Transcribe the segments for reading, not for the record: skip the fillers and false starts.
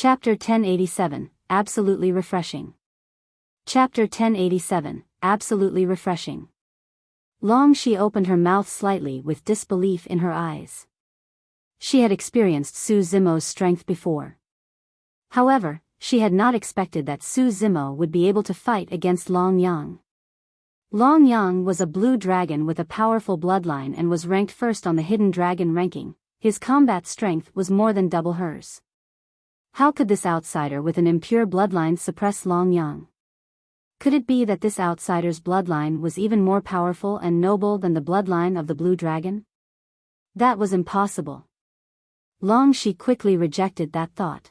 Chapter 1087, Absolutely Refreshing. Chapter 1087, Absolutely Refreshing. Long Shi opened her mouth slightly with disbelief in her eyes. She had experienced Su Zimo's strength before. However, she had not expected that Su Zimo would be able to fight against Long Yang. Long Yang was a blue dragon with a powerful bloodline and was ranked first on the Hidden Dragon ranking. His combat strength was more than double hers. How could this outsider with an impure bloodline suppress Long Yang? Could it be that this outsider's bloodline was even more powerful and noble than the bloodline of the blue dragon? That was impossible. Long Shi quickly rejected that thought.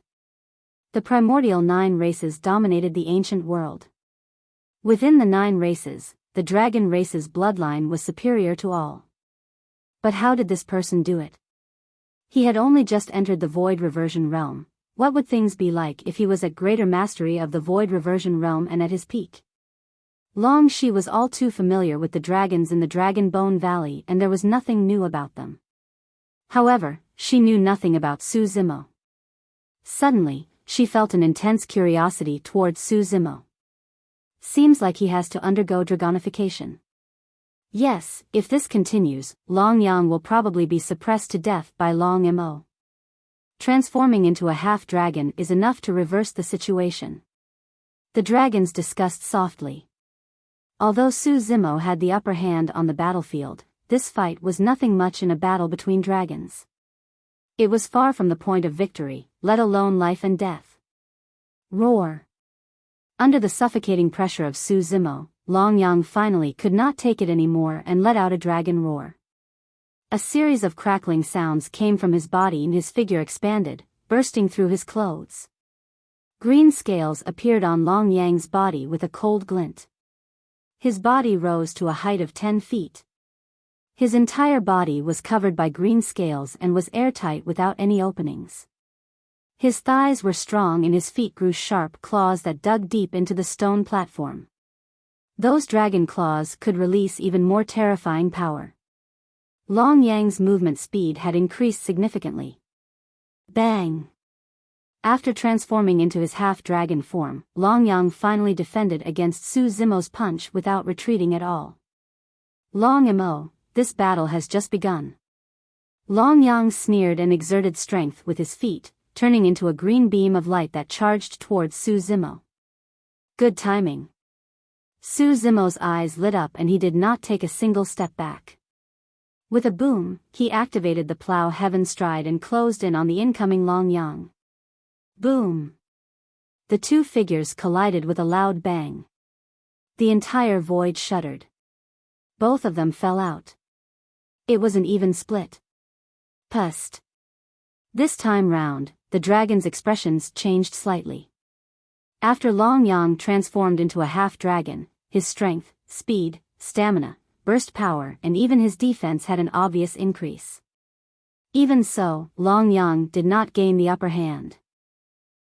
The primordial 9 races dominated the ancient world. Within the 9 races, the dragon race's bloodline was superior to all. But how did this person do it? He had only just entered the Void Reversion realm. What would things be like if he was at greater mastery of the Void Reversion realm and at his peak? Long Shi was all too familiar with the dragons in the Dragon Bone Valley and there was nothing new about them. However, she knew nothing about Su Zimo. Suddenly, she felt an intense curiosity towards Su Zimo. Seems like he has to undergo dragonification. Yes, if this continues, Long Yang will probably be suppressed to death by Long Mo. Transforming into a half-dragon is enough to reverse the situation. The dragons discussed softly. Although Su Zimo had the upper hand on the battlefield, this fight was nothing much in a battle between dragons. It was far from the point of victory, let alone life and death. Roar! Under the suffocating pressure of Su Zimo, Long Yang finally could not take it anymore and let out a dragon roar. A series of crackling sounds came from his body and his figure expanded, bursting through his clothes. Green scales appeared on Long Yang's body with a cold glint. His body rose to a height of 10 feet. His entire body was covered by green scales and was airtight without any openings. His thighs were strong and his feet grew sharp claws that dug deep into the stone platform. Those dragon claws could release even more terrifying power. Long Yang's movement speed had increased significantly. Bang! After transforming into his half-dragon form, Long Yang finally defended against Su Zimo's punch without retreating at all. Long Mo, this battle has just begun. Long Yang sneered and exerted strength with his feet, turning into a green beam of light that charged towards Su Zimo. Good timing. Su Zimo's eyes lit up and he did not take a single step back. With a boom, he activated the Plow Heaven Stride and closed in on the incoming Long Yang. Boom! The two figures collided with a loud bang. The entire void shuddered. Both of them fell out. It was an even split. Pust. This time round, the dragon's expressions changed slightly. After Long Yang transformed into a half-dragon, his strength, speed, stamina, burst power and even his defense had an obvious increase. Even so, Long Yang did not gain the upper hand.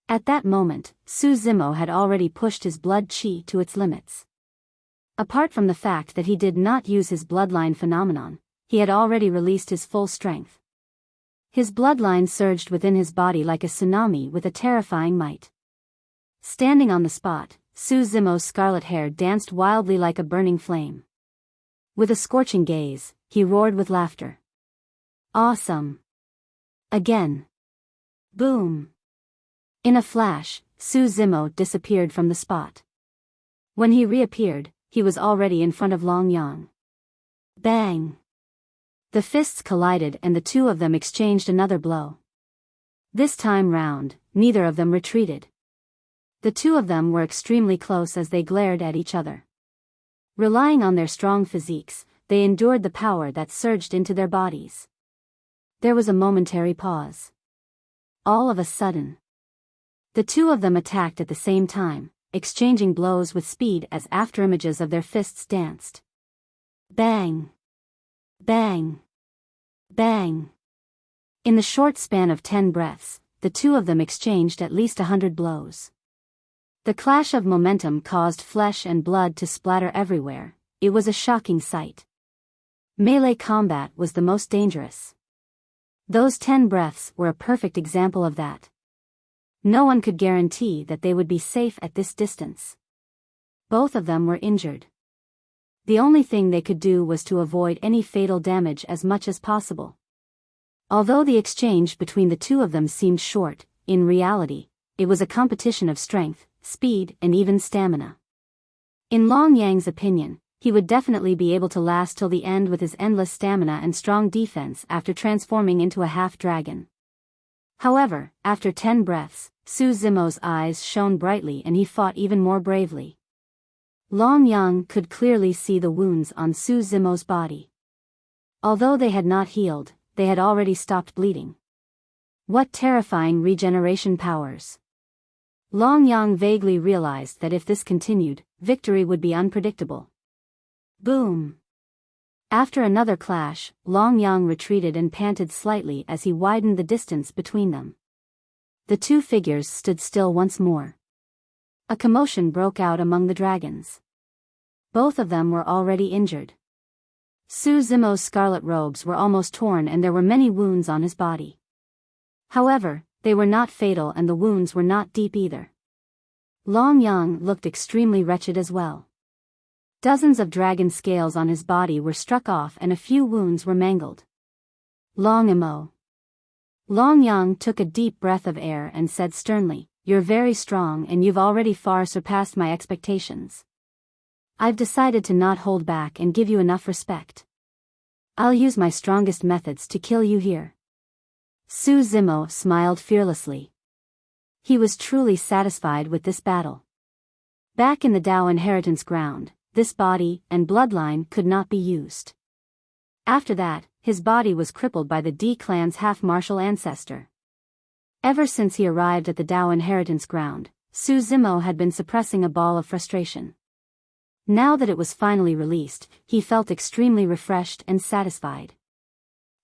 At that moment, Su Zimo had already pushed his blood chi to its limits. Apart from the fact that he did not use his bloodline phenomenon, he had already released his full strength. His bloodline surged within his body like a tsunami with a terrifying might. Standing on the spot, Su Zimo's scarlet hair danced wildly like a burning flame. With a scorching gaze, he roared with laughter. Awesome! Again! Boom! In a flash, Su Zimo disappeared from the spot. When he reappeared, he was already in front of Long Yang. Bang! The fists collided and the two of them exchanged another blow. This time round, neither of them retreated. The two of them were extremely close as they glared at each other. Relying on their strong physiques, they endured the power that surged into their bodies. There was a momentary pause. All of a sudden, the two of them attacked at the same time, exchanging blows with speed as afterimages of their fists danced. Bang! Bang! Bang! In the short span of 10 breaths, the two of them exchanged at least 100 blows. The clash of momentum caused flesh and blood to splatter everywhere. It was a shocking sight. Melee combat was the most dangerous. Those 10 breaths were a perfect example of that. No one could guarantee that they would be safe at this distance. Both of them were injured. The only thing they could do was to avoid any fatal damage as much as possible. Although the exchange between the two of them seemed short, in reality, it was a competition of strength, speed, and even stamina. In Long Yang's opinion, he would definitely be able to last till the end with his endless stamina and strong defense after transforming into a half-dragon. However, after 10 breaths, Su Zimo's eyes shone brightly and he fought even more bravely. Long Yang could clearly see the wounds on Su Zimo's body. Although they had not healed, they had already stopped bleeding. What terrifying regeneration powers! Long Yang vaguely realized that if this continued, victory would be unpredictable. Boom! After another clash, Long Yang retreated and panted slightly as he widened the distance between them. The two figures stood still once more. A commotion broke out among the dragons. Both of them were already injured. Su Zimo's scarlet robes were almost torn and there were many wounds on his body. However, they were not fatal and the wounds were not deep either. Long Yang looked extremely wretched as well. Dozens of dragon scales on his body were struck off and a few wounds were mangled. Long Imo. Long Yang took a deep breath of air and said sternly, "You're very strong and you've already far surpassed my expectations. I've decided to not hold back and give you enough respect. I'll use my strongest methods to kill you here." Su Zimo smiled fearlessly. He was truly satisfied with this battle. Back in the Dao inheritance ground, this body and bloodline could not be used. After that, his body was crippled by the D clan's half-martial ancestor. Ever since he arrived at the Dao inheritance ground, Su Zimo had been suppressing a ball of frustration. Now that it was finally released, he felt extremely refreshed and satisfied.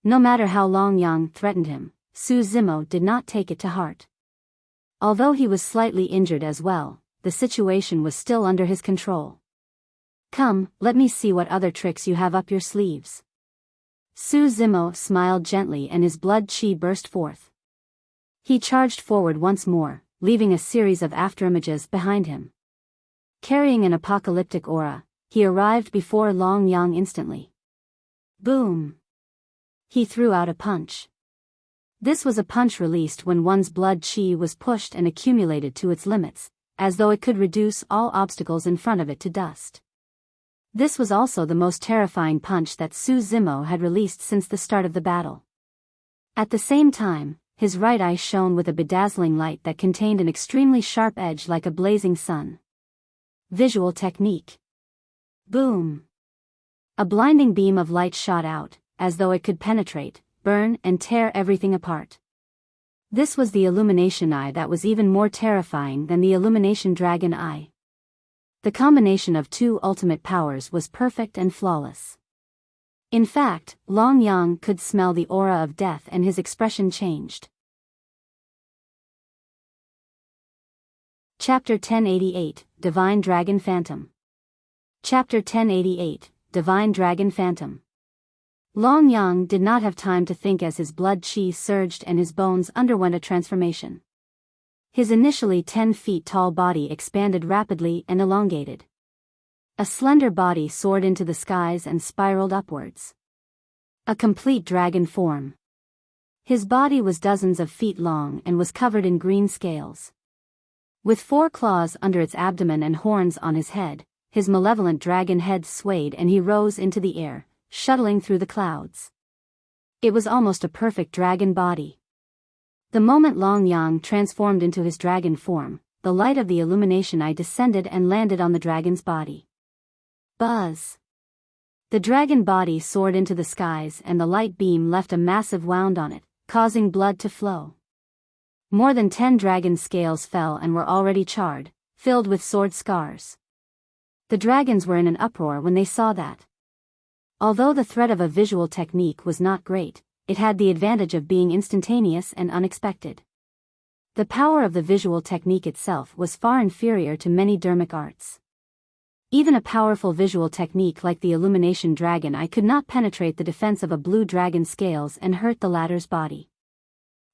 No matter how Long Yang threatened him, Su Zimo did not take it to heart. Although he was slightly injured as well, the situation was still under his control. "Come, let me see what other tricks you have up your sleeves." Su Zimo smiled gently and his blood chi burst forth. He charged forward once more, leaving a series of afterimages behind him. Carrying an apocalyptic aura, he arrived before Long Yang instantly. Boom! He threw out a punch. This was a punch released when one's blood chi was pushed and accumulated to its limits, as though it could reduce all obstacles in front of it to dust. This was also the most terrifying punch that Su Zimo had released since the start of the battle. At the same time, his right eye shone with a bedazzling light that contained an extremely sharp edge like a blazing sun. Visual technique. Boom! A blinding beam of light shot out, as though it could penetrate, burn, and tear everything apart. This was the Illumination Eye that was even more terrifying than the Illumination Dragon Eye. The combination of two ultimate powers was perfect and flawless. In fact, Long Yang could smell the aura of death and his expression changed. Chapter 1088, Divine Dragon Phantom. Chapter 1088, Divine Dragon Phantom. Long Yang did not have time to think as his blood chi surged and his bones underwent a transformation. His initially 10 feet tall body expanded rapidly and elongated. A slender body soared into the skies and spiraled upwards. A complete dragon form. His body was dozens of feet long and was covered in green scales. With 4 claws under its abdomen and horns on his head, his malevolent dragon head swayed and he rose into the air, shuttling through the clouds. It was almost a perfect dragon body. The moment Long Yang transformed into his dragon form, the light of the Illumination Eye descended and landed on the dragon's body. Buzz! The dragon body soared into the skies and the light beam left a massive wound on it, causing blood to flow. More than 10 dragon scales fell and were already charred, filled with sword scars. The dragons were in an uproar when they saw that. Although the threat of a visual technique was not great, it had the advantage of being instantaneous and unexpected. The power of the visual technique itself was far inferior to many dermic arts. Even a powerful visual technique like the Illumination Dragon Eye could not penetrate the defense of a blue dragon scales and hurt the latter's body.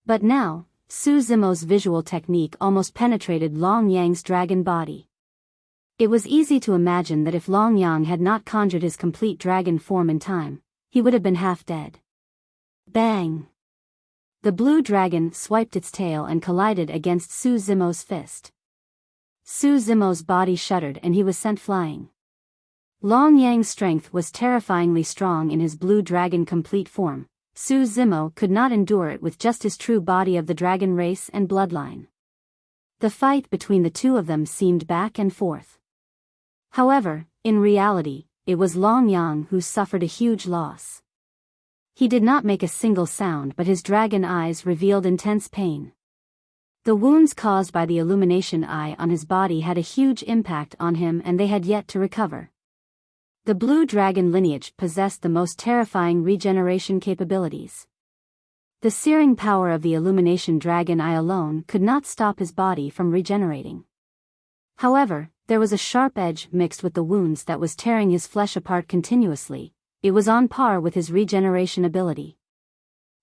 But now, Su Zimo's visual technique almost penetrated Long Yang's dragon body. It was easy to imagine that if Long Yang had not conjured his complete dragon form in time, he would have been half dead. Bang! The blue dragon swiped its tail and collided against Su Zimo's fist. Su Zimo's body shuddered and he was sent flying. Long Yang's strength was terrifyingly strong in his blue dragon complete form. Su Zimo could not endure it with just his true body of the dragon race and bloodline. The fight between the two of them seemed back and forth. However, in reality, it was Long Yang who suffered a huge loss. He did not make a single sound, but his dragon eyes revealed intense pain. The wounds caused by the illumination eye on his body had a huge impact on him and they had yet to recover. The blue dragon lineage possessed the most terrifying regeneration capabilities. The searing power of the illumination dragon eye alone could not stop his body from regenerating. However, there was a sharp edge mixed with the wounds that was tearing his flesh apart continuously. It was on par with his regeneration ability.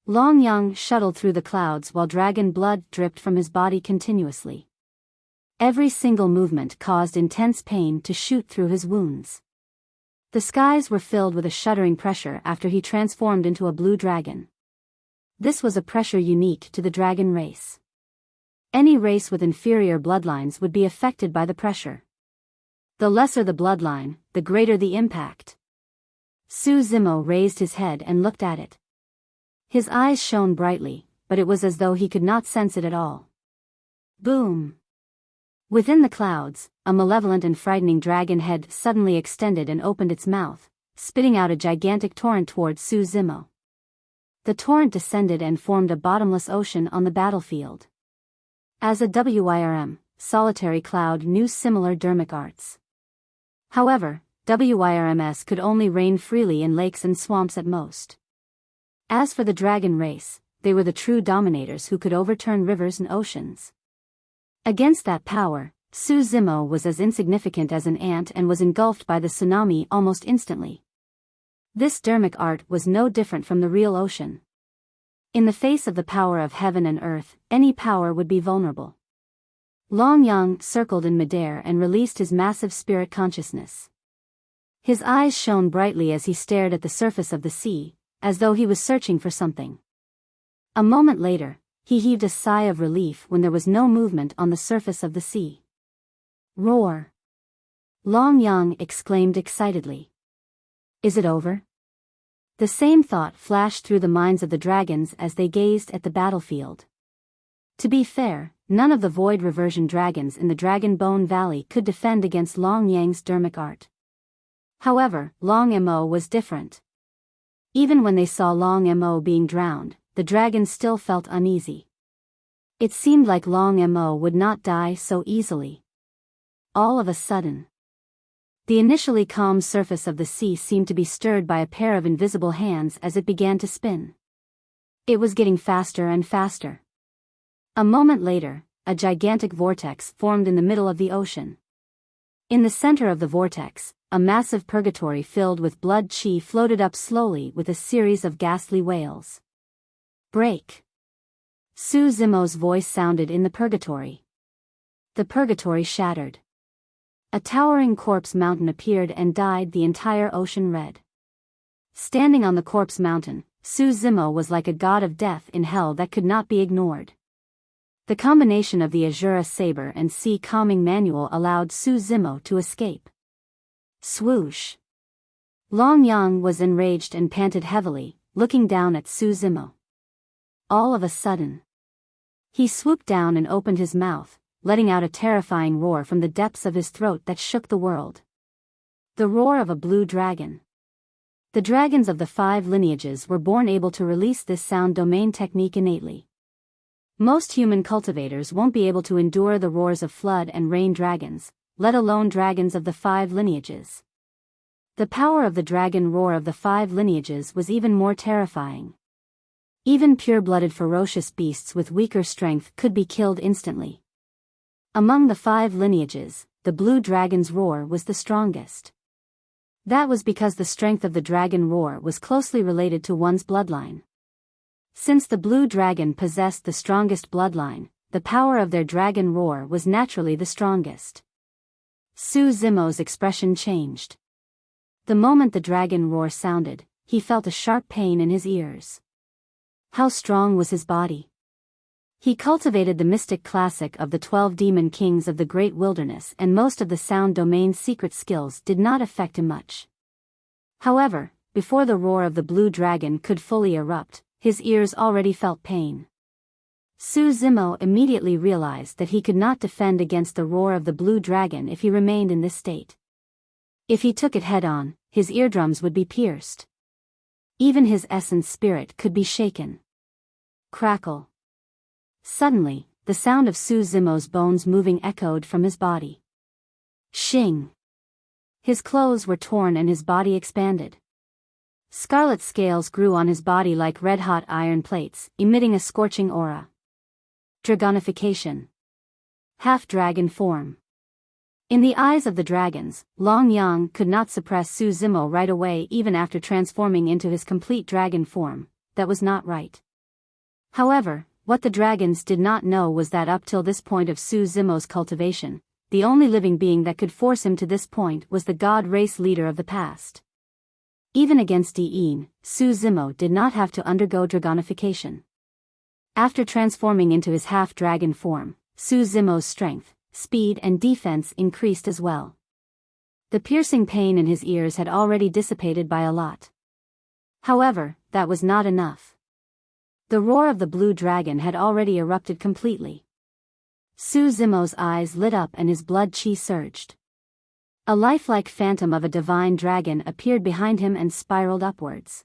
Long Yang shuttled through the clouds while dragon blood dripped from his body continuously. Every single movement caused intense pain to shoot through his wounds. The skies were filled with a shuddering pressure after he transformed into a blue dragon. This was a pressure unique to the dragon race. Any race with inferior bloodlines would be affected by the pressure. The lesser the bloodline, the greater the impact. Su Zimo raised his head and looked at it. His eyes shone brightly, but it was as though he could not sense it at all. Boom! Within the clouds, a malevolent and frightening dragon head suddenly extended and opened its mouth, spitting out a gigantic torrent towards Su Zimo. The torrent descended and formed a bottomless ocean on the battlefield. As a WIRM, Solitary Cloud knew similar dermic arts. However, WIRMs could only reign freely in lakes and swamps at most. As for the dragon race, they were the true dominators who could overturn rivers and oceans. Against that power, Su Zimo was as insignificant as an ant and was engulfed by the tsunami almost instantly. This dermic art was no different from the real ocean. In the face of the power of heaven and earth, any power would be vulnerable. Long Yang circled in midair and released his massive spirit consciousness. His eyes shone brightly as he stared at the surface of the sea, as though he was searching for something. A moment later, he heaved a sigh of relief when there was no movement on the surface of the sea. Roar! Long Yang exclaimed excitedly. Is it over? The same thought flashed through the minds of the dragons as they gazed at the battlefield. To be fair, none of the void reversion dragons in the Dragon Bone Valley could defend against Long Yang's dermic art. However, Long Mo was different. Even when they saw Long Mo being drowned, the dragons still felt uneasy. It seemed like Long Mo would not die so easily. All of a sudden, the initially calm surface of the sea seemed to be stirred by a pair of invisible hands as it began to spin. It was getting faster and faster. A moment later, a gigantic vortex formed in the middle of the ocean. In the center of the vortex, a massive purgatory filled with blood chi floated up slowly with a series of ghastly wails. Break! Su Zimo's voice sounded in the purgatory. The purgatory shattered. A towering corpse mountain appeared and dyed the entire ocean red. Standing on the corpse mountain, Su Zimo was like a god of death in hell that could not be ignored. The combination of the Azura saber and sea calming manual allowed Su Zimo to escape. Swoosh! Long Yang was enraged and panted heavily, looking down at Su Zimo. All of a sudden, he swooped down and opened his mouth, letting out a terrifying roar from the depths of his throat that shook the world. The roar of a blue dragon. The dragons of the 5 lineages were born able to release this sound domain technique innately. Most human cultivators won't be able to endure the roars of flood and rain dragons, let alone dragons of the 5 lineages. The power of the dragon roar of the 5 lineages was even more terrifying. Even pure-blooded ferocious beasts with weaker strength could be killed instantly. Among the 5 lineages, the blue dragon's roar was the strongest. That was because the strength of the dragon roar was closely related to one's bloodline. Since the blue dragon possessed the strongest bloodline, the power of their dragon roar was naturally the strongest. Su Zimo's expression changed. The moment the dragon roar sounded, he felt a sharp pain in his ears. How strong was his body? He cultivated the mystic classic of the 12 demon kings of the great wilderness, and most of the sound domain's secret skills did not affect him much. However, before the roar of the blue dragon could fully erupt, his ears already felt pain. Su Zimo immediately realized that he could not defend against the roar of the blue dragon if he remained in this state. If he took it head-on, his eardrums would be pierced. Even his essence spirit could be shaken. Crackle. Suddenly, the sound of Su Zimo's bones moving echoed from his body. Shing! His clothes were torn and his body expanded. Scarlet scales grew on his body like red-hot iron plates, emitting a scorching aura. Dragonification. Half-dragon form. In the eyes of the dragons, Long Yang could not suppress Su Zimo right away even after transforming into his complete dragon form. That was not right. However, what the dragons did not know was that up till this point of Su Zimo's cultivation, the only living being that could force him to this point was the god race leader of the past. Even against Diin, Su Zimo did not have to undergo dragonification. After transforming into his half-dragon form, Su Zimo's strength, speed and defense increased as well. The piercing pain in his ears had already dissipated by a lot. However, that was not enough. The roar of the blue dragon had already erupted completely. Su Zimo's eyes lit up and his blood chi surged. A lifelike phantom of a divine dragon appeared behind him and spiraled upwards.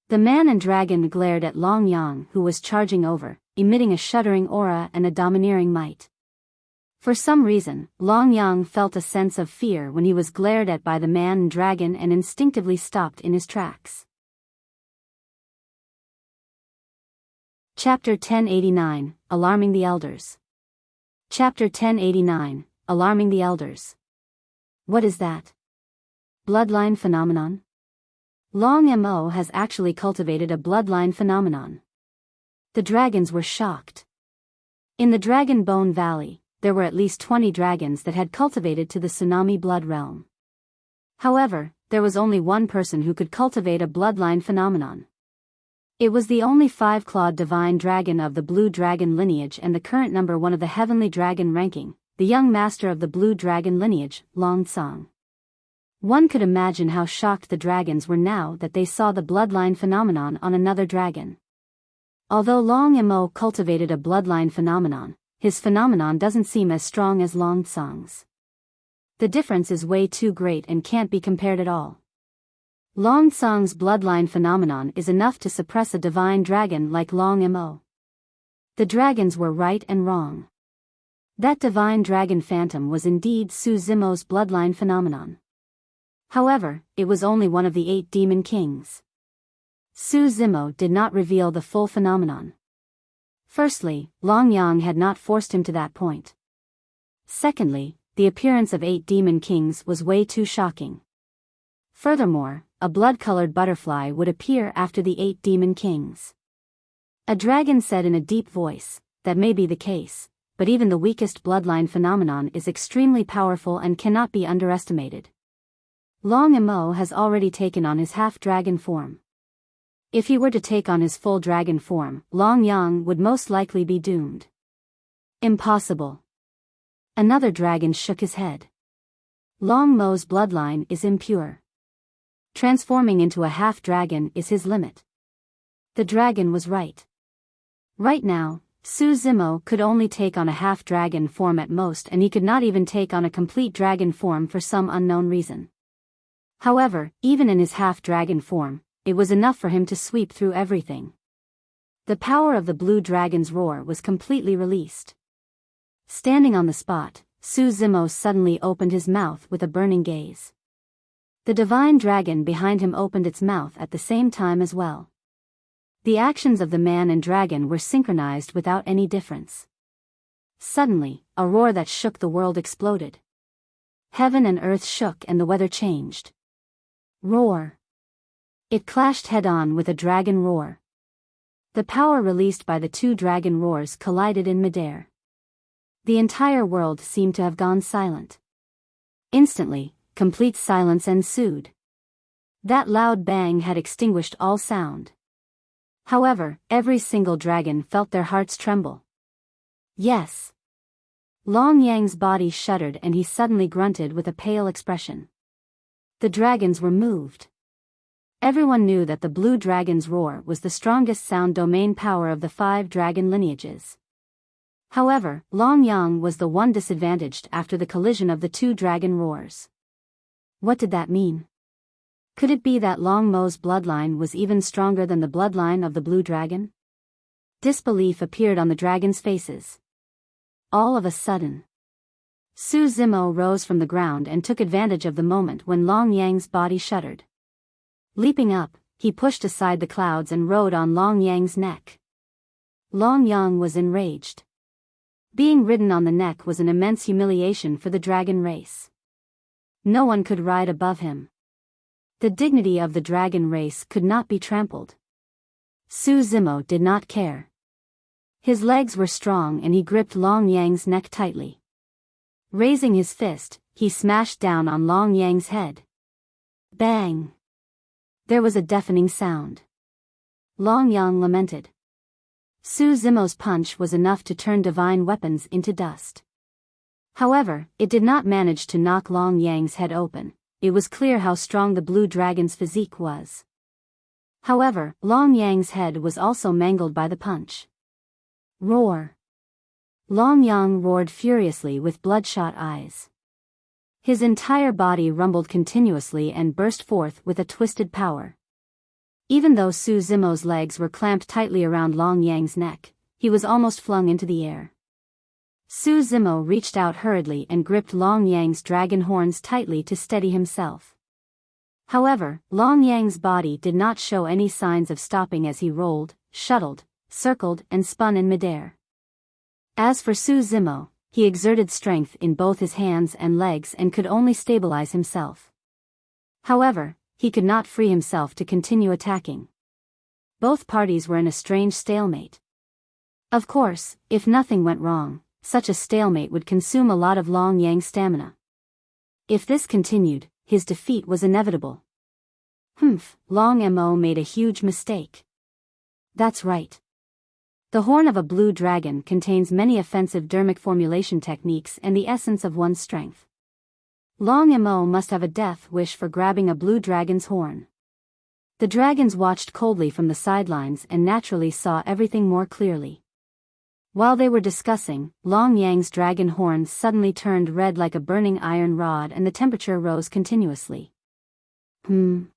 The man and dragon glared at Long Yang, who was charging over, emitting a shuddering aura and a domineering might. For some reason, Long Yang felt a sense of fear when he was glared at by the man and dragon and instinctively stopped in his tracks. Chapter 1089, Alarming the Elders. Chapter 1089, Alarming the Elders. What is that? Bloodline phenomenon? Long Mo has actually cultivated a bloodline phenomenon. The dragons were shocked. In the Dragon Bone Valley, there were at least 20 dragons that had cultivated to the Tsunami Blood Realm. However, there was only one person who could cultivate a bloodline phenomenon. It was the only 5-clawed divine dragon of the Blue Dragon lineage and the current number 1 of the Heavenly Dragon ranking, the young master of the Blue Dragon lineage, Long Tsang. One could imagine how shocked the dragons were now that they saw the bloodline phenomenon on another dragon. Although Long Mo cultivated a bloodline phenomenon, his phenomenon doesn't seem as strong as Long Tsang's. The difference is way too great and can't be compared at all. Long Tsang's bloodline phenomenon is enough to suppress a divine dragon like Long Mo. The dragons were right and wrong. That divine dragon phantom was indeed Su Zimo's bloodline phenomenon. However, it was only one of the 8 demon kings. Su Zimo did not reveal the full phenomenon. Firstly, Long Yang had not forced him to that point. Secondly, the appearance of 8 demon kings was way too shocking. Furthermore, a blood-colored butterfly would appear after the 8 demon kings. A dragon said in a deep voice, "That may be the case, but even the weakest bloodline phenomenon is extremely powerful and cannot be underestimated." Long Mo has already taken on his half-dragon form. If he were to take on his full dragon form, Long Yang would most likely be doomed. Impossible. Another dragon shook his head. Long Mo's bloodline is impure. Transforming into a half-dragon is his limit. The dragon was right. Right now, Su Zimo could only take on a half-dragon form at most, and he could not even take on a complete dragon form for some unknown reason. However, even in his half-dragon form, it was enough for him to sweep through everything. The power of the blue dragon's roar was completely released. Standing on the spot, Su Zimo suddenly opened his mouth with a burning gaze. The divine dragon behind him opened its mouth at the same time as well. The actions of the man and dragon were synchronized without any difference. Suddenly, a roar that shook the world exploded. Heaven and earth shook and the weather changed. Roar. It clashed head-on with a dragon roar. The power released by the two dragon roars collided in midair. The entire world seemed to have gone silent. Instantly, complete silence ensued. That loud bang had extinguished all sound. However, every single dragon felt their hearts tremble. Yes. Long Yang's body shuddered and he suddenly grunted with a pale expression. The dragons were moved. Everyone knew that the blue dragon's roar was the strongest sound domain power of the 5 dragon lineages. However, Long Yang was the one disadvantaged after the collision of the 2 dragon roars. What did that mean? Could it be that Long Mo's bloodline was even stronger than the bloodline of the blue dragon? Disbelief appeared on the dragons' faces. All of a sudden, Su Zimo rose from the ground and took advantage of the moment when Long Yang's body shuddered. Leaping up, he pushed aside the clouds and rode on Long Yang's neck. Long Yang was enraged. Being ridden on the neck was an immense humiliation for the dragon race. No one could ride above him. The dignity of the dragon race could not be trampled. Su Zimo did not care. His legs were strong and he gripped Long Yang's neck tightly. Raising his fist, he smashed down on Long Yang's head. Bang! There was a deafening sound. Long Yang lamented. Su Zimo's punch was enough to turn divine weapons into dust. However, it did not manage to knock Long Yang's head open. It was clear how strong the blue dragon's physique was. However, Long Yang's head was also mangled by the punch. Roar! Long Yang roared furiously with bloodshot eyes. His entire body rumbled continuously and burst forth with a twisted power. Even though Su Zimo's legs were clamped tightly around Long Yang's neck, he was almost flung into the air. Su Zimo reached out hurriedly and gripped Long Yang's dragon horns tightly to steady himself. However, Long Yang's body did not show any signs of stopping as he rolled, shuttled, circled and spun in midair. As for Su Zimo, he exerted strength in both his hands and legs and could only stabilize himself. However, he could not free himself to continue attacking. Both parties were in a strange stalemate. Of course, if nothing went wrong, such a stalemate would consume a lot of Long Yang's stamina. If this continued, his defeat was inevitable. Long Mo made a huge mistake. That's right. The horn of a blue dragon contains many offensive dermic formulation techniques and the essence of one's strength. Long Mo must have a death wish for grabbing a blue dragon's horn. The dragons watched coldly from the sidelines and naturally saw everything more clearly. While they were discussing, Long Yang's dragon horn suddenly turned red like a burning iron rod and the temperature rose continuously. Su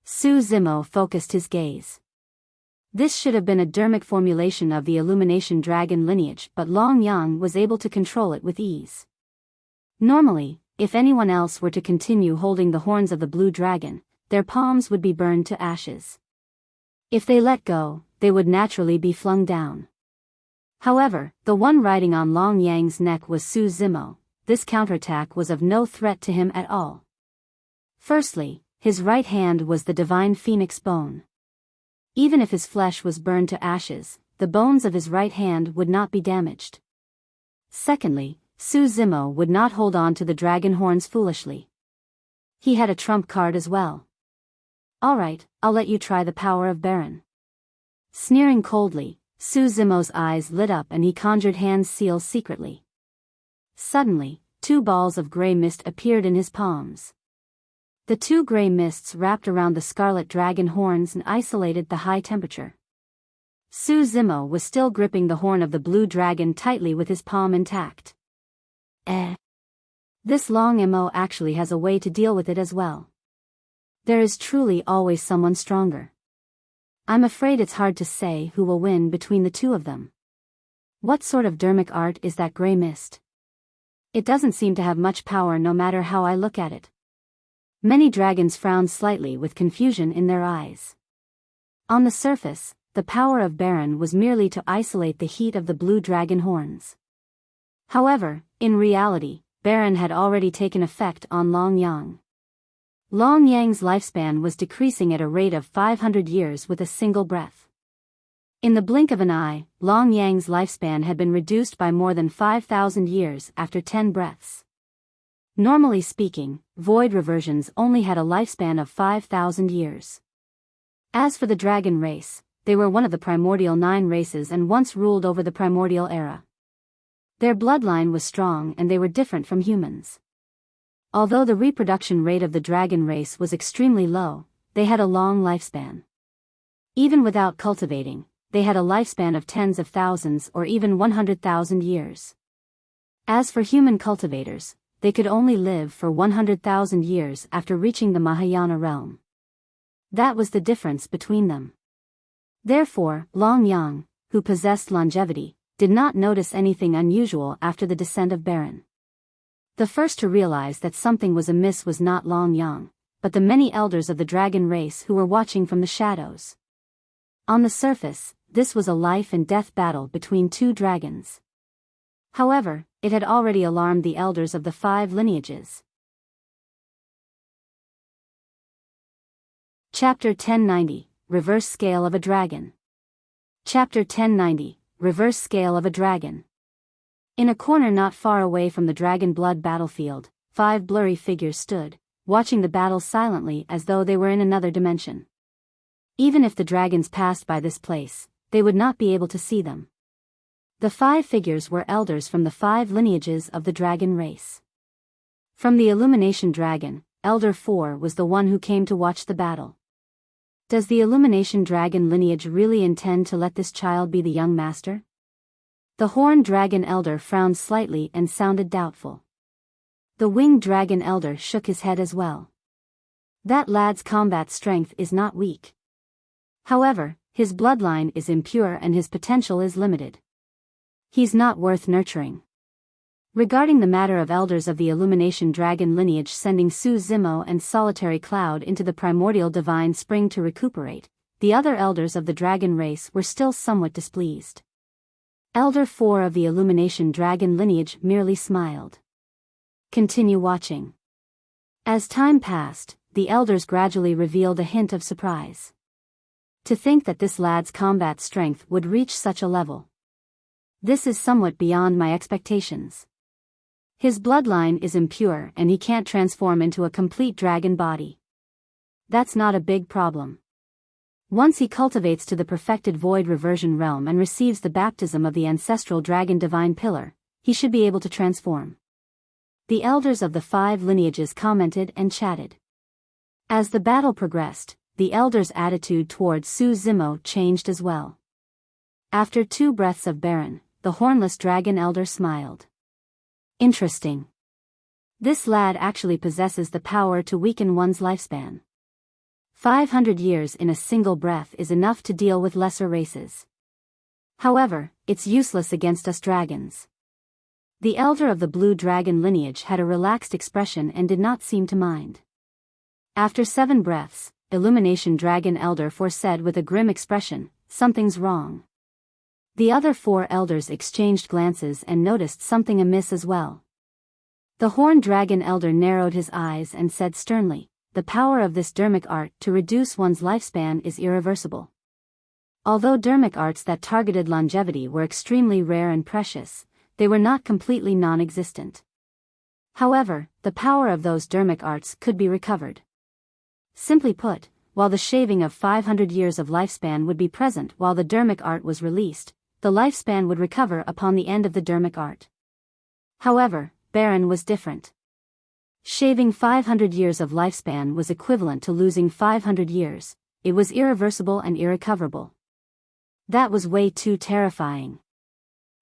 Zimo focused his gaze. This should have been a dermic formulation of the Illumination Dragon lineage, but Long Yang was able to control it with ease. Normally, if anyone else were to continue holding the horns of the blue dragon, their palms would be burned to ashes. If they let go, they would naturally be flung down. However, the one riding on Long Yang's neck was Su Zimo. This counterattack was of no threat to him at all. Firstly, his right hand was the divine phoenix bone. Even if his flesh was burned to ashes, the bones of his right hand would not be damaged. Secondly, Su Zimo would not hold on to the dragon horns foolishly. He had a trump card as well. Alright, I'll let you try the power of Baron. Sneering coldly, Su Zimo's eyes lit up and he conjured hand seals secretly. Suddenly, 2 balls of gray mist appeared in his palms. The 2 gray mists wrapped around the scarlet dragon horns and isolated the high temperature. Su Zimo was still gripping the horn of the blue dragon tightly with his palm intact. This Long Mo actually has a way to deal with it as well. There is truly always someone stronger. I'm afraid it's hard to say who will win between the 2 of them. What sort of dermic art is that gray mist? It doesn't seem to have much power no matter how I look at it. Many dragons frowned slightly with confusion in their eyes. On the surface, the power of Baron was merely to isolate the heat of the blue dragon horns. However, in reality, Baron had already taken effect on Long Yang. Long Yang's lifespan was decreasing at a rate of 500 years with a single breath. In the blink of an eye, Long Yang's lifespan had been reduced by more than 5,000 years after 10 breaths. Normally speaking, void reversions only had a lifespan of 5,000 years. As for the dragon race, they were one of the primordial 9 races and once ruled over the primordial era. Their bloodline was strong and they were different from humans. Although the reproduction rate of the dragon race was extremely low, they had a long lifespan. Even without cultivating, they had a lifespan of tens of thousands or even 100,000 years. As for human cultivators, they could only live for 100,000 years after reaching the Mahayana realm. That was the difference between them. Therefore, Long Yang, who possessed longevity, did not notice anything unusual after the descent of Baron. The first to realize that something was amiss was not Long Yang, but the many elders of the dragon race who were watching from the shadows. On the surface, this was a life and death battle between 2 dragons. However, it had already alarmed the elders of the 5 lineages. Chapter 1090, Reverse Scale of a Dragon. Chapter 1090, Reverse Scale of a Dragon. In a corner not far away from the dragon blood battlefield, 5 blurry figures stood, watching the battle silently as though they were in another dimension. Even if the dragons passed by this place, they would not be able to see them. The 5 figures were elders from the 5 lineages of the dragon race. From the Illumination Dragon, Elder 4 was the one who came to watch the battle. Does the Illumination Dragon lineage really intend to let this child be the young master? The Horned Dragon Elder frowned slightly and sounded doubtful. The Winged Dragon Elder shook his head as well. That lad's combat strength is not weak. However, his bloodline is impure and his potential is limited. He's not worth nurturing. Regarding the matter of elders of the Illumination Dragon lineage sending Su Zimo and Solitary Cloud into the primordial divine spring to recuperate, the other elders of the dragon race were still somewhat displeased. Elder 4 of the Illumination Dragon lineage merely smiled. Continue watching. As time passed, the elders gradually revealed a hint of surprise. To think that this lad's combat strength would reach such a level. This is somewhat beyond my expectations. His bloodline is impure and he can't transform into a complete dragon body. That's not a big problem. Once he cultivates to the perfected void reversion realm and receives the baptism of the ancestral dragon divine pillar, he should be able to transform. The elders of the 5 lineages commented and chatted. As the battle progressed, the elders' attitude towards Su Zimo changed as well. After 2 breaths of Baron, the hornless dragon elder smiled. Interesting. This lad actually possesses the power to weaken one's lifespan. 500 years in a single breath is enough to deal with lesser races. However, it's useless against us dragons. The elder of the blue dragon lineage had a relaxed expression and did not seem to mind. After 7 breaths, Illumination Dragon Elder 4 said with a grim expression, "Something's wrong." The other 4 elders exchanged glances and noticed something amiss as well. The Horned Dragon Elder narrowed his eyes and said sternly, "The power of this dermic art to reduce one's lifespan is irreversible." Although dermic arts that targeted longevity were extremely rare and precious, they were not completely non-existent. However, the power of those dermic arts could be recovered. Simply put, while the shaving of 500 years of lifespan would be present while the dermic art was released, the lifespan would recover upon the end of the dermic art. However, Baron was different. Shaving 500 years of lifespan was equivalent to losing 500 years, it was irreversible and irrecoverable. That was way too terrifying.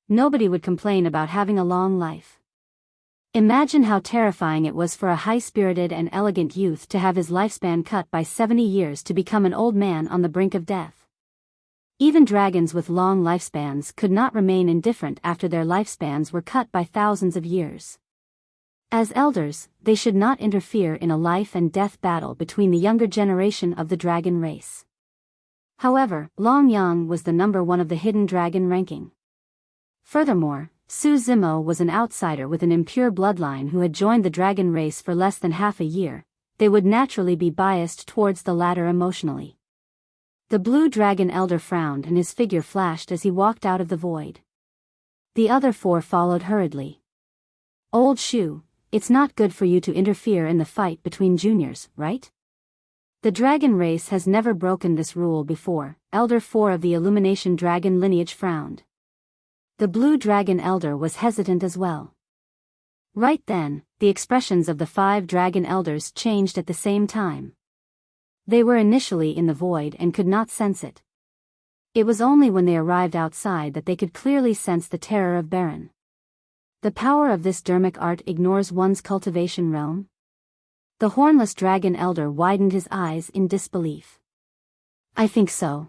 Nobody would complain about having a long life. Imagine how terrifying it was for a high-spirited and elegant youth to have his lifespan cut by 70 years to become an old man on the brink of death. Even dragons with long lifespans could not remain indifferent after their lifespans were cut by thousands of years. As elders, they should not interfere in a life and death battle between the younger generation of the dragon race. However, Long Yang was the number 1 of the hidden dragon ranking. Furthermore, Su Zimo was an outsider with an impure bloodline who had joined the dragon race for less than half a year. They would naturally be biased towards the latter emotionally. The blue dragon elder frowned and his figure flashed as he walked out of the void. The other four followed hurriedly. Old Shu, it's not good for you to interfere in the fight between juniors, right? The dragon race has never broken this rule before. Elder 4 of the Illumination Dragon lineage frowned. The blue dragon elder was hesitant as well. Right then, the expressions of the 5 dragon elders changed at the same time. They were initially in the void and could not sense it. It was only when they arrived outside that they could clearly sense the terror of Baron. The power of this dermic art ignores one's cultivation realm? The hornless dragon elder widened his eyes in disbelief. I think so.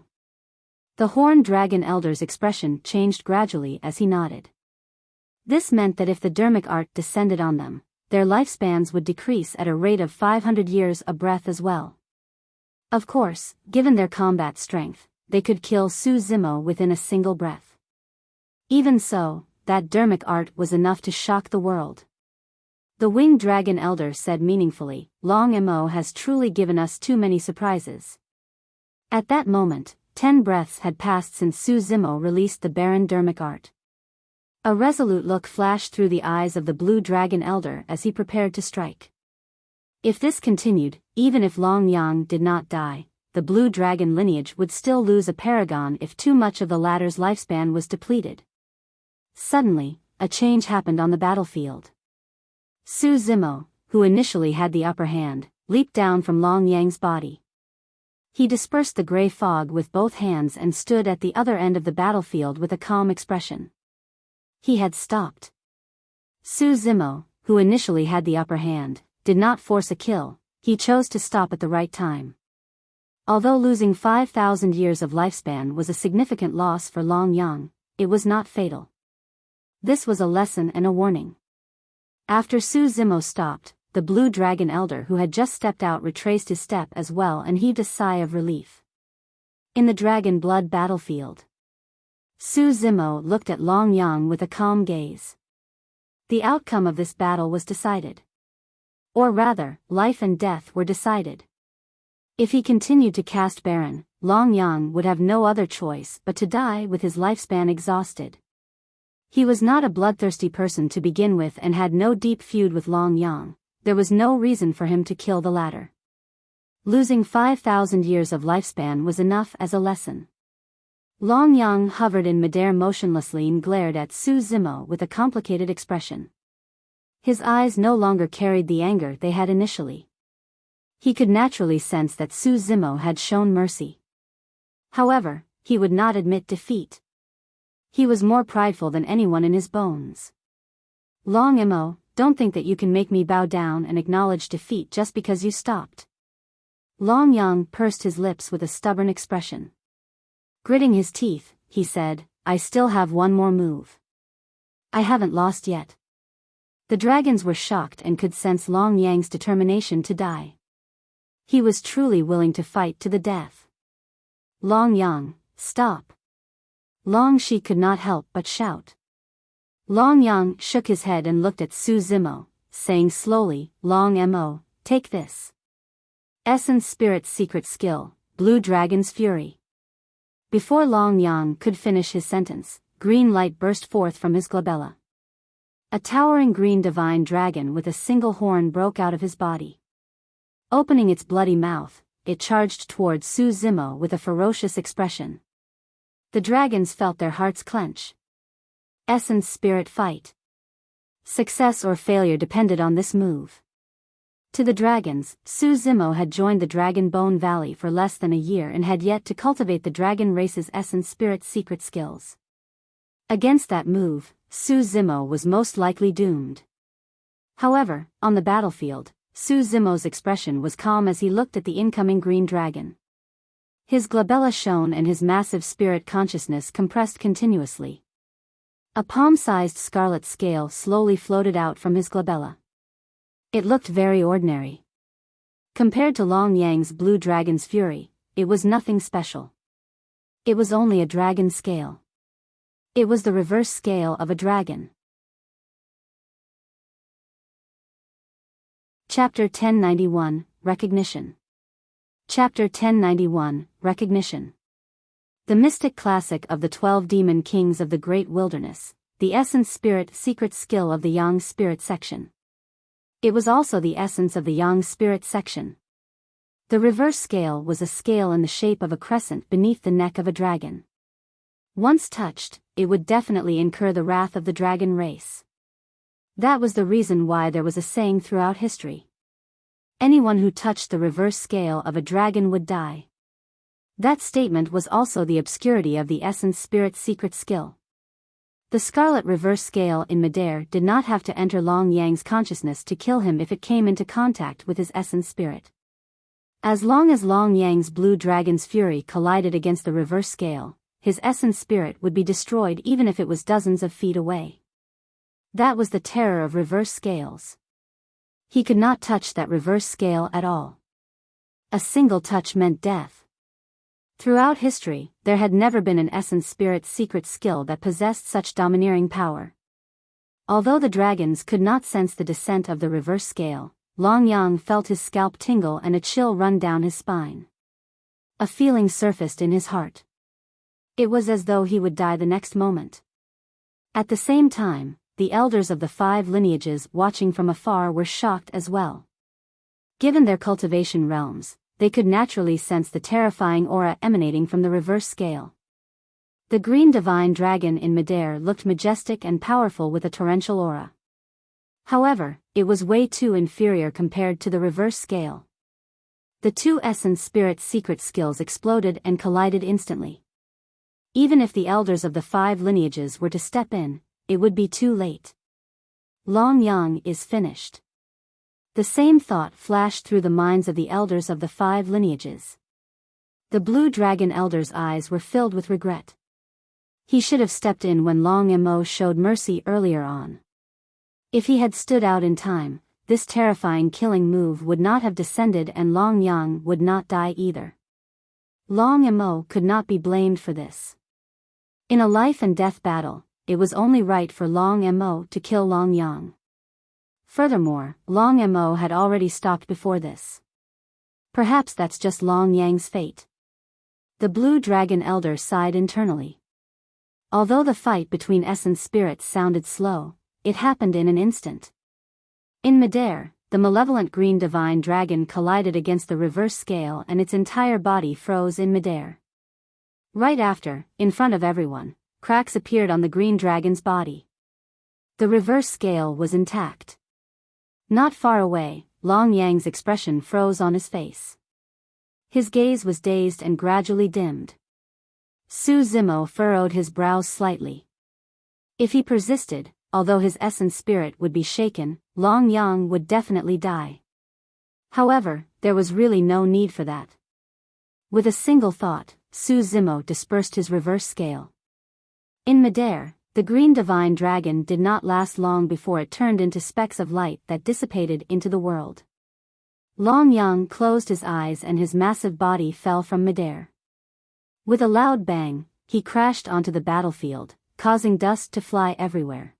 The horned dragon elder's expression changed gradually as he nodded. This meant that if the dermic art descended on them, their lifespans would decrease at a rate of 500 years a breath as well. Of course, given their combat strength, they could kill Su Zimo within a single breath. Even so, that dermic art was enough to shock the world. The winged dragon elder said meaningfully, Long Mo has truly given us too many surprises. At that moment, 10 breaths had passed since Su Zimo released the barren dermic art. A resolute look flashed through the eyes of the blue dragon elder as he prepared to strike. If this continued, even if Long Yang did not die, the blue dragon lineage would still lose a paragon if too much of the latter's lifespan was depleted. Suddenly, a change happened on the battlefield. Su Zimo, who initially had the upper hand, leaped down from Long Yang's body. He dispersed the gray fog with both hands and stood at the other end of the battlefield with a calm expression. He had stopped. Su Zimo, who initially had the upper hand, did not force a kill, he chose to stop at the right time. Although losing 5,000 years of lifespan was a significant loss for Long Yang, it was not fatal. This was a lesson and a warning. After Su Zimo stopped, the blue dragon elder who had just stepped out retraced his step as well and heaved a sigh of relief. In the dragon blood battlefield, Su Zimo looked at Long Yang with a calm gaze. The outcome of this battle was decided. Or rather, life and death were decided. If he continued to cast Baron, Long Yang would have no other choice but to die with his lifespan exhausted. He was not a bloodthirsty person to begin with and had no deep feud with Long Yang. There was no reason for him to kill the latter. Losing 5,000 years of lifespan was enough as a lesson. Long Yang hovered in midair motionlessly and glared at Su Zimo with a complicated expression. His eyes no longer carried the anger they had initially. He could naturally sense that Su Zimo had shown mercy. However, he would not admit defeat. He was more prideful than anyone in his bones. Long Mo, don't think that you can make me bow down and acknowledge defeat just because you stopped. Long Yang pursed his lips with a stubborn expression. Gritting his teeth, he said, I still have one more move. I haven't lost yet. The dragons were shocked and could sense Long Yang's determination to die. He was truly willing to fight to the death. Long Yang, stop. Long Shi could not help but shout. Long Yang shook his head and looked at Su Zimo, saying slowly, Long Mo, take this. Essence Spirit's secret skill, Blue Dragon's Fury. Before Long Yang could finish his sentence, green light burst forth from his glabella. A towering green divine dragon with a single horn broke out of his body. Opening its bloody mouth, it charged towards Su Zimo with a ferocious expression. The dragons felt their hearts clench. Essence Spirit fight. Success or failure depended on this move. To the dragons, Su Zimo had joined the Dragon Bone Valley for less than a year and had yet to cultivate the dragon race's Essence Spirit's secret skills. Against that move, Su Zimo was most likely doomed. However, on the battlefield, Su Zimo's expression was calm as he looked at the incoming green dragon. His glabella shone and his massive spirit consciousness compressed continuously. A palm-sized scarlet scale slowly floated out from his glabella. It looked very ordinary. Compared to Long Yang's Blue Dragon's Fury, it was nothing special. It was only a dragon scale. It was the reverse scale of a dragon. Chapter 1091, Recognition. Chapter 1091, Recognition. The mystic classic of the 12 demon kings of the great wilderness, the essence spirit secret skill of the Yang spirit section. It was also the essence of the Yang spirit section. The reverse scale was a scale in the shape of a crescent beneath the neck of a dragon. Once touched, it would definitely incur the wrath of the dragon race. That was the reason why there was a saying throughout history. Anyone who touched the reverse scale of a dragon would die. That statement was also the obscurity of the essence spirit secret skill. The scarlet reverse scale in midair did not have to enter Long Yang's consciousness to kill him if it came into contact with his essence spirit. As long as Long Yang's blue dragon's fury collided against the reverse scale, his essence spirit would be destroyed even if it was dozens of feet away. That was the terror of reverse scales. He could not touch that reverse scale at all. A single touch meant death. Throughout history, there had never been an essence spirit secret skill that possessed such domineering power. Although the dragons could not sense the descent of the reverse scale, Long Yang felt his scalp tingle and a chill run down his spine. A feeling surfaced in his heart. It was as though he would die the next moment. At the same time, the elders of the 5 lineages watching from afar were shocked as well. Given their cultivation realms, they could naturally sense the terrifying aura emanating from the reverse scale. The green divine dragon in midair looked majestic and powerful with a torrential aura. However, it was way too inferior compared to the reverse scale. The 2 essence spirit secret skills exploded and collided instantly. Even if the elders of the 5 lineages were to step in, it would be too late. Long Yang is finished. The same thought flashed through the minds of the elders of the 5 lineages. The blue dragon elder's eyes were filled with regret. He should have stepped in when Long Mo showed mercy earlier on. If he had stood out in time, this terrifying killing move would not have descended and Long Yang would not die either. Long Mo could not be blamed for this. In a life and death battle, it was only right for Long Mo to kill Long Yang. Furthermore, Long Mo had already stopped before this. Perhaps that's just Long Yang's fate. The blue dragon elder sighed internally. Although the fight between essence spirits sounded slow, it happened in an instant. In midair, the malevolent green divine dragon collided against the reverse scale and its entire body froze in midair. Right after, in front of everyone, cracks appeared on the green dragon's body. The reverse scale was intact. Not far away, Long Yang's expression froze on his face. His gaze was dazed and gradually dimmed. Su Zimo furrowed his brows slightly. If he persisted, although his essence spirit would be shaken, Long Yang would definitely die. However, there was really no need for that. With a single thought, Su Zimo dispersed his reverse scale. In midair, the green divine dragon did not last long before it turned into specks of light that dissipated into the world. Long Yang closed his eyes and his massive body fell from midair. With a loud bang, he crashed onto the battlefield, causing dust to fly everywhere.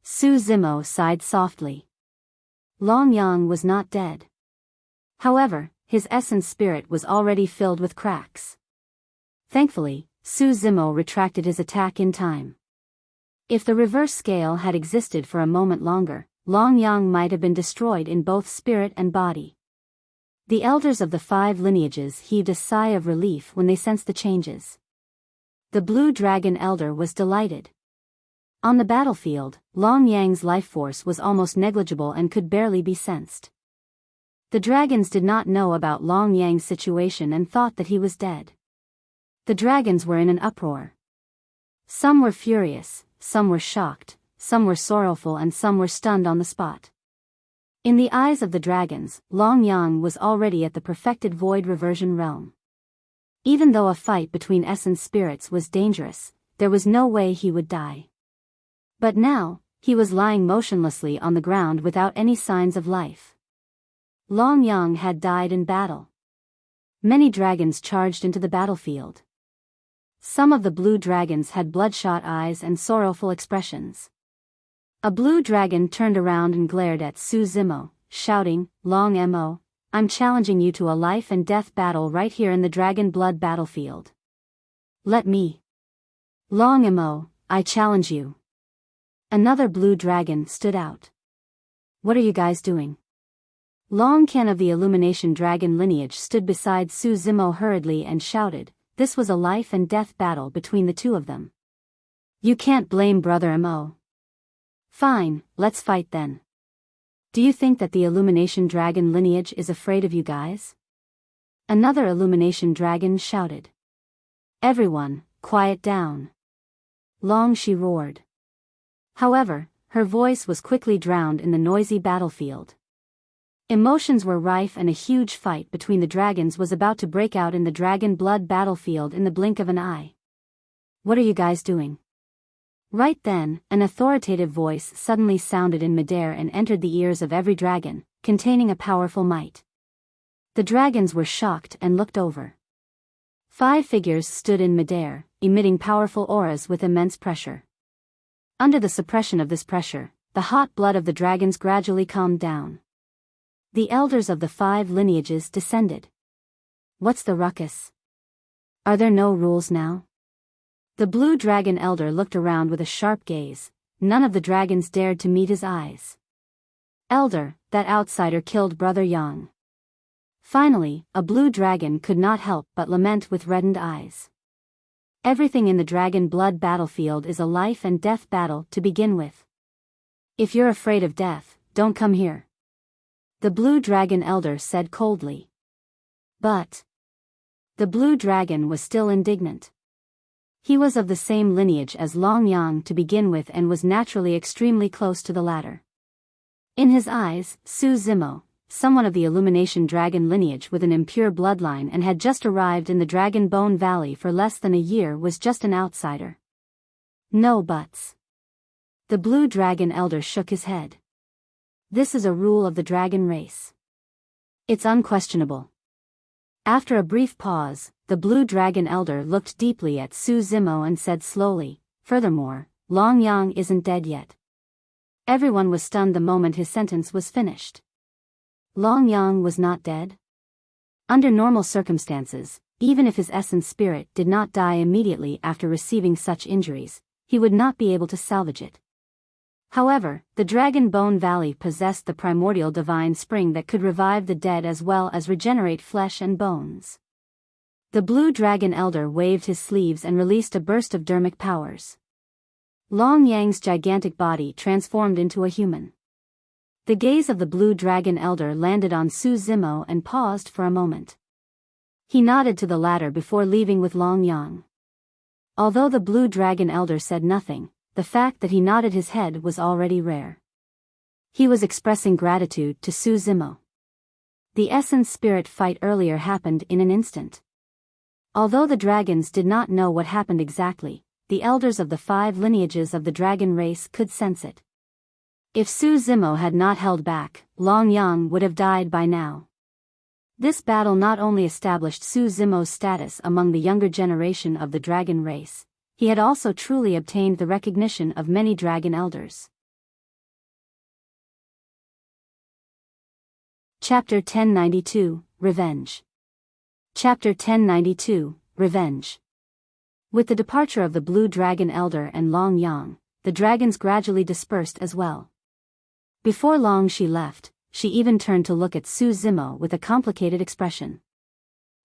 Su Zimo sighed softly. Long Yang was not dead. However, his essence spirit was already filled with cracks. Thankfully, Su Zimo retracted his attack in time. If the reverse scale had existed for a moment longer, Long Yang might have been destroyed in both spirit and body. The elders of the 5 lineages heaved a sigh of relief when they sensed the changes. The blue dragon elder was delighted. On the battlefield, Long Yang's life force was almost negligible and could barely be sensed. The dragons did not know about Long Yang's situation and thought that he was dead. The dragons were in an uproar. Some were furious, some were shocked, some were sorrowful and some were stunned on the spot. In the eyes of the dragons, Long Yang was already at the perfected void reversion realm. Even though a fight between essence spirits was dangerous, there was no way he would die. But now, he was lying motionlessly on the ground without any signs of life. Long Yang had died in battle. Many dragons charged into the battlefield. Some of the blue dragons had bloodshot eyes and sorrowful expressions. A blue dragon turned around and glared at Su Zimo, shouting, "Long Mo, I'm challenging you to a life and death battle right here in the Dragon Blood battlefield. Let me. Long Imo, I challenge you. Another blue dragon stood out. What are you guys doing? Long Ken of the Illumination Dragon lineage stood beside Su Zimo hurriedly and shouted, this was a life and death battle between the two of them. You can't blame Brother Imo. Fine, let's fight then. Do you think that the Illumination Dragon lineage is afraid of you guys? Another Illumination Dragon shouted. Everyone, quiet down. Long she roared. However, her voice was quickly drowned in the noisy battlefield. Emotions were rife and a huge fight between the dragons was about to break out in the Dragon Blood battlefield in the blink of an eye. What are you guys doing? Right then, an authoritative voice suddenly sounded in midair and entered the ears of every dragon, containing a powerful might. The dragons were shocked and looked over. 5 figures stood in midair, emitting powerful auras with immense pressure. Under the suppression of this pressure, the hot blood of the dragons gradually calmed down. The elders of the 5 lineages descended. What's the ruckus? Are there no rules now? The blue dragon elder looked around with a sharp gaze. None of the dragons dared to meet his eyes. Elder, that outsider killed Brother Yang. Finally, a blue dragon could not help but lament with reddened eyes. Everything in the Dragon Blood battlefield is a life and death battle to begin with. If you're afraid of death, don't come here. The blue dragon elder said coldly. But the blue dragon was still indignant. He was of the same lineage as Long Yang to begin with and was naturally extremely close to the latter. In his eyes, Su Zimo, someone of the Illumination Dragon lineage with an impure bloodline and had just arrived in the Dragon Bone Valley for less than a year, was just an outsider. No buts. The blue dragon elder shook his head. This is a rule of the dragon race. It's unquestionable. After a brief pause, the blue dragon elder looked deeply at Su Zimo and said slowly, furthermore, Long Yang isn't dead yet. Everyone was stunned the moment his sentence was finished. Long Yang was not dead? Under normal circumstances, even if his essence spirit did not die immediately after receiving such injuries, he would not be able to salvage it. However, the Dragon Bone Valley possessed the primordial divine spring that could revive the dead as well as regenerate flesh and bones. The blue dragon elder waved his sleeves and released a burst of dermic powers. Long Yang's gigantic body transformed into a human. The gaze of the blue dragon elder landed on Su Zimo and paused for a moment. He nodded to the latter before leaving with Long Yang. Although the blue dragon elder said nothing, the fact that he nodded his head was already rare. He was expressing gratitude to Su Zimo. The essence spirit fight earlier happened in an instant. Although the dragons did not know what happened exactly, the elders of the 5 lineages of the dragon race could sense it. If Su Zimo had not held back, Long Yang would have died by now. This battle not only established Su Zimo's status among the younger generation of the dragon race, he had also truly obtained the recognition of many dragon elders. Chapter 1092, Revenge. Chapter 1092, Revenge. With the departure of the blue dragon elder and Long Yang, the dragons gradually dispersed as well. Before long she left, she even turned to look at Su Zimo with a complicated expression.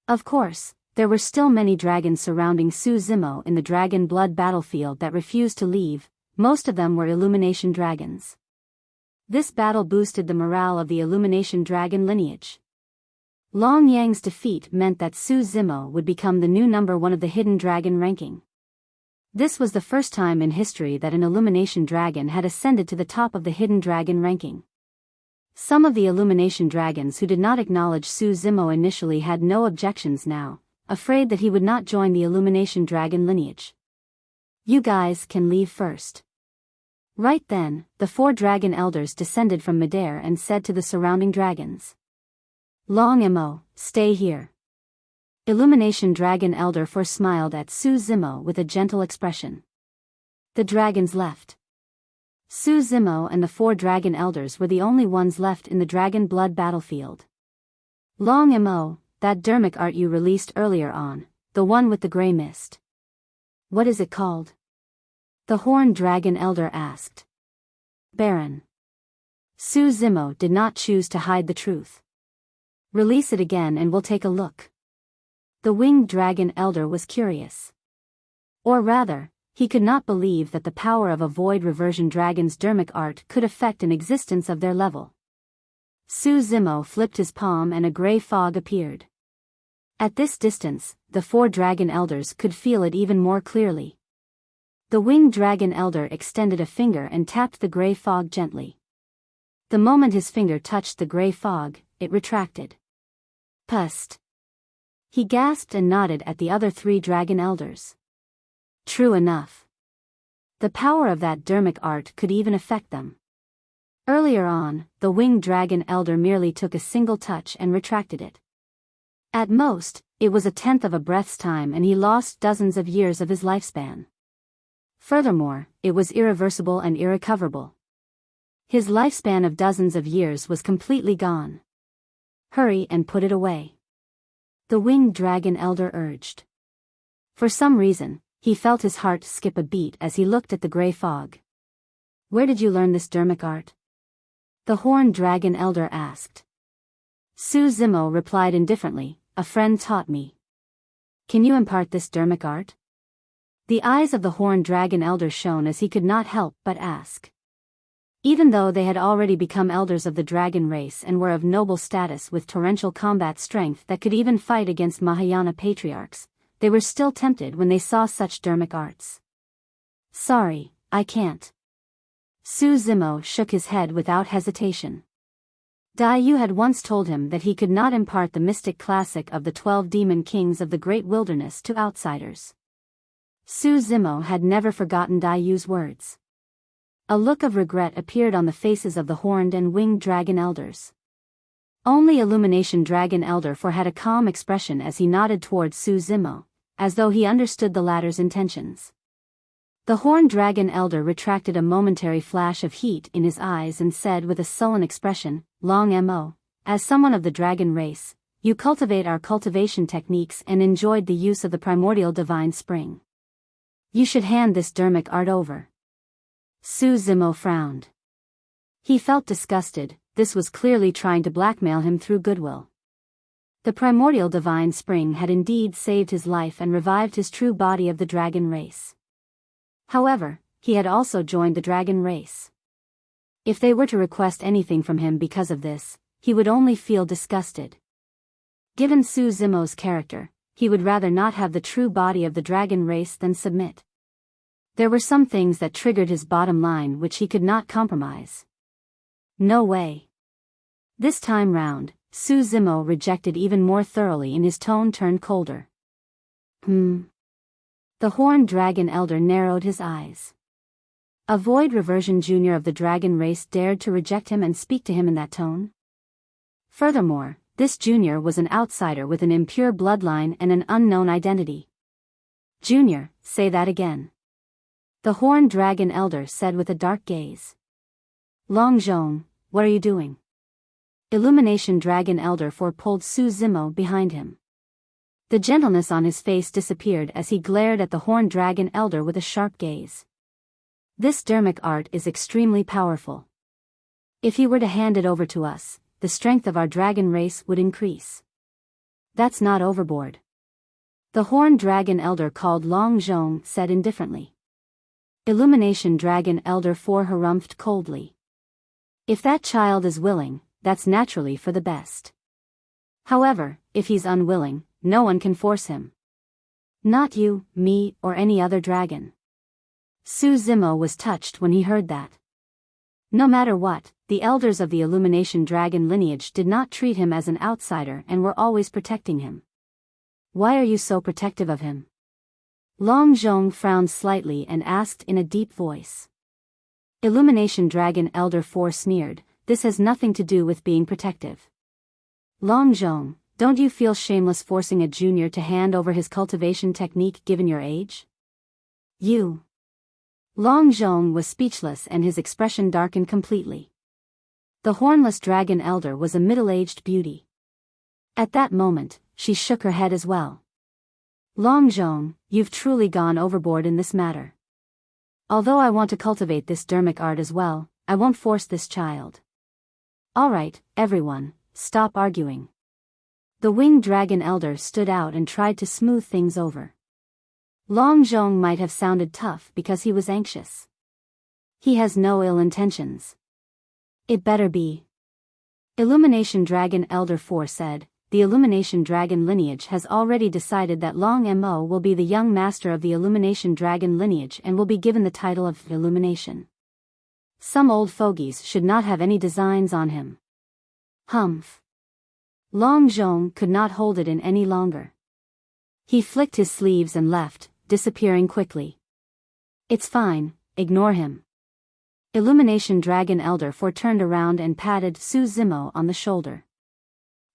Of course, there were still many dragons surrounding Su Zimo in the Dragon Blood battlefield that refused to leave. Most of them were Illumination dragons. This battle boosted the morale of the Illumination Dragon lineage. Long Yang's defeat meant that Su Zimo would become the new number 1 of the Hidden Dragon ranking. This was the first time in history that an Illumination Dragon had ascended to the top of the Hidden Dragon ranking. Some of the Illumination Dragons who did not acknowledge Su Zimo initially had no objections now, afraid that he would not join the Illumination Dragon lineage. You guys can leave first. Right then, the 4 dragon elders descended from midair and said to the surrounding dragons. Long Imo, stay here. Illumination Dragon Elder 4 smiled at Su Zimo with a gentle expression. The dragons left. Su Zimo and the 4 dragon elders were the only ones left in the Dragon Blood battlefield. Long Mo, that dermic art you released earlier on, the one with the gray mist. What is it called? The Horned Dragon Elder asked. Baron. Su Zimo did not choose to hide the truth. Release it again and we'll take a look. The Winged Dragon Elder was curious. Or rather, he could not believe that the power of a Void Reversion Dragon's dermic art could affect an existence of their level. Su Zimo flipped his palm and a gray fog appeared. At this distance, the 4 Dragon Elders could feel it even more clearly. The Winged Dragon Elder extended a finger and tapped the gray fog gently. The moment his finger touched the gray fog, it retracted. Pust. He gasped and nodded at the other 3 Dragon Elders. True enough. The power of that dermic art could even affect them. Earlier on, the Winged Dragon Elder merely took a single touch and retracted it. At most, it was a tenth of a breath's time and he lost dozens of years of his lifespan. Furthermore, it was irreversible and irrecoverable. His lifespan of dozens of years was completely gone. Hurry and put it away. The Winged Dragon Elder urged. For some reason, he felt his heart skip a beat as he looked at the gray fog. Where did you learn this dermic art? The Horned Dragon Elder asked. Su Zimo replied indifferently, a friend taught me. Can you impart this dermic art? The eyes of the Horned Dragon Elder shone as he could not help but ask. Even though they had already become elders of the dragon race and were of noble status with torrential combat strength that could even fight against Mahayana patriarchs, they were still tempted when they saw such dermic arts. Sorry, I can't. Su Zimo shook his head without hesitation. Dai Yu had once told him that he could not impart the mystic classic of the 12 demon kings of the great wilderness to outsiders. Su Zimo had never forgotten Dai Yu's words. A look of regret appeared on the faces of the Horned and Winged Dragon Elders. Only Illumination Dragon Elder 4 had a calm expression as he nodded towards Su Zimo, as though he understood the latter's intentions. The Horned Dragon Elder retracted a momentary flash of heat in his eyes and said with a sullen expression, Long Mo, as someone of the dragon race, you cultivate our cultivation techniques and enjoyed the use of the primordial divine spring. You should hand this dermic art over. Su Zimo frowned. He felt disgusted, this was clearly trying to blackmail him through goodwill. The primordial divine spring had indeed saved his life and revived his true body of the dragon race. However, he had also joined the dragon race. If they were to request anything from him because of this, he would only feel disgusted. Given Su Zimo's character, he would rather not have the true body of the dragon race than submit. There were some things that triggered his bottom line which he could not compromise. No way. This time round, Su Zimo rejected even more thoroughly and his tone turned colder. The Horned Dragon Elder narrowed his eyes. A Void Reversion Junior of the dragon race dared to reject him and speak to him in that tone? Furthermore, this junior was an outsider with an impure bloodline and an unknown identity. Junior, say that again. The Horned Dragon Elder said with a dark gaze. Long Zhong, what are you doing? Illumination Dragon Elder 4 pulled Su Zimo behind him. The gentleness on his face disappeared as he glared at the Horned Dragon Elder with a sharp gaze. This dermic art is extremely powerful. If he were to hand it over to us, the strength of our dragon race would increase. That's not overboard. The Horned Dragon Elder called Long Zhong said indifferently. Illumination Dragon Elder 4 harumphed coldly. If that child is willing, that's naturally for the best. However, if he's unwilling, no one can force him. Not you, me, or any other dragon. Su Zimo was touched when he heard that. No matter what, the elders of the Illumination Dragon lineage did not treat him as an outsider and were always protecting him. Why are you so protective of him? Long Zhong frowned slightly and asked in a deep voice. Illumination Dragon Elder 4 sneered, this has nothing to do with being protective. Long Zhong, don't you feel shameless forcing a junior to hand over his cultivation technique given your age? You. Long Zhong was speechless and his expression darkened completely. The Hornless Dragon Elder was a middle-aged beauty. At that moment, she shook her head as well. Long Zhong, you've truly gone overboard in this matter. Although I want to cultivate this dermic art as well, I won't force this child. Alright, everyone, stop arguing. The winged dragon elder stood out and tried to smooth things over. Long Zhong might have sounded tough because he was anxious. He has no ill intentions. It better be. Illumination Dragon Elder 4 said, the Illumination Dragon lineage has already decided that Long Mo will be the young master of the Illumination Dragon lineage and will be given the title of Illumination. Some old fogies should not have any designs on him. Humph. Long Zhong could not hold it in any longer. He flicked his sleeves and left, disappearing quickly. It's fine, ignore him. Illumination Dragon Elder 4 turned around and patted Su Zimo on the shoulder.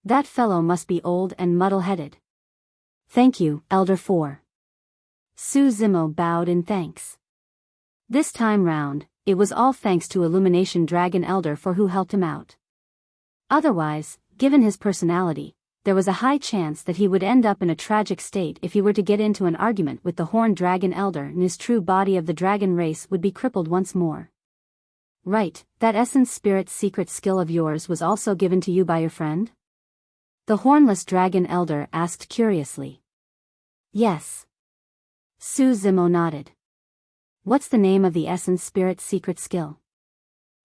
That fellow must be old and muddle-headed. Thank you, Elder 4. Su Zimo bowed in thanks. This time round, it was all thanks to Illumination Dragon Elder 4 who helped him out. Otherwise, given his personality, there was a high chance that he would end up in a tragic state if he were to get into an argument with the Horned Dragon Elder, and his true body of the dragon race would be crippled once more. Right, that Essence Spirit secret skill of yours was also given to you by your friend? The Hornless Dragon Elder asked curiously. Yes. Su Zimo nodded. What's the name of the Essence Spirit secret skill?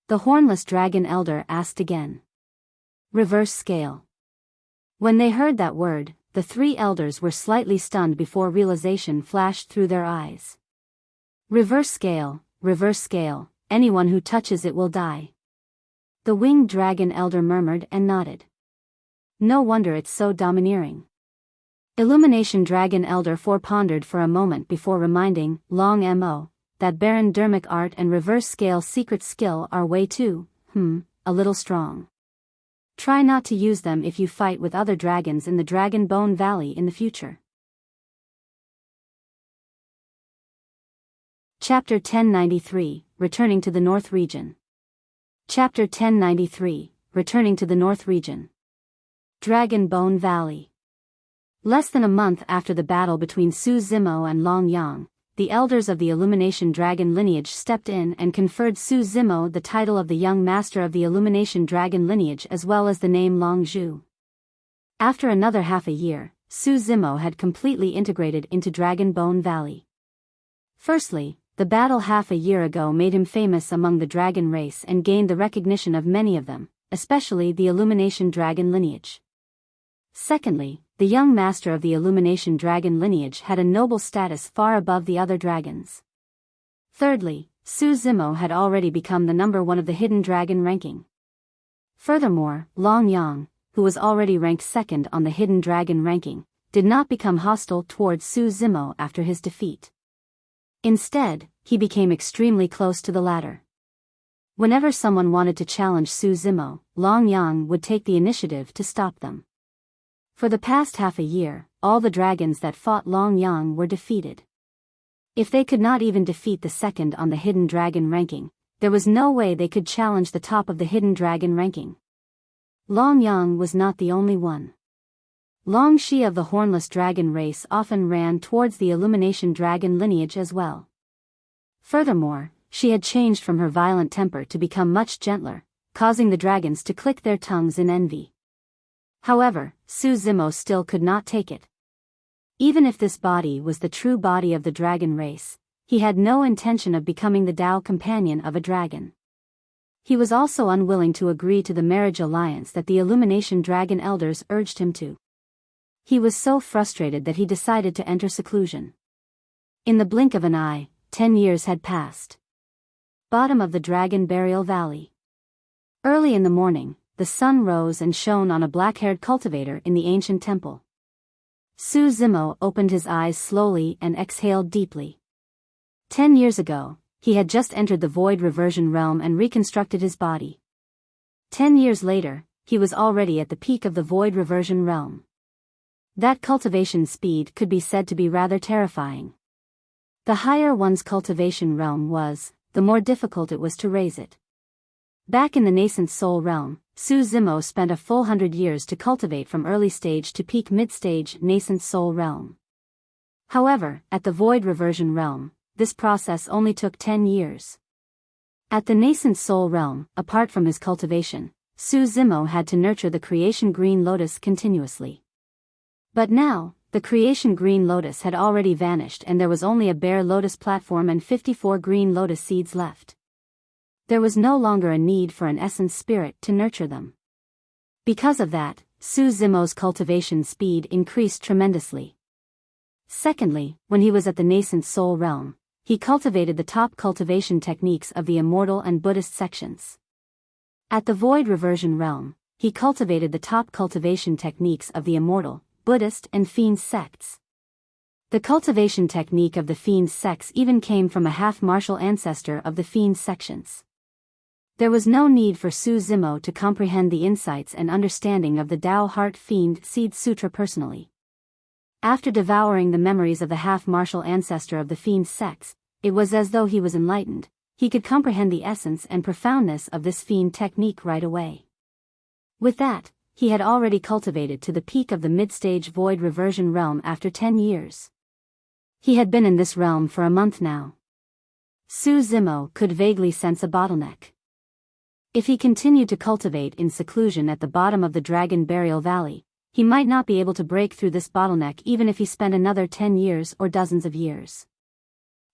The Hornless Dragon Elder asked again. Reverse Scale. When they heard that word, the three elders were slightly stunned before realization flashed through their eyes. Reverse Scale, anyone who touches it will die. The Winged Dragon Elder murmured and nodded. No wonder it's so domineering. Illumination Dragon Elder 4 pondered for a moment before reminding Long Mo that Baron Dermic Art and Reverse Scale secret skill are way too, a little strong. Try not to use them if you fight with other dragons in the Dragon Bone Valley in the future. Chapter 1093, Returning to the North Region. Chapter 1093, Returning to the North Region. Dragon Bone Valley. Less than a month after the battle between Su Zimo and Long Yang, the elders of the Illumination Dragon lineage stepped in and conferred Su Zimo the title of the young master of the Illumination Dragon lineage as well as the name Long Zhu. After another half a year, Su Zimo had completely integrated into Dragon Bone Valley. Firstly, the battle half a year ago made him famous among the dragon race and gained the recognition of many of them, especially the Illumination Dragon lineage. Secondly, the young master of the Illumination Dragon lineage had a noble status far above the other dragons. Thirdly, Su Zimo had already become the number 1 of the Hidden Dragon ranking. Furthermore, Long Yang, who was already ranked 2nd on the Hidden Dragon ranking, did not become hostile towards Su Zimo after his defeat. Instead, he became extremely close to the latter. Whenever someone wanted to challenge Su Zimo, Long Yang would take the initiative to stop them. For the past half a year, all the dragons that fought Long Yang were defeated. If they could not even defeat the 2nd on the Hidden Dragon ranking, there was no way they could challenge the top of the Hidden Dragon ranking. Long Yang was not the only one. Long Shi of the Hornless Dragon race often ran towards the Illumination Dragon lineage as well. Furthermore, she had changed from her violent temper to become much gentler, causing the dragons to click their tongues in envy. However, Su Zimo still could not take it. Even if this body was the true body of the dragon race, he had no intention of becoming the Tao companion of a dragon. He was also unwilling to agree to the marriage alliance that the Illumination Dragon elders urged him to. He was so frustrated that he decided to enter seclusion. In the blink of an eye, 10 years had passed. Bottom of the Dragon Burial Valley. Early in the morning, the sun rose and shone on a black-haired cultivator in the ancient temple. Su Zimo opened his eyes slowly and exhaled deeply. 10 years ago, he had just entered the Void Reversion Realm and reconstructed his body. 10 years later, he was already at the peak of the Void Reversion Realm. That cultivation speed could be said to be rather terrifying. The higher one's cultivation realm was, the more difficult it was to raise it. Back in the nascent Soul Realm, Su Zimo spent a full 100 years to cultivate from early stage to peak mid-stage nascent Soul Realm. However, at the Void Reversion Realm, this process only took 10 years. At the nascent Soul Realm, apart from his cultivation, Su Zimo had to nurture the Creation Green Lotus continuously. But now, the Creation Green Lotus had already vanished and there was only a bare lotus platform and 54 green lotus seeds left. There was no longer a need for an essence spirit to nurture them. Because of that, Su Zimo's cultivation speed increased tremendously. Secondly, when he was at the nascent Soul Realm, he cultivated the top cultivation techniques of the Immortal and Buddhist sections. At the Void Reversion Realm, he cultivated the top cultivation techniques of the Immortal, Buddhist and Fiend sects. The cultivation technique of the Fiend sects even came from a half-martial ancestor of the Fiend sections. There was no need for Su Zimo to comprehend the insights and understanding of the Tao Heart Fiend Seed Sutra personally. After devouring the memories of the half-martial ancestor of the Fiend sects, it was as though he was enlightened. He could comprehend the essence and profoundness of this Fiend technique right away. With that, he had already cultivated to the peak of the mid-stage Void Reversion Realm after 10 years. He had been in this realm for a month now. Su Zimo could vaguely sense a bottleneck. If he continued to cultivate in seclusion at the bottom of the Dragon Burial Valley, he might not be able to break through this bottleneck even if he spent another 10 years or dozens of years.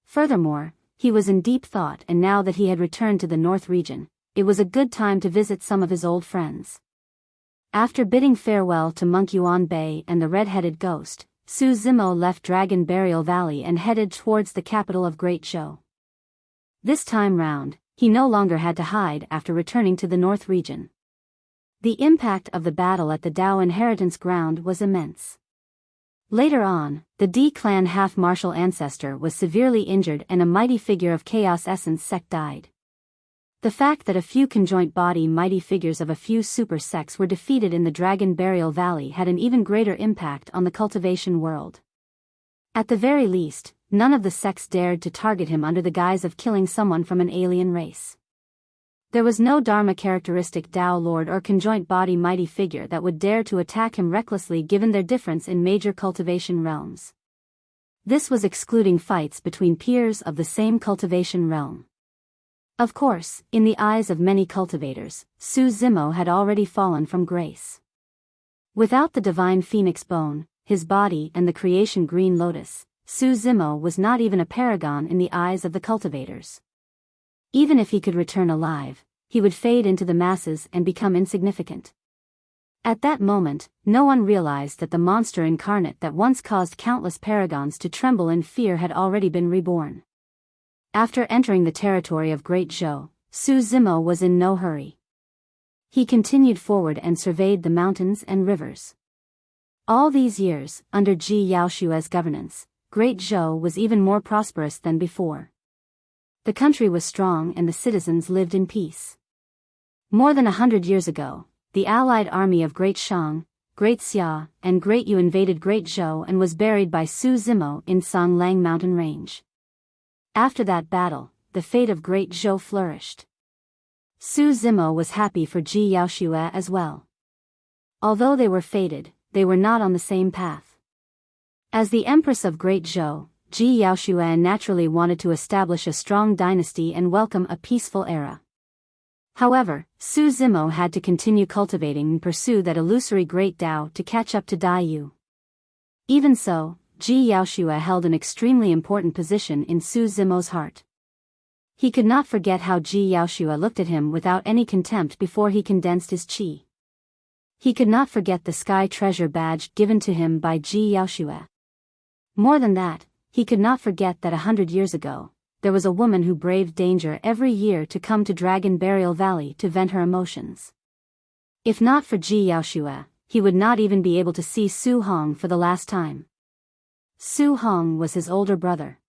Furthermore, he was in deep thought, and now that he had returned to the North region, it was a good time to visit some of his old friends. After bidding farewell to Monk Yuan Bei and the red-headed ghost, Su Zimo left Dragon Burial Valley and headed towards the capital of Great Zhou. This time round, he no longer had to hide after returning to the North region. The impact of the battle at the Dao Inheritance Ground was immense. Later on, the D clan half-martial ancestor was severely injured and a mighty figure of Chaos Essence sect died. The fact that a few conjoint body mighty figures of a few super sects were defeated in the Dragon Burial Valley had an even greater impact on the cultivation world. At the very least, none of the sects dared to target him under the guise of killing someone from an alien race. There was no Dharma characteristic Tao Lord or conjoint body mighty figure that would dare to attack him recklessly given their difference in major cultivation realms. This was excluding fights between peers of the same cultivation realm. Of course, in the eyes of many cultivators, Su Zimo had already fallen from grace. Without the divine phoenix bone, his body and the creation green lotus, Su Zimo was not even a paragon in the eyes of the cultivators. Even if he could return alive, he would fade into the masses and become insignificant. At that moment, no one realized that the monster incarnate that once caused countless paragons to tremble in fear had already been reborn. After entering the territory of Great Zhou, Su Zimo was in no hurry. He continued forward and surveyed the mountains and rivers. All these years, under Ji Yaoshua's governance, Great Zhou was even more prosperous than before. The country was strong and the citizens lived in peace. More than 100 years ago, the allied army of Great Shang, Great Xia, and Great Yu invaded Great Zhou and was buried by Su Zimo in Songlang mountain range. After that battle, the fate of Great Zhou flourished. Su Zimo was happy for Ji Yaoshua as well. Although they were fated, they were not on the same path. As the Empress of Great Zhou, Ji Yaoshuan naturally wanted to establish a strong dynasty and welcome a peaceful era. However, Su Zimo had to continue cultivating and pursue that illusory great Tao to catch up to Dai Yu. Even so, Ji Yaoshua held an extremely important position in Su Zimo's heart. He could not forget how Ji Yaoshua looked at him without any contempt before he condensed his qi. He could not forget the Sky Treasure badge given to him by Ji Yaoshua. More than that, he could not forget that 100 years ago, there was a woman who braved danger every year to come to Dragon Burial Valley to vent her emotions. If not for Ji Yaoshua, he would not even be able to see Su Hong for the last time. Su Hong was his older brother.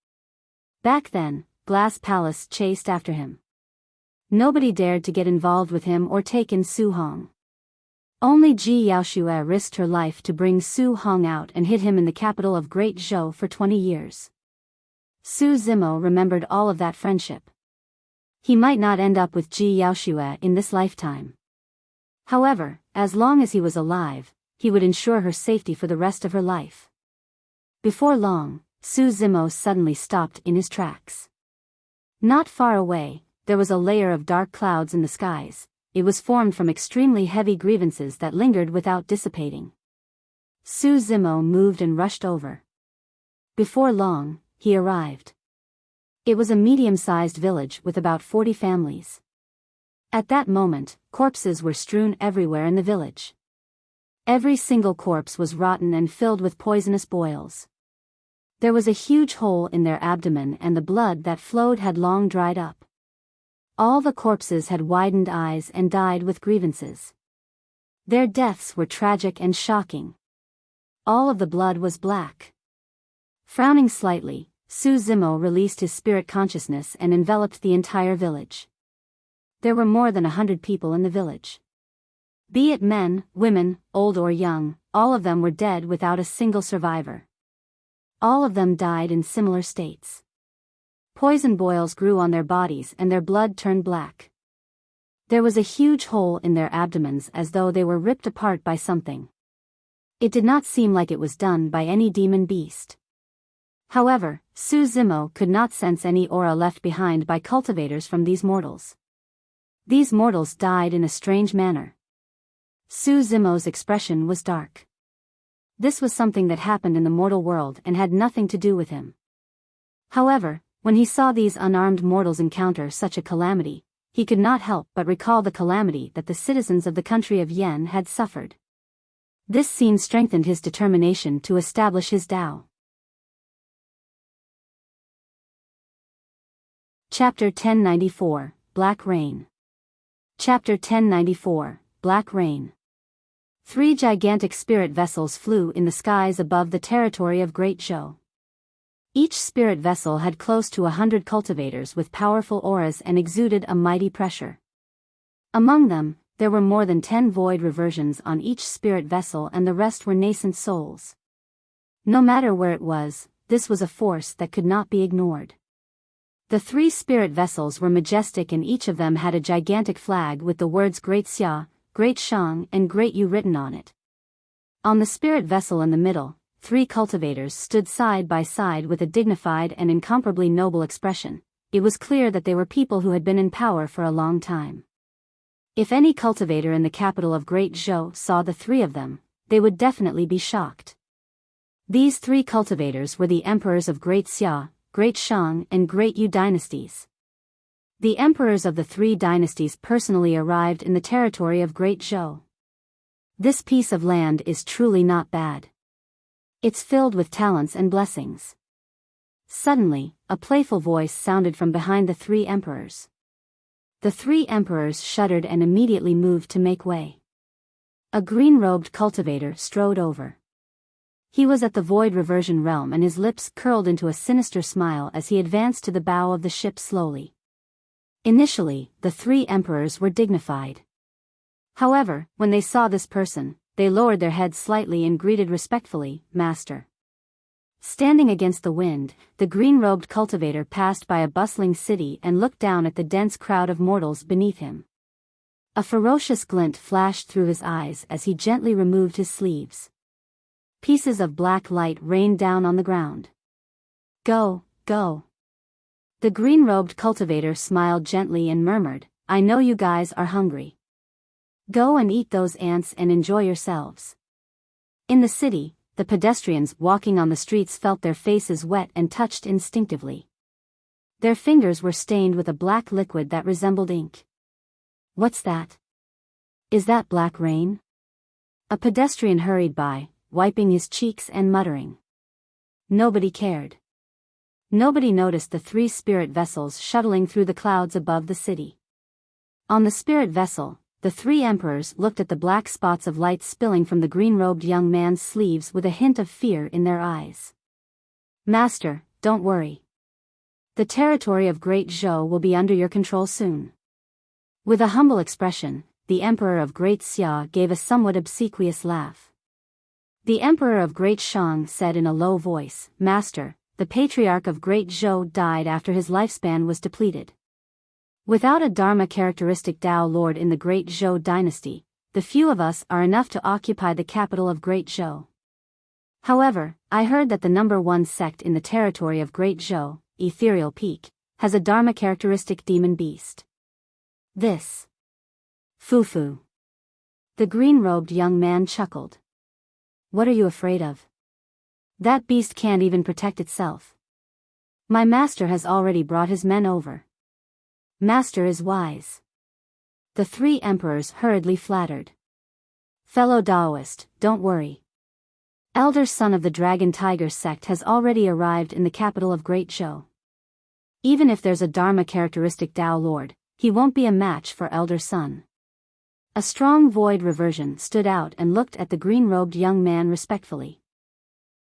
Back then, Glass Palace chased after him. Nobody dared to get involved with him or take in Su Hong. Only Ji Yaoshua risked her life to bring Su Hong out and hid him in the capital of Great Zhou for 20 years. Su Zimo remembered all of that friendship. He might not end up with Ji Yaoxue in this lifetime. However, as long as he was alive, he would ensure her safety for the rest of her life. Before long, Su Zimo suddenly stopped in his tracks. Not far away, there was a layer of dark clouds in the skies. It was formed from extremely heavy grievances that lingered without dissipating. Su Zimo moved and rushed over. Before long, he arrived. It was a medium-sized village with about 40 families. At that moment, corpses were strewn everywhere in the village. Every single corpse was rotten and filled with poisonous boils. There was a huge hole in their abdomen and the blood that flowed had long dried up. All the corpses had widened eyes and died with grievances. Their deaths were tragic and shocking. All of the blood was black. Frowning slightly, Su Zimo released his spirit consciousness and enveloped the entire village. There were more than 100 people in the village. Be it men, women, old or young, all of them were dead without a single survivor. All of them died in similar states. Poison boils grew on their bodies and their blood turned black. There was a huge hole in their abdomens as though they were ripped apart by something. It did not seem like it was done by any demon beast. However, Su Zimo could not sense any aura left behind by cultivators from these mortals. These mortals died in a strange manner. Su Zimo's expression was dark. This was something that happened in the mortal world and had nothing to do with him. However, when he saw these unarmed mortals encounter such a calamity, he could not help but recall the calamity that the citizens of the country of Yen had suffered. This scene strengthened his determination to establish his Tao. Chapter 1094, Black Rain. Chapter 1094, Black Rain. 3 gigantic spirit vessels flew in the skies above the territory of Great Zhou. Each spirit vessel had close to 100 cultivators with powerful auras and exuded a mighty pressure. Among them, there were more than 10 void reversions on each spirit vessel and the rest were nascent souls. No matter where it was, this was a force that could not be ignored. The 3 spirit vessels were majestic and each of them had a gigantic flag with the words Great Xia, Great Shang and Great Yu written on it. On the spirit vessel in the middle, 3 cultivators stood side by side with a dignified and incomparably noble expression. It was clear that they were people who had been in power for a long time. If any cultivator in the capital of Great Zhou saw the 3 of them, they would definitely be shocked. These 3 cultivators were the emperors of Great Xia, Great Shang and Great Yu dynasties. The emperors of the 3 dynasties personally arrived in the territory of Great Zhou. This piece of land is truly not bad. It's filled with talents and blessings. Suddenly, a playful voice sounded from behind the 3 emperors. The 3 emperors shuddered and immediately moved to make way. A green-robed cultivator strode over. He was at the void reversion realm and his lips curled into a sinister smile as he advanced to the bow of the ship slowly. Initially, the 3 emperors were dignified. However, when they saw this person, they lowered their heads slightly and greeted respectfully, "Master." Standing against the wind, the green-robed cultivator passed by a bustling city and looked down at the dense crowd of mortals beneath him. A ferocious glint flashed through his eyes as he gently removed his sleeves. Pieces of black light rained down on the ground. "Go, go." The green-robed cultivator smiled gently and murmured, "I know you guys are hungry. Go and eat those ants and enjoy yourselves." In the city, the pedestrians walking on the streets felt their faces wet and touched instinctively. Their fingers were stained with a black liquid that resembled ink. "What's that? Is that black rain?" A pedestrian hurried by, wiping his cheeks and muttering. Nobody cared. Nobody noticed the 3 spirit vessels shuttling through the clouds above the city. On the spirit vessel, the 3 emperors looked at the black spots of light spilling from the green-robed young man's sleeves with a hint of fear in their eyes. "Master, don't worry. The territory of Great Zhou will be under your control soon." With a humble expression, the emperor of Great Xia gave a somewhat obsequious laugh. The emperor of Great Shang said in a low voice, "Master, the patriarch of Great Zhou died after his lifespan was depleted. Without a Dharma characteristic Dao Lord in the Great Zhou dynasty, the few of us are enough to occupy the capital of Great Zhou. However, I heard that the number one sect in the territory of Great Zhou, Ethereal Peak, has a Dharma characteristic demon beast. This. Fufu. The green-robed young man chuckled. What are you afraid of? That beast can't even protect itself. My master has already brought his men over. Master is wise. The three emperors hurriedly flattered. Fellow Daoist, don't worry. Elder son of the Dragon Tiger sect has already arrived in the capital of Great Zhou. Even if there's a Dharma characteristic Dao Lord, he won't be a match for Elder Son. A strong void reversion stood out and looked at the green-robed young man respectfully.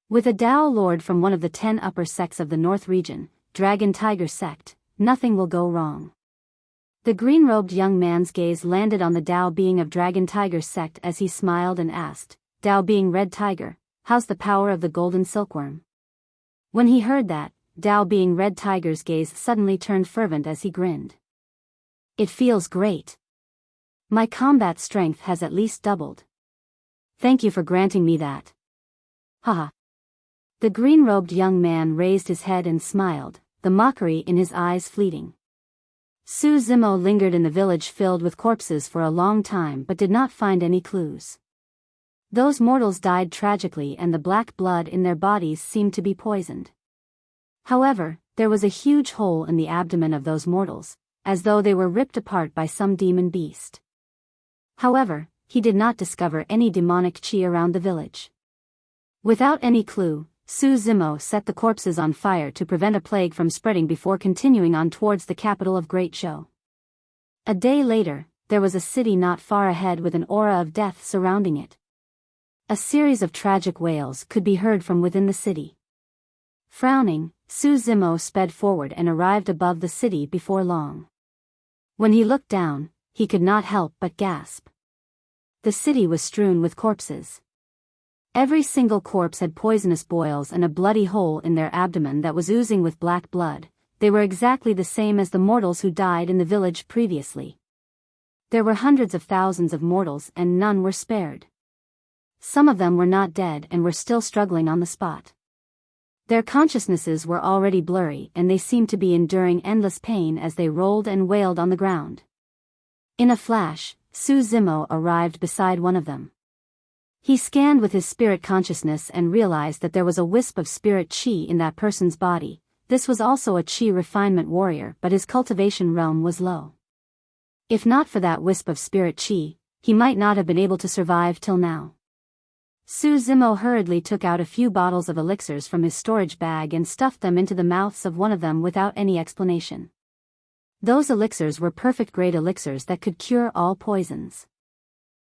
With a Dao Lord from one of the 10 upper sects of the North region, Dragon Tiger sect, nothing will go wrong. The green-robed young man's gaze landed on the Dao being of Dragon Tiger sect as he smiled and asked, Dao being Red Tiger, how's the power of the golden silkworm? When he heard that, Dao being Red Tiger's gaze suddenly turned fervent as he grinned. It feels great. My combat strength has at least doubled. Thank you for granting me that. Haha. The green-robed young man raised his head and smiled, the mockery in his eyes fleeting. Su Zimo lingered in the village filled with corpses for a long time but did not find any clues. Those mortals died tragically and the black blood in their bodies seemed to be poisoned. However, there was a huge hole in the abdomen of those mortals, as though they were ripped apart by some demon beast. However, he did not discover any demonic chi around the village. Without any clue, Su Zimo set the corpses on fire to prevent a plague from spreading before continuing on towards the capital of Great Zhou. A day later, there was a city not far ahead with an aura of death surrounding it. A series of tragic wails could be heard from within the city. Frowning, Su Zimo sped forward and arrived above the city before long. When he looked down, he could not help but gasp. The city was strewn with corpses. Every single corpse had poisonous boils and a bloody hole in their abdomen that was oozing with black blood. They were exactly the same as the mortals who died in the village previously. There were hundreds of thousands of mortals and none were spared. Some of them were not dead and were still struggling on the spot. Their consciousnesses were already blurry and they seemed to be enduring endless pain as they rolled and wailed on the ground. In a flash, Su Zimo arrived beside one of them. He scanned with his spirit consciousness and realized that there was a wisp of spirit chi in that person's body. This was also a chi refinement warrior, but his cultivation realm was low. If not for that wisp of spirit chi, he might not have been able to survive till now. Su Zimo hurriedly took out a few bottles of elixirs from his storage bag and stuffed them into the mouths of one of them without any explanation. Those elixirs were perfect-grade elixirs that could cure all poisons.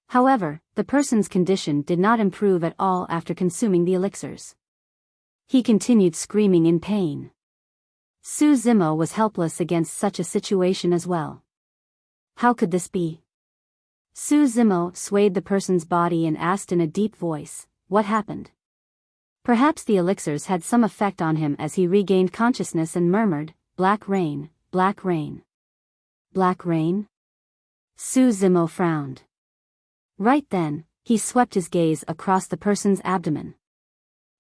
However, the person's condition did not improve at all after consuming the elixirs. He continued screaming in pain. Su Zimo was helpless against such a situation as well. How could this be? Su Zimo swayed the person's body and asked in a deep voice, what happened? Perhaps the elixirs had some effect on him as he regained consciousness and murmured, Black rain, black rain. Black rain? Su Zimo frowned. Right then, he swept his gaze across the person's abdomen.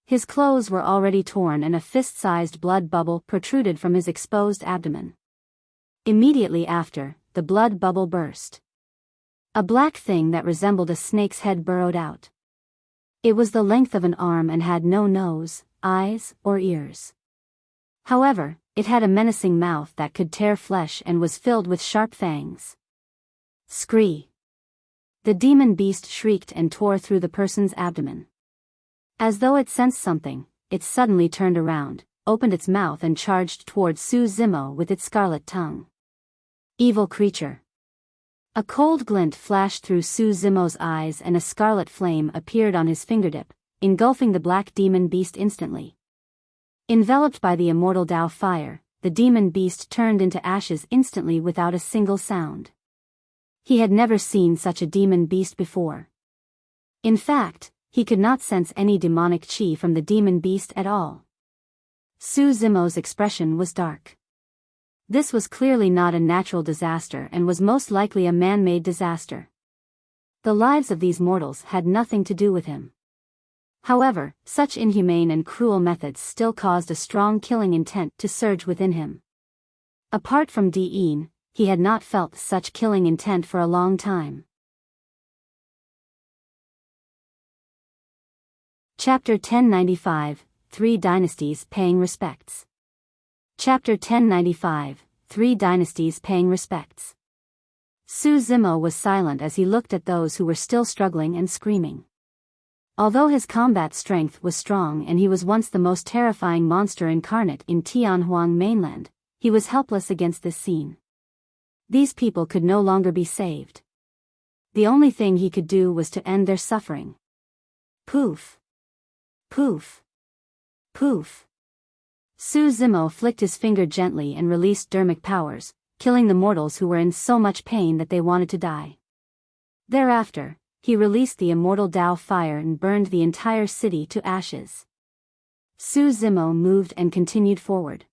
His clothes were already torn and a fist-sized blood bubble protruded from his exposed abdomen. Immediately after, the blood bubble burst. A black thing that resembled a snake's head burrowed out. It was the length of an arm and had no nose, eyes, or ears. However, it had a menacing mouth that could tear flesh and was filled with sharp fangs. Scree! The demon beast shrieked and tore through the person's abdomen. As though it sensed something, it suddenly turned around, opened its mouth and charged towards Su Zimo with its scarlet tongue. Evil creature! A cold glint flashed through Su Zimo's eyes and a scarlet flame appeared on his fingertip, engulfing the black demon beast instantly. Enveloped by the immortal Dao fire, the demon beast turned into ashes instantly without a single sound. He had never seen such a demon beast before. In fact, he could not sense any demonic chi from the demon beast at all. Su Zimo's expression was dark. This was clearly not a natural disaster and was most likely a man-made disaster. The lives of these mortals had nothing to do with him. However, such inhumane and cruel methods still caused a strong killing intent to surge within him. Apart from Diin, he had not felt such killing intent for a long time. Chapter 1095, Three Dynasties Paying Respects. Chapter 1095, Three Dynasties Paying Respects. Su Zimo was silent as he looked at those who were still struggling and screaming. Although his combat strength was strong and he was once the most terrifying monster incarnate in Tianhuang mainland, he was helpless against this scene. These people could no longer be saved. The only thing he could do was to end their suffering. Poof! Poof! Poof! Su Zimo flicked his finger gently and released dermic powers, killing the mortals who were in so much pain that they wanted to die. Thereafter, he released the immortal Dao fire and burned the entire city to ashes. Su Zimo moved and continued forward.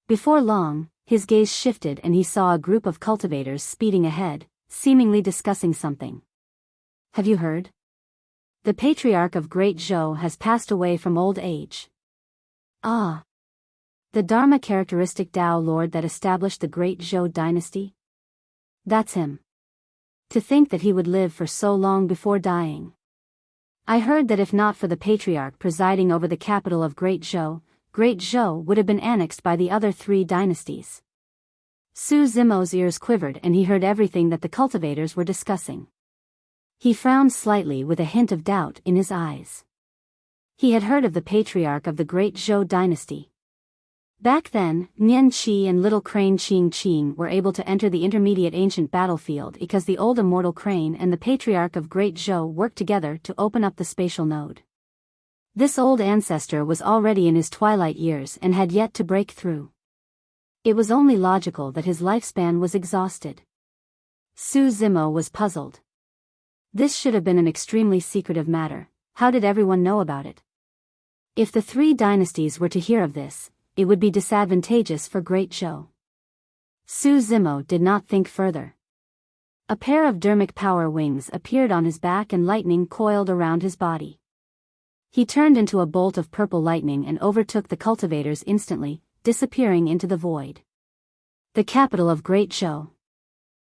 Before long, his gaze shifted and he saw a group of cultivators speeding ahead, seemingly discussing something. Have you heard? The patriarch of Great Zhou has passed away from old age. Ah! The Dharma characteristic Dao Lord that established the Great Zhou dynasty? That's him. To think that he would live for so long before dying. I heard that if not for the patriarch presiding over the capital of Great Zhou would have been annexed by the other three dynasties. Su Zimo's ears quivered and he heard everything that the cultivators were discussing. He frowned slightly with a hint of doubt in his eyes. He had heard of the patriarch of the Great Zhou dynasty. Back then, Nian Qi and little crane Qing Qing were able to enter the intermediate ancient battlefield because the old immortal crane and the patriarch of Great Zhou worked together to open up the spatial node. This old ancestor was already in his twilight years and had yet to break through. It was only logical that his lifespan was exhausted. Su Zimo was puzzled. This should have been an extremely secretive matter. How did everyone know about it? If the three dynasties were to hear of this, it would be disadvantageous for Great Zhou. Su Zimo did not think further. A pair of dermic power wings appeared on his back and lightning coiled around his body. He turned into a bolt of purple lightning and overtook the cultivators instantly, disappearing into the void. The capital of Great Zhou.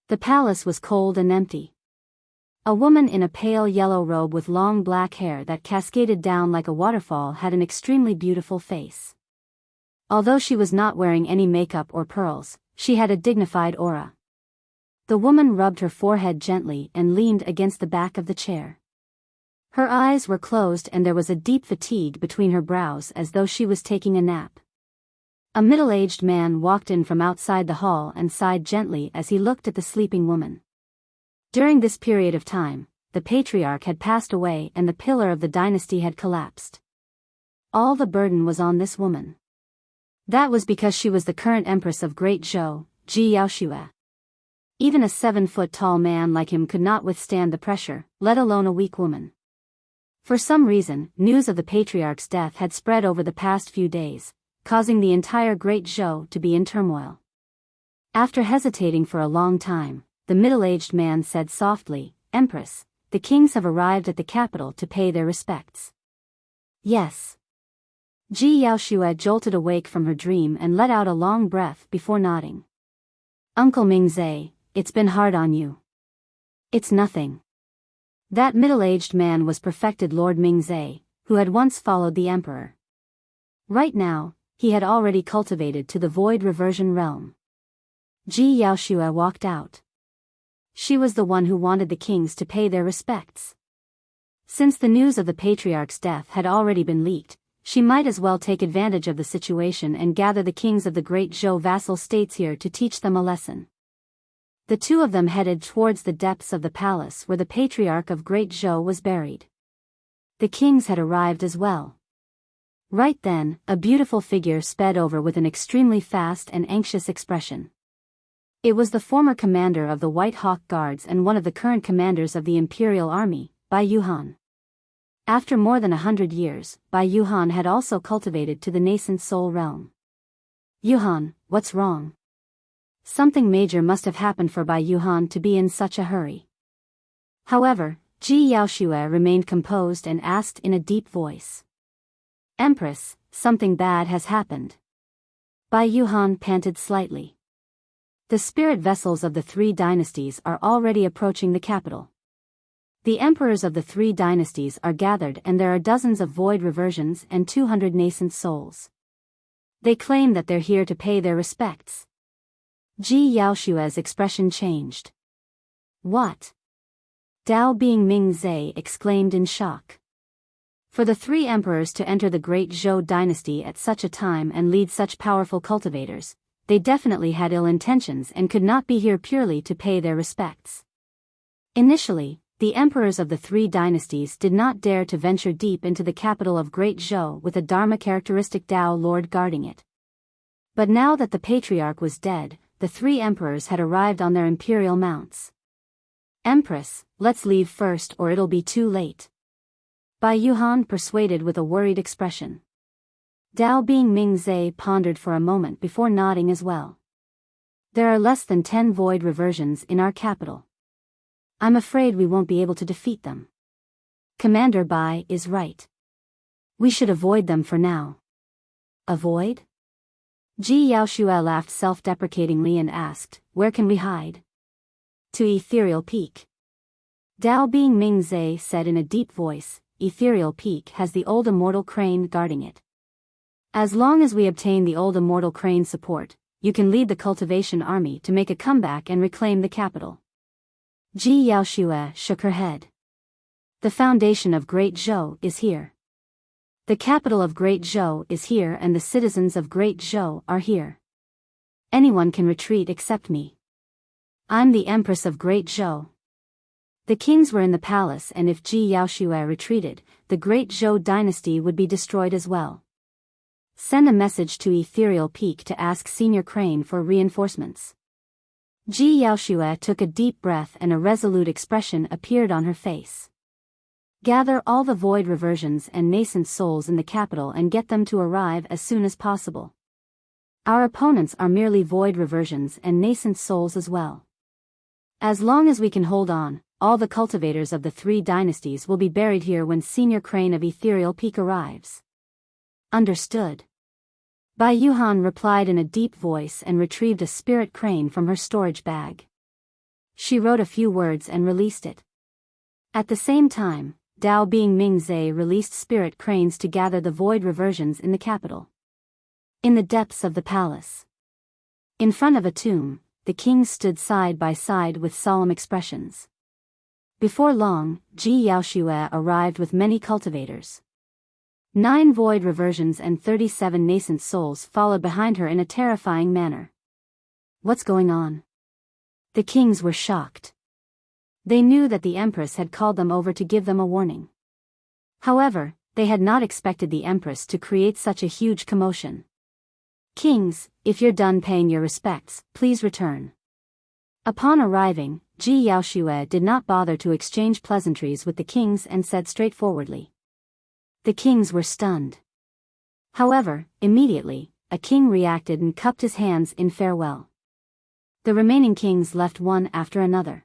The palace was cold and empty. A woman in a pale yellow robe with long black hair that cascaded down like a waterfall had an extremely beautiful face. Although she was not wearing any makeup or pearls, she had a dignified aura. The woman rubbed her forehead gently and leaned against the back of the chair. Her eyes were closed and there was a deep fatigue between her brows as though she was taking a nap. A middle-aged man walked in from outside the hall and sighed gently as he looked at the sleeping woman. During this period of time, the patriarch had passed away and the pillar of the dynasty had collapsed. All the burden was on this woman. That was because she was the current empress of Great Zhou, Ji Yaoxue. Even a 7-foot-tall man like him could not withstand the pressure, let alone a weak woman. For some reason, news of the patriarch's death had spread over the past few days, causing the entire Great Zhou to be in turmoil. After hesitating for a long time, the middle-aged man said softly, "Empress, the kings have arrived at the capital to pay their respects." "Yes." Ji Yaoxue jolted awake from her dream and let out a long breath before nodding. "Uncle Mingzai, it's been hard on you." "It's nothing." That middle-aged man was perfected Lord Mingzai, who had once followed the emperor. Right now, he had already cultivated to the void reversion realm. Ji Yaoxue walked out. She was the one who wanted the kings to pay their respects. Since the news of the patriarch's death had already been leaked, she might as well take advantage of the situation and gather the kings of the Great Zhou vassal states here to teach them a lesson. The two of them headed towards the depths of the palace where the patriarch of Great Zhou was buried. The kings had arrived as well. Right then, a beautiful figure sped over with an extremely fast and anxious expression. It was the former commander of the White Hawk Guards and one of the current commanders of the Imperial Army, Bai Yuhan. After more than 100 years, Bai Yuhan had also cultivated to the nascent soul realm. "Yuhan, what's wrong?" Something major must have happened for Bai Yuhan to be in such a hurry. However, Ji Yaoxue remained composed and asked in a deep voice. Empress, something bad has happened. Bai Yuhan panted slightly. The spirit vessels of the three dynasties are already approaching the capital. The emperors of the three dynasties are gathered and there are dozens of void reversions and 200 nascent souls. They claim that they're here to pay their respects. Ji Yaoxue's expression changed. What? Dao Bingming Zhe exclaimed in shock. For the three emperors to enter the great Zhou dynasty at such a time and lead such powerful cultivators, they definitely had ill intentions and could not be here purely to pay their respects. Initially, the emperors of the three dynasties did not dare to venture deep into the capital of Great Zhou with a Dharma-characteristic Dao Lord guarding it. But now that the patriarch was dead, the three emperors had arrived on their imperial mounts. Empress, let's leave first or it'll be too late. Bai Yuhan persuaded with a worried expression. Dao Bingming Zhe pondered for a moment before nodding as well. There are less than 10 void reversions in our capital. I'm afraid we won't be able to defeat them. Commander Bai is right. We should avoid them for now. Avoid? Ji Yaoxue laughed self-deprecatingly and asked, where can we hide? To Ethereal Peak. Dao Bingming Zhe said in a deep voice, Ethereal Peak has the old immortal crane guarding it. As long as we obtain the old immortal crane support, you can lead the cultivation army to make a comeback and reclaim the capital. Ji Yaoxue shook her head. The foundation of Great Zhou is here. The capital of Great Zhou is here and the citizens of Great Zhou are here. Anyone can retreat except me. I'm the Empress of Great Zhou. The kings were in the palace and if Ji Yaoxue retreated, the Great Zhou dynasty would be destroyed as well. Send a message to Ethereal Peak to ask Senior Crane for reinforcements. Ji Yaoxue took a deep breath and a resolute expression appeared on her face. Gather all the void reversions and nascent souls in the capital and get them to arrive as soon as possible. Our opponents are merely void reversions and nascent souls as well. As long as we can hold on, all the cultivators of the three dynasties will be buried here when Senior Crane of Ethereal Peak arrives. Understood. Bai Yuhan replied in a deep voice and retrieved a spirit crane from her storage bag. She wrote a few words and released it. At the same time, Dao Bingming Zhe released spirit cranes to gather the void reversions in the capital. In the depths of the palace. In front of a tomb, the kings stood side by side with solemn expressions. Before long, Ji Yaoxue arrived with many cultivators. 9 void reversions and 37 nascent souls followed behind her in a terrifying manner. What's going on? The kings were shocked. They knew that the Empress had called them over to give them a warning. However, they had not expected the Empress to create such a huge commotion. Kings, if you're done paying your respects, please return. Upon arriving, Ji Yaoxue did not bother to exchange pleasantries with the kings and said straightforwardly. The kings were stunned. However, immediately, a king reacted and cupped his hands in farewell. The remaining kings left one after another.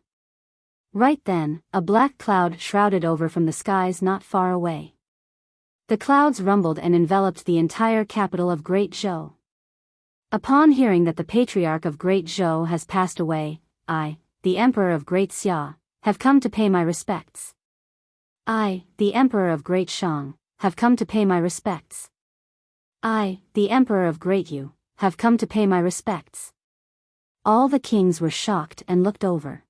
Right then, a black cloud shrouded over from the skies not far away. The clouds rumbled and enveloped the entire capital of Great Zhou. Upon hearing that the Patriarch of Great Zhou has passed away, I, the Emperor of Great Xia, have come to pay my respects. I, the Emperor of Great Shang, have come to pay my respects. I, the Emperor of Great Yu, have come to pay my respects. All the kings were shocked and looked over.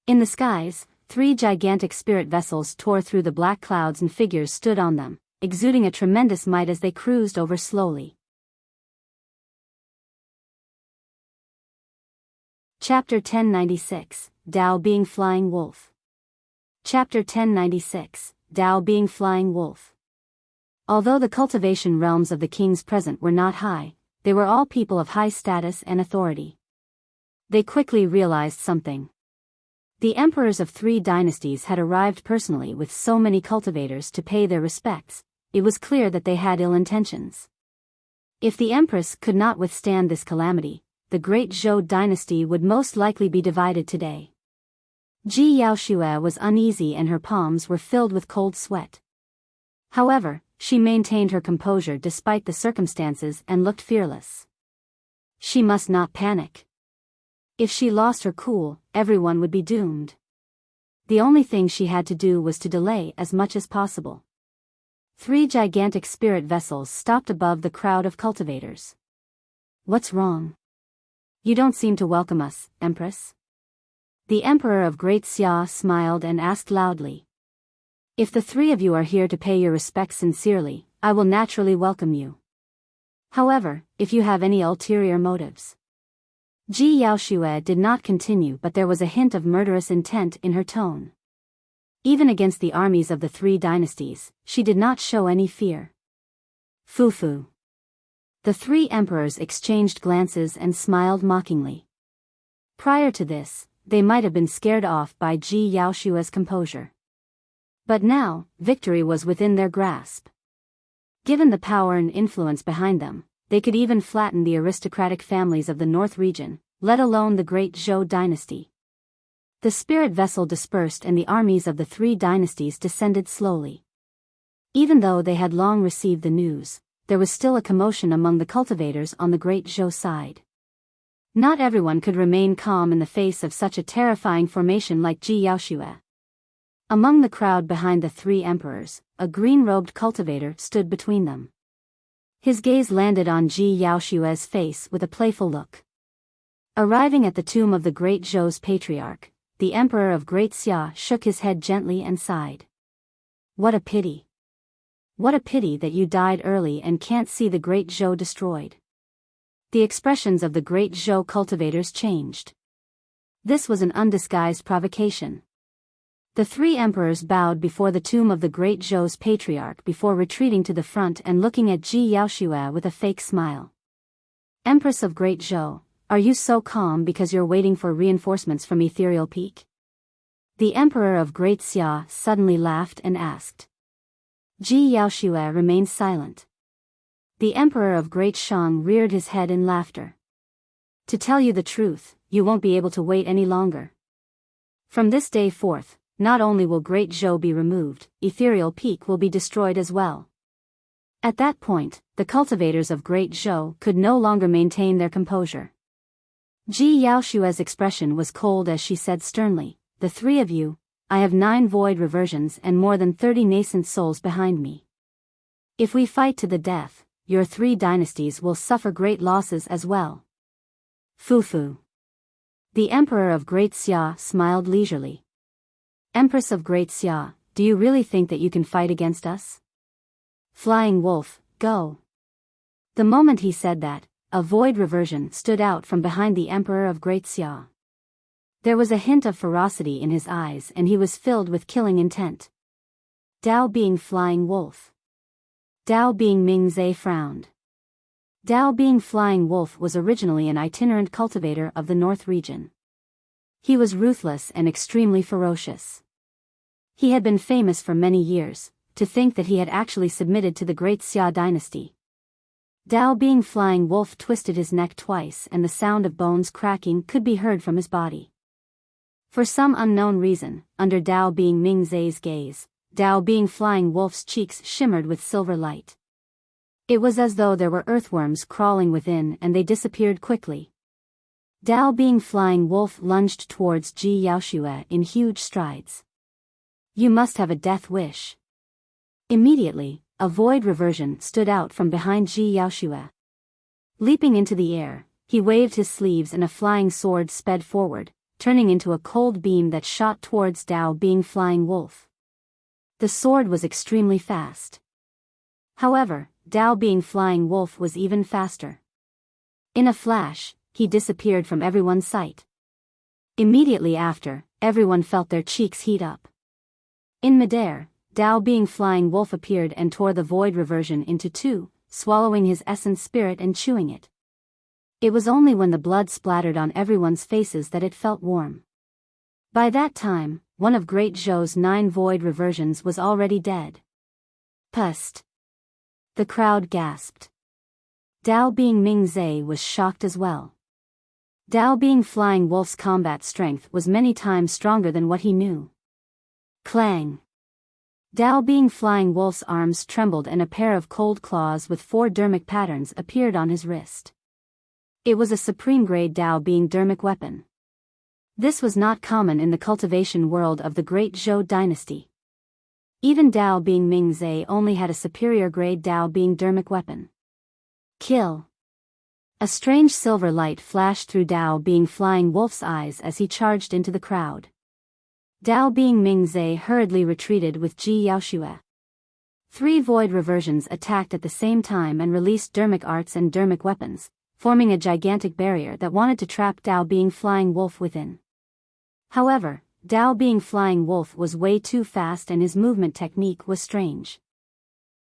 In the skies, 3 gigantic spirit vessels tore through the black clouds and figures stood on them, exuding a tremendous might as they cruised over slowly. Chapter 1096, Dao being Flying Wolf. Chapter 1096, Dao being Flying Wolf. Although the cultivation realms of the kings present were not high, they were all people of high status and authority. They quickly realized something. The emperors of 3 dynasties had arrived personally with so many cultivators to pay their respects. It was clear that they had ill intentions. If the empress could not withstand this calamity, the Great Zhou dynasty would most likely be divided today. Ji Yaoxue was uneasy and her palms were filled with cold sweat. However, she maintained her composure despite the circumstances and looked fearless. She must not panic. If she lost her cool, everyone would be doomed. The only thing she had to do was to delay as much as possible. 3 gigantic spirit vessels stopped above the crowd of cultivators. What's wrong? You don't seem to welcome us, Empress. The Emperor of Great Xia smiled and asked loudly. If the 3 of you are here to pay your respects sincerely, I will naturally welcome you. However, if you have any ulterior motives. Ji Yaoxue did not continue, but there was a hint of murderous intent in her tone. Even against the armies of the 3 dynasties, she did not show any fear. Fufu. The 3 emperors exchanged glances and smiled mockingly. Prior to this, they might have been scared off by Ji Yaoxue's composure. But now, victory was within their grasp. Given the power and influence behind them, they could even flatten the aristocratic families of the North region, let alone the Great Zhou dynasty. The spirit vessel dispersed and the armies of the 3 dynasties descended slowly. Even though they had long received the news, there was still a commotion among the cultivators on the Great Zhou side. Not everyone could remain calm in the face of such a terrifying formation like Ji Yaoxue. Among the crowd behind the 3 emperors, a green-robed cultivator stood between them. His gaze landed on Ji Yaoxue's face with a playful look. Arriving at the tomb of the Great Zhou's patriarch, the Emperor of Great Xia shook his head gently and sighed. What a pity. What a pity that you died early and can't see the Great Zhou destroyed. The expressions of the Great Zhou cultivators changed. This was an undisguised provocation. The 3 emperors bowed before the tomb of the Great Zhou's patriarch before retreating to the front and looking at Ji Yaoxue with a fake smile. Empress of Great Zhou, are you so calm because you're waiting for reinforcements from Ethereal Peak? The Emperor of Great Xia suddenly laughed and asked. Ji Yaoxue remained silent. The Emperor of Great Shang reared his head in laughter. To tell you the truth, you won't be able to wait any longer. From this day forth, not only will Great Zhou be removed, Ethereal Peak will be destroyed as well. At that point, the cultivators of Great Zhou could no longer maintain their composure. Ji Yaoxue's expression was cold as she said sternly, the 3 of you, I have 9 void reversions and more than 30 nascent souls behind me. If we fight to the death, your 3 dynasties will suffer great losses as well. Fufu. The Emperor of Great Xia smiled leisurely. Empress of Great Xia, do you really think that you can fight against us? Flying Wolf, go. The moment he said that, a void reversion stood out from behind the Emperor of Great Xia. There was a hint of ferocity in his eyes and he was filled with killing intent. Dao Bing Flying Wolf. Dao Bing Mingzhe frowned. Dao Bing Flying Wolf was originally an itinerant cultivator of the North region. He was ruthless and extremely ferocious. He had been famous for many years. To think that he had actually submitted to the Great Xia dynasty. Dao Bing Flying Wolf twisted his neck twice and the sound of bones cracking could be heard from his body. For some unknown reason, under Dao Bing Mingzhe's gaze, Dao Bing Flying Wolf's cheeks shimmered with silver light. It was as though there were earthworms crawling within and they disappeared quickly. Dao Bing Flying Wolf lunged towards Ji Yaoxue in huge strides. You must have a death wish. Immediately, a void reversion stood out from behind Ji Yaoxue. Leaping into the air, he waved his sleeves and a flying sword sped forward, turning into a cold beam that shot towards Dao Bing Flying Wolf. The sword was extremely fast. However, Dao Bing Flying Wolf was even faster. In a flash, he disappeared from everyone's sight. Immediately after, everyone felt their cheeks heat up. In midair, Dao Bing Flying Wolf appeared and tore the void reversion into 2, swallowing his essence spirit and chewing it. It was only when the blood splattered on everyone's faces that it felt warm. By that time, one of Great Zhou's 9 void reversions was already dead. Pust. The crowd gasped. Dao Bing Mingzhe was shocked as well. Dao Bing Flying Wolf's combat strength was many times stronger than what he knew. Clang! Dao Bing Flying Wolf's arms trembled and a pair of cold claws with 4 dermic patterns appeared on his wrist. It was a supreme-grade Dao Bing dermic weapon. This was not common in the cultivation world of the Great Zhou dynasty. Even Dao Bing Mingzai only had a superior-grade Dao Bing dermic weapon. Kill! A strange silver light flashed through Dao Bing Flying Wolf's eyes as he charged into the crowd. Dao Bing Mingzai hurriedly retreated with Ji Yaoxue. 3 void reversions attacked at the same time and released dermic arts and dermic weapons, forming a gigantic barrier that wanted to trap Dao Bing Flying Wolf within. However, Dao Bing Flying Wolf was way too fast and his movement technique was strange.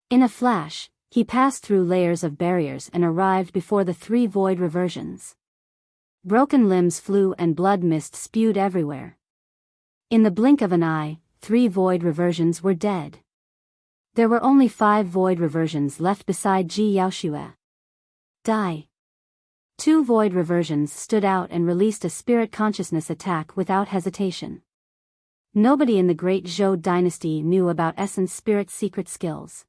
In a flash, he passed through layers of barriers and arrived before the 3 void reversions. Broken limbs flew and blood mist spewed everywhere. In the blink of an eye, 3 void reversions were dead. There were only 5 void reversions left beside Ji Yaoxue. Die! 2 void reversions stood out and released a spirit consciousness attack without hesitation. Nobody in the Great Zhou dynasty knew about Essence Spirit's secret skills.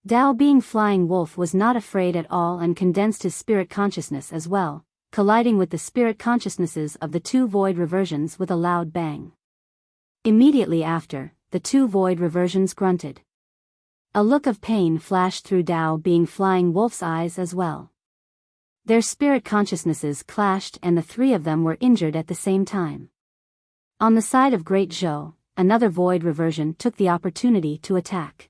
Dao Bing Flying Wolf was not afraid at all and condensed his spirit consciousness as well, colliding with the spirit consciousnesses of the 2 void reversions with a loud bang. Immediately after, the 2 void reversions grunted. A look of pain flashed through Dao Bing Flying Wolf's eyes as well. Their spirit consciousnesses clashed and the 3 of them were injured at the same time. On the side of Great Zhou, another void reversion took the opportunity to attack.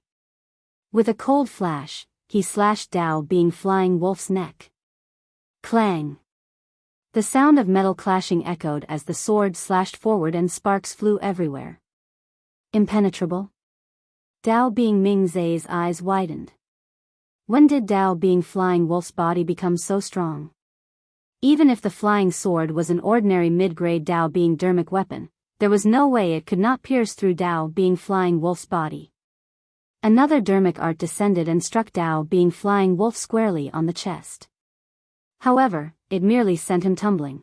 With a cold flash, he slashed Dao Bing Flying Wolf's neck. Clang! The sound of metal clashing echoed as the sword slashed forward and sparks flew everywhere. Impenetrable? Dao Bing Mingzai's eyes widened. When did Dao Bing Flying Wolf's body become so strong? Even if the flying sword was an ordinary mid-grade Dao Bing dermic weapon, there was no way it could not pierce through Dao Bing Flying Wolf's body. Another dermic art descended and struck Dao Bing Flying Wolf squarely on the chest. However, it merely sent him tumbling.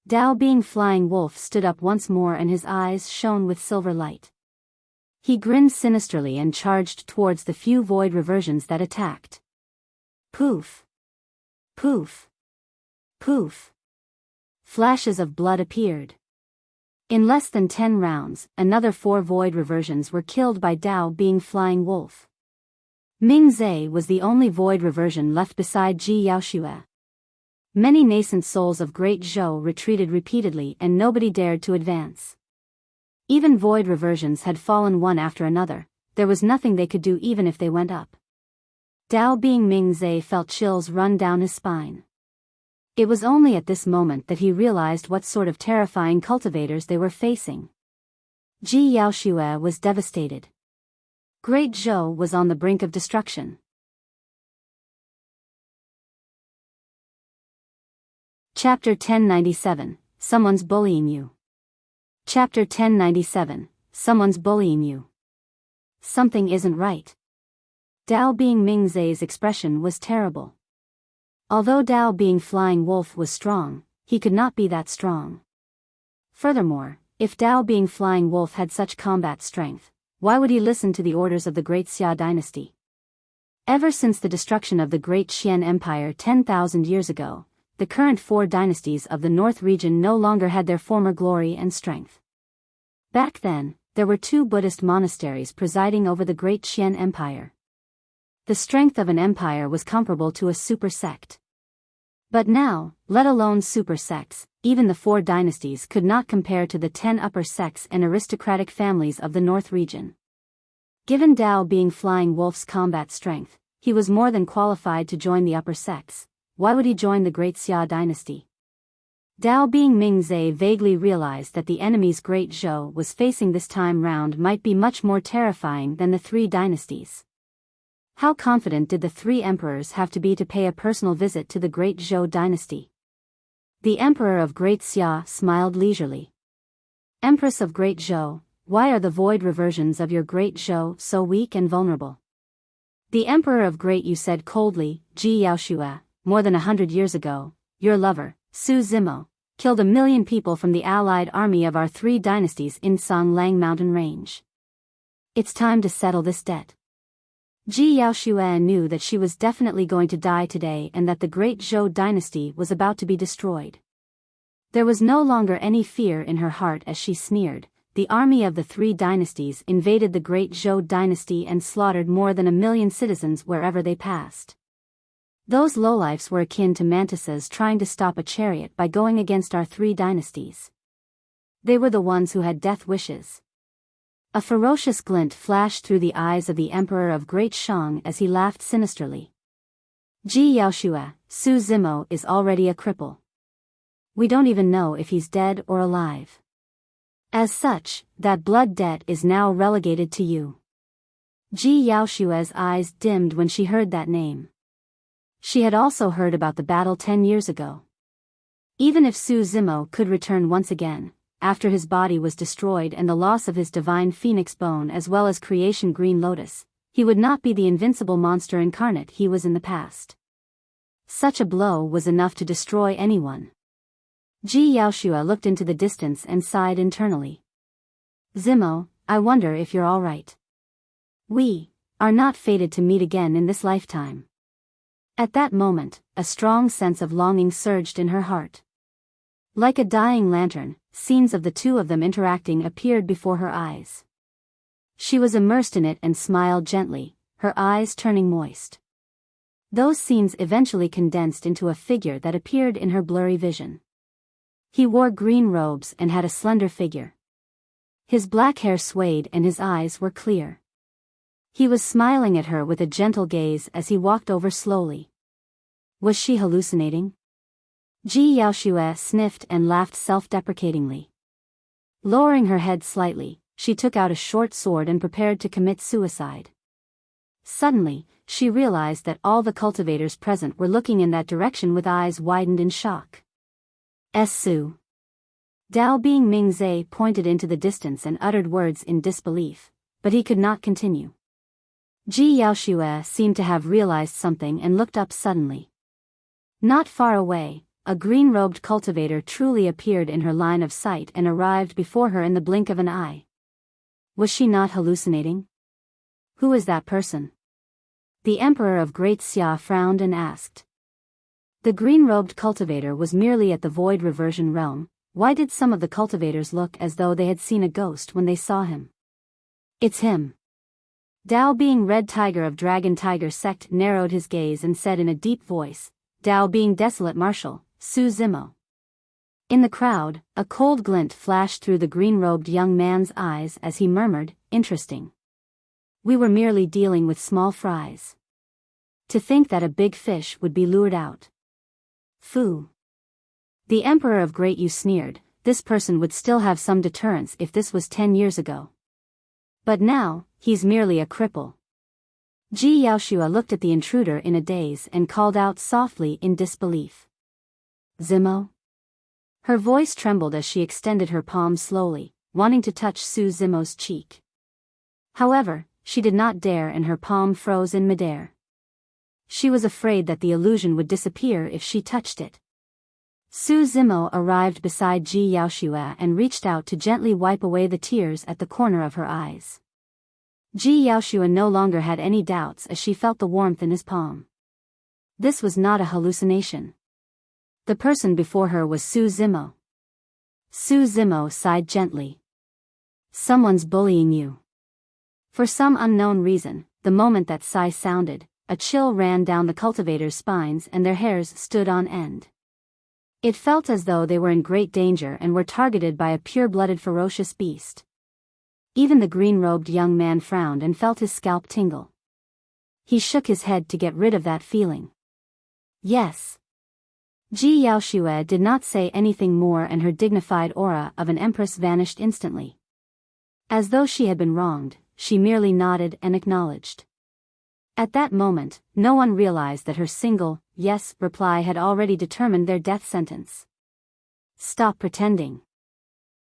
Dao Bing Flying Wolf stood up once more and his eyes shone with silver light. He grinned sinisterly and charged towards the few void reversions that attacked. Poof! Poof! Poof! Flashes of blood appeared. In less than 10 rounds, another 4 void reversions were killed by Dao Bing Flying Wolf. Mingzai was the only void reversion left beside Ji Yaoxue. Many nascent souls of Great Zhou retreated repeatedly and nobody dared to advance. Even void reversions had fallen one after another, there was nothing they could do even if they went up. Dao Bing Mingzai felt chills run down his spine. It was only at this moment that he realized what sort of terrifying cultivators they were facing. Ji Yaoxue was devastated. Great Zhou was on the brink of destruction. Chapter 1097, Someone's Bullying You. Chapter 1097, Someone's Bullying You. Something isn't right. Dao Bing Mingzai's expression was terrible. Although Dao Bing Flying Wolf was strong, he could not be that strong. Furthermore, if Dao Bing Flying Wolf had such combat strength, why would he listen to the orders of the Great Xia dynasty? Ever since the destruction of the Great Qian Empire 10,000 years ago, the current 4 dynasties of the North region no longer had their former glory and strength. Back then, there were 2 Buddhist monasteries presiding over the Great Qian Empire. The strength of an empire was comparable to a super sect. But now, let alone super sects, even the 4 dynasties could not compare to the 10 upper sects and aristocratic families of the North region. Given Dao Bing Flying Wolf's combat strength, he was more than qualified to join the upper sects. Why would he join the Great Xia dynasty? Dao Bing Mingzai vaguely realized that the enemy's Great Zhou was facing this time round might be much more terrifying than the 3 dynasties. How confident did the 3 emperors have to be to pay a personal visit to the Great Zhou dynasty? The Emperor of Great Xia smiled leisurely. Empress of Great Zhou, why are the void reversions of your Great Zhou so weak and vulnerable? The Emperor of Great Yu said coldly, Ji Yaoxue, more than 100 years ago, your lover, Su Zimo, killed 1 million people from the allied army of our 3 dynasties in Songlang mountain range. It's time to settle this debt. Ji Yaoxue knew that she was definitely going to die today and that the great Zhou dynasty was about to be destroyed. There was no longer any fear in her heart as she sneered. The army of the 3 dynasties invaded the great Zhou dynasty and slaughtered more than 1 million citizens wherever they passed. Those lowlifes were akin to mantises trying to stop a chariot by going against our 3 dynasties. They were the ones who had death wishes. A ferocious glint flashed through the eyes of the Emperor of Great Shang as he laughed sinisterly. Ji Yaoxue, Su Zimo is already a cripple. We don't even know if he's dead or alive. As such, that blood debt is now relegated to you. Ji Yaoxue's eyes dimmed when she heard that name. She had also heard about the battle 10 years ago. Even if Su Zimo could return once again, after his body was destroyed and the loss of his divine phoenix bone as well as creation green lotus, he would not be the invincible monster incarnate he was in the past. Such a blow was enough to destroy anyone. Ji Yaoxue looked into the distance and sighed internally. Zimo, I wonder if you're all right. We are not fated to meet again in this lifetime. At that moment, a strong sense of longing surged in her heart. Like a dying lantern, scenes of the 2 of them interacting appeared before her eyes. She was immersed in it and smiled gently, her eyes turning moist. Those scenes eventually condensed into a figure that appeared in her blurry vision. He wore green robes and had a slender figure. His black hair swayed and his eyes were clear. He was smiling at her with a gentle gaze as he walked over slowly. Was she hallucinating? Ji Yaoxue sniffed and laughed self-deprecatingly. Lowering her head slightly, she took out a short sword and prepared to commit suicide. Suddenly, she realized that all the cultivators present were looking in that direction with eyes widened in shock. Su. Dao Bing Mingzhe pointed into the distance and uttered words in disbelief, but he could not continue. Ji Yaoxue seemed to have realized something and looked up suddenly. Not far away, a green-robed cultivator truly appeared in her line of sight and arrived before her in the blink of an eye. Was she not hallucinating? Who is that person? The Emperor of Great Xia frowned and asked. The green-robed cultivator was merely at the void reversion realm. Why did some of the cultivators look as though they had seen a ghost when they saw him? It's him. Dao Bing Red Tiger of Dragon Tiger Sect narrowed his gaze and said in a deep voice, Dao Bing Desolate Marshal, Su Zimo. In the crowd, a cold glint flashed through the green-robed young man's eyes as he murmured, interesting. We were merely dealing with small fries. To think that a big fish would be lured out. Fu. The Emperor of Great Yu sneered, this person would still have some deterrence if this was 10 years ago. But now, he's merely a cripple. Ji Yaoxue looked at the intruder in a daze and called out softly in disbelief. Zimo? Her voice trembled as she extended her palm slowly, wanting to touch Su Zimo's cheek. However, she did not dare and her palm froze in midair. She was afraid that the illusion would disappear if she touched it. Su Zimo arrived beside Ji Yaoxue and reached out to gently wipe away the tears at the corner of her eyes. Ji Yaoxue no longer had any doubts as she felt the warmth in his palm. This was not a hallucination. The person before her was Su Zimo. Su Zimo sighed gently. Someone's bullying you. For some unknown reason, the moment that sigh sounded, a chill ran down the cultivators' spines and their hairs stood on end. It felt as though they were in great danger and were targeted by a pure-blooded ferocious beast. Even the green-robed young man frowned and felt his scalp tingle. He shook his head to get rid of that feeling. Yes. Ji Yaoxue did not say anything more and her dignified aura of an empress vanished instantly. As though she had been wronged, she merely nodded and acknowledged. At that moment, no one realized that her single, yes, reply had already determined their death sentence. Stop pretending.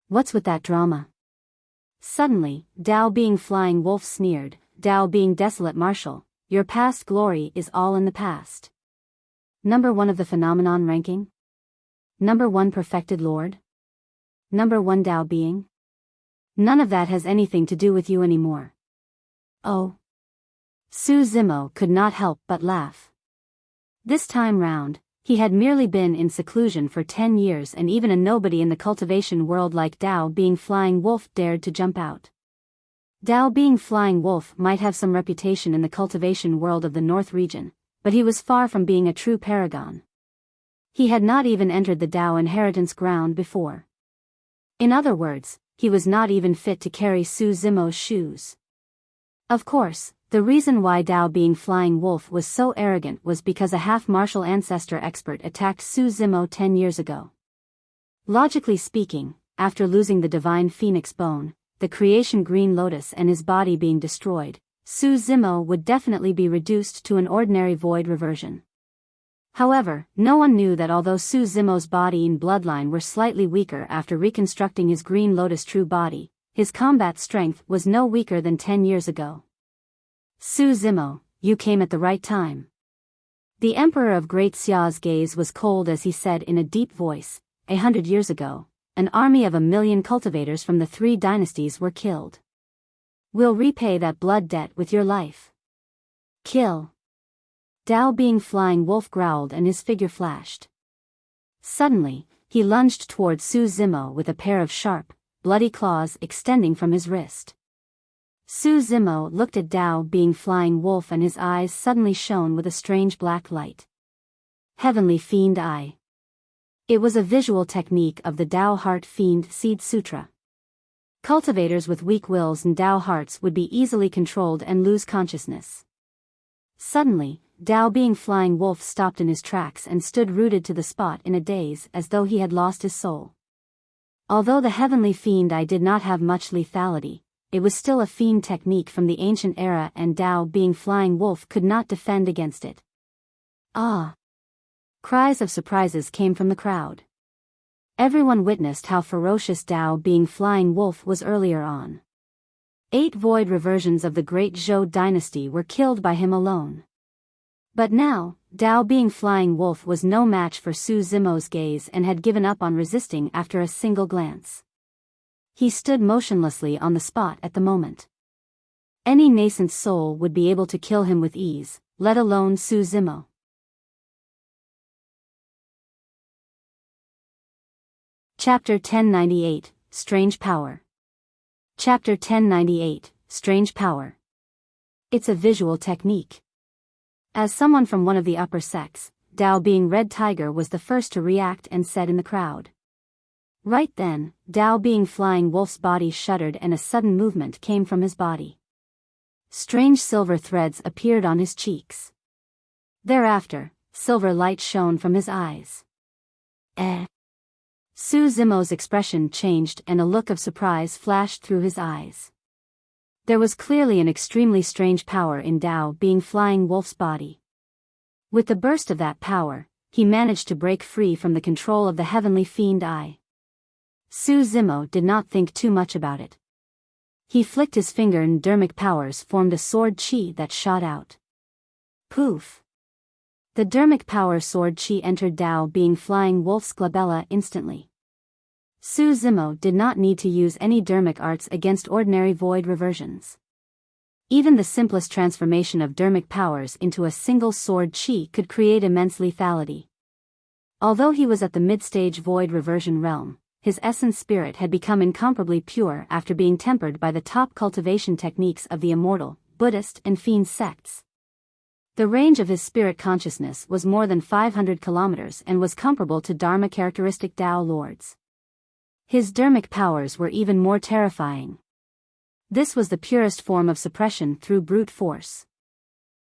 What's with that drama? Suddenly, Dao Bing Flying Wolf sneered, Dao Bing Desolate Marshal, your past glory is all in the past. Number 1 of the phenomenon ranking? Number 1 perfected Lord? Number 1 Tao being? None of that has anything to do with you anymore. Oh. Su Zimo could not help but laugh. This time round, he had merely been in seclusion for 10 years, and even a nobody in the cultivation world like Tao Being Flying Wolf dared to jump out. Tao Being Flying Wolf might have some reputation in the cultivation world of the North region, but he was far from being a true paragon. He had not even entered the Tao inheritance ground before. In other words, he was not even fit to carry Su Zimo's shoes. Of course, the reason why Tao Being Flying Wolf was so arrogant was because a half-martial ancestor expert attacked Su Zimo 10 years ago. Logically speaking, after losing the divine phoenix bone, the creation green lotus and his body being destroyed, Su Zimo would definitely be reduced to an ordinary void reversion. However, no one knew that although Su Zimo's body and bloodline were slightly weaker after reconstructing his green lotus true body, his combat strength was no weaker than 10 years ago. Su Zimo, you came at the right time. The Emperor of Great Xia's gaze was cold as he said in a deep voice, 100 years ago, an army of 1,000,000 cultivators from the 3 dynasties were killed. We'll repay that blood debt with your life. Kill. Tao Being Flying Wolf growled and his figure flashed. Suddenly, he lunged toward Su Zimo with a pair of sharp, bloody claws extending from his wrist. Su Zimo looked at Tao Being Flying Wolf and his eyes suddenly shone with a strange black light. Heavenly Fiend Eye. It was a visual technique of the Tao Heart Fiend Seed Sutra. Cultivators with weak wills and Tao hearts would be easily controlled and lose consciousness. Suddenly, Tao Being Flying Wolf stopped in his tracks and stood rooted to the spot in a daze as though he had lost his soul. Although the Heavenly Fiend Eye did not have much lethality, it was still a fiend technique from the ancient era and Tao Being Flying Wolf could not defend against it. Ah! Cries of surprises came from the crowd. Everyone witnessed how ferocious Tao Being Flying Wolf was earlier on. 8 void reversions of the great Zhou dynasty were killed by him alone. But now, Tao Being Flying Wolf was no match for Su Zimo's gaze and had given up on resisting after a single glance. He stood motionlessly on the spot at the moment. Any nascent soul would be able to kill him with ease, let alone Su Zimo. Chapter 1098, Strange Power. Chapter 1098, Strange Power. It's a visual technique. As someone from one of the upper sects, Tao Being Red Tiger was the first to react and said in the crowd. Right then, Tao Being Flying Wolf's body shuddered and a sudden movement came from his body. Strange silver threads appeared on his cheeks. Thereafter, silver light shone from his eyes. Su Zimo's expression changed and a look of surprise flashed through his eyes. There was clearly an extremely strange power in Tao Being Flying Wolf's body. With the burst of that power, he managed to break free from the control of the Heavenly Fiend Eye. Su Zimo did not think too much about it. He flicked his finger and dermic powers formed a sword chi that shot out. Poof! The dermic power sword chi entered Tao Being Flying Wolf's glabella instantly. Su Zimo did not need to use any dermic arts against ordinary void reversions. Even the simplest transformation of dermic powers into a single sword chi could create immense lethality. Although he was at the mid-stage void reversion realm, his essence spirit had become incomparably pure after being tempered by the top cultivation techniques of the immortal, Buddhist and fiend sects. The range of his spirit consciousness was more than 500 kilometers and was comparable to Dharma characteristic Tao lords. His dermic powers were even more terrifying. This was the purest form of suppression through brute force.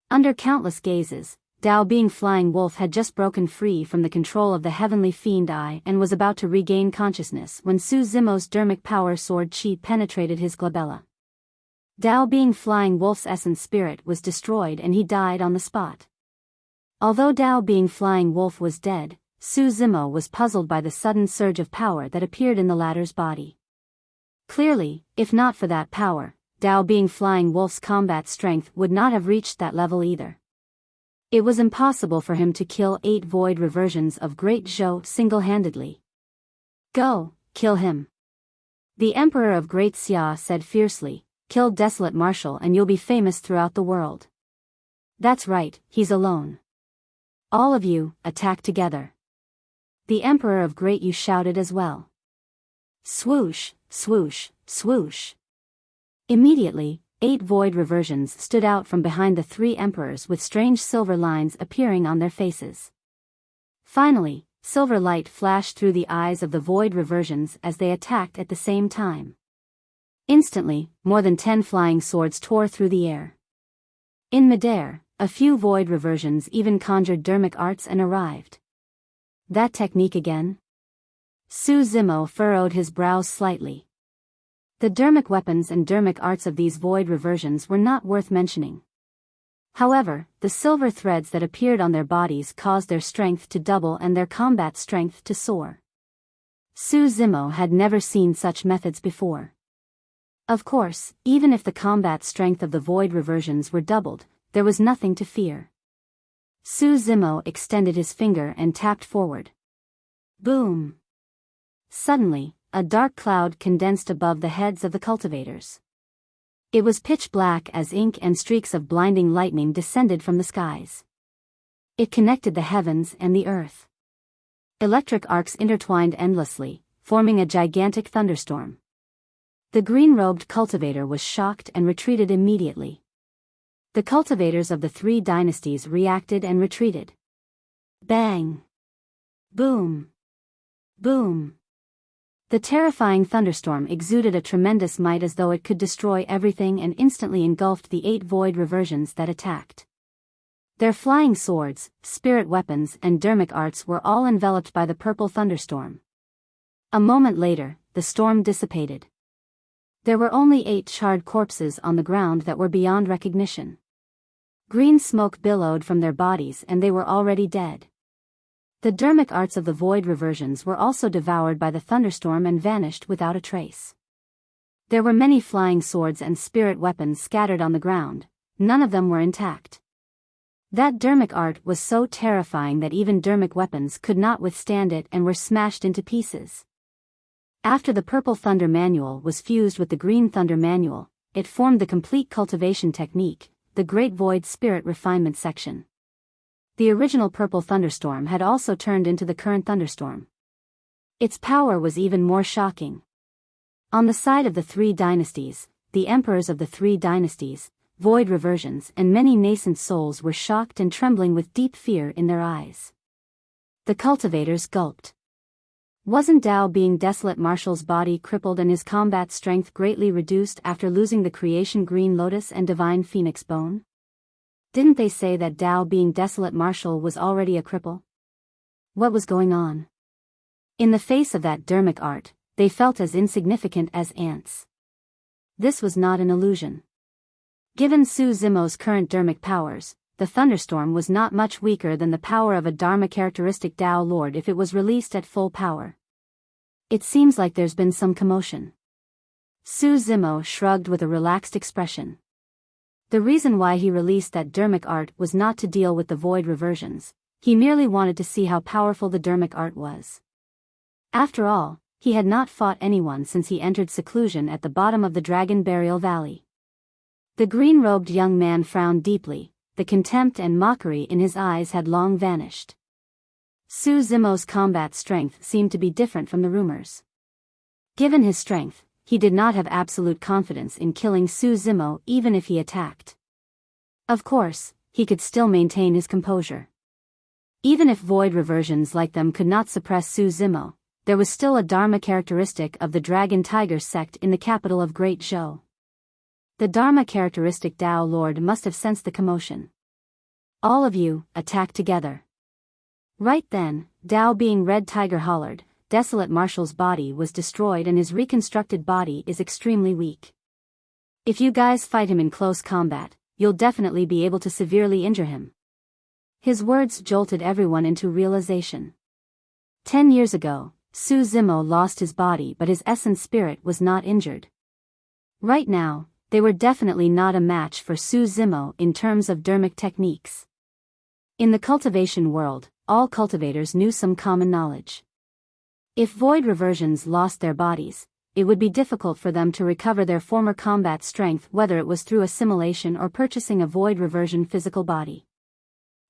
Under countless gazes, Tao Being Flying Wolf had just broken free from the control of the Heavenly Fiend Eye and was about to regain consciousness when Su Zimo's dermic power sword chi penetrated his glabella. Tao Being Flying Wolf's essence spirit was destroyed and he died on the spot. Although Tao Being Flying Wolf was dead, Su Zimo was puzzled by the sudden surge of power that appeared in the latter's body. Clearly, if not for that power, Tao Being Flying Wolf's combat strength would not have reached that level either. It was impossible for him to kill 8 void reversions of Great Zhou single-handedly. Go, kill him. The Emperor of Great Xia said fiercely, kill Desolate Marshal and you'll be famous throughout the world. That's right, he's alone. All of you, attack together. The Emperor of Great Yu shouted as well. Swoosh, swoosh, swoosh. Immediately, 8 void reversions stood out from behind the 3 emperors with strange silver lines appearing on their faces. Finally, silver light flashed through the eyes of the void reversions as they attacked at the same time. Instantly, more than 10 flying swords tore through the air. In midair, a few void reversions even conjured dermic arts and arrived. That technique again? Su Zimo furrowed his brows slightly. The dermic weapons and dermic arts of these void reversions were not worth mentioning. However, the silver threads that appeared on their bodies caused their strength to double and their combat strength to soar. Su Zimo had never seen such methods before. Of course, even if the combat strength of the void reversions were doubled, there was nothing to fear. Su Zimo extended his finger and tapped forward. Boom! Suddenly, a dark cloud condensed above the heads of the cultivators. It was pitch black as ink and streaks of blinding lightning descended from the skies. It connected the heavens and the earth. Electric arcs intertwined endlessly, forming a gigantic thunderstorm. The green-robed cultivator was shocked and retreated immediately. The cultivators of the 3 dynasties reacted and retreated. Bang! Boom! Boom! The terrifying thunderstorm exuded a tremendous might as though it could destroy everything and instantly engulfed the 8 void reversions that attacked. Their flying swords, spirit weapons and dermic arts were all enveloped by the purple thunderstorm. A moment later, the storm dissipated. There were only 8 charred corpses on the ground that were beyond recognition. Green smoke billowed from their bodies and they were already dead. The dermic arts of the void reversions were also devoured by the thunderstorm and vanished without a trace. There were many flying swords and spirit weapons scattered on the ground, none of them were intact. That dermic art was so terrifying that even dermic weapons could not withstand it and were smashed into pieces. After the Purple Thunder Manual was fused with the Green Thunder Manual, it formed the complete cultivation technique, the Great Void Spirit Refinement section. The original Purple Thunderstorm had also turned into the current thunderstorm. Its power was even more shocking. On the side of the 3 dynasties, the emperors of the 3 dynasties, void reversions and many nascent souls were shocked and trembling with deep fear in their eyes. The cultivators gulped. Wasn't Dao being Desolate Marshal's body crippled and his combat strength greatly reduced after losing the Creation Green Lotus and Divine Phoenix Bone? Didn't they say that Dao being Desolate Marshal was already a cripple? What was going on? In the face of that dermic art, they felt as insignificant as ants. This was not an illusion. Given Su Zimo's current dermic powers, the thunderstorm was not much weaker than the power of a Dharma characteristic Dao Lord if it was released at full power. It seems like there's been some commotion. Su Zimo shrugged with a relaxed expression. The reason why he released that dermic art was not to deal with the void reversions, he merely wanted to see how powerful the dermic art was. After all, he had not fought anyone since he entered seclusion at the bottom of the Dragon Burial Valley. The green-robed young man frowned deeply. The contempt and mockery in his eyes had long vanished. Su Zimo's combat strength seemed to be different from the rumors. Given his strength, he did not have absolute confidence in killing Su Zimo even if he attacked. Of course, he could still maintain his composure. Even if void reversions like them could not suppress Su Zimo, there was still a Dharma characteristic of the Dragon Tiger sect in the capital of Great Zhou. The Dharma characteristic Dao Lord must have sensed the commotion. All of you, attack together. Right then, Dao being Red Tiger hollered, Desolate Marshal's body was destroyed and his reconstructed body is extremely weak. If you guys fight him in close combat, you'll definitely be able to severely injure him. His words jolted everyone into realization. 10 years ago, Su Zimo lost his body but his essence spirit was not injured. Right now, they were definitely not a match for Su Zimo in terms of dermic techniques. In the cultivation world, all cultivators knew some common knowledge. If void reversions lost their bodies, it would be difficult for them to recover their former combat strength, whether it was through assimilation or purchasing a void reversion physical body.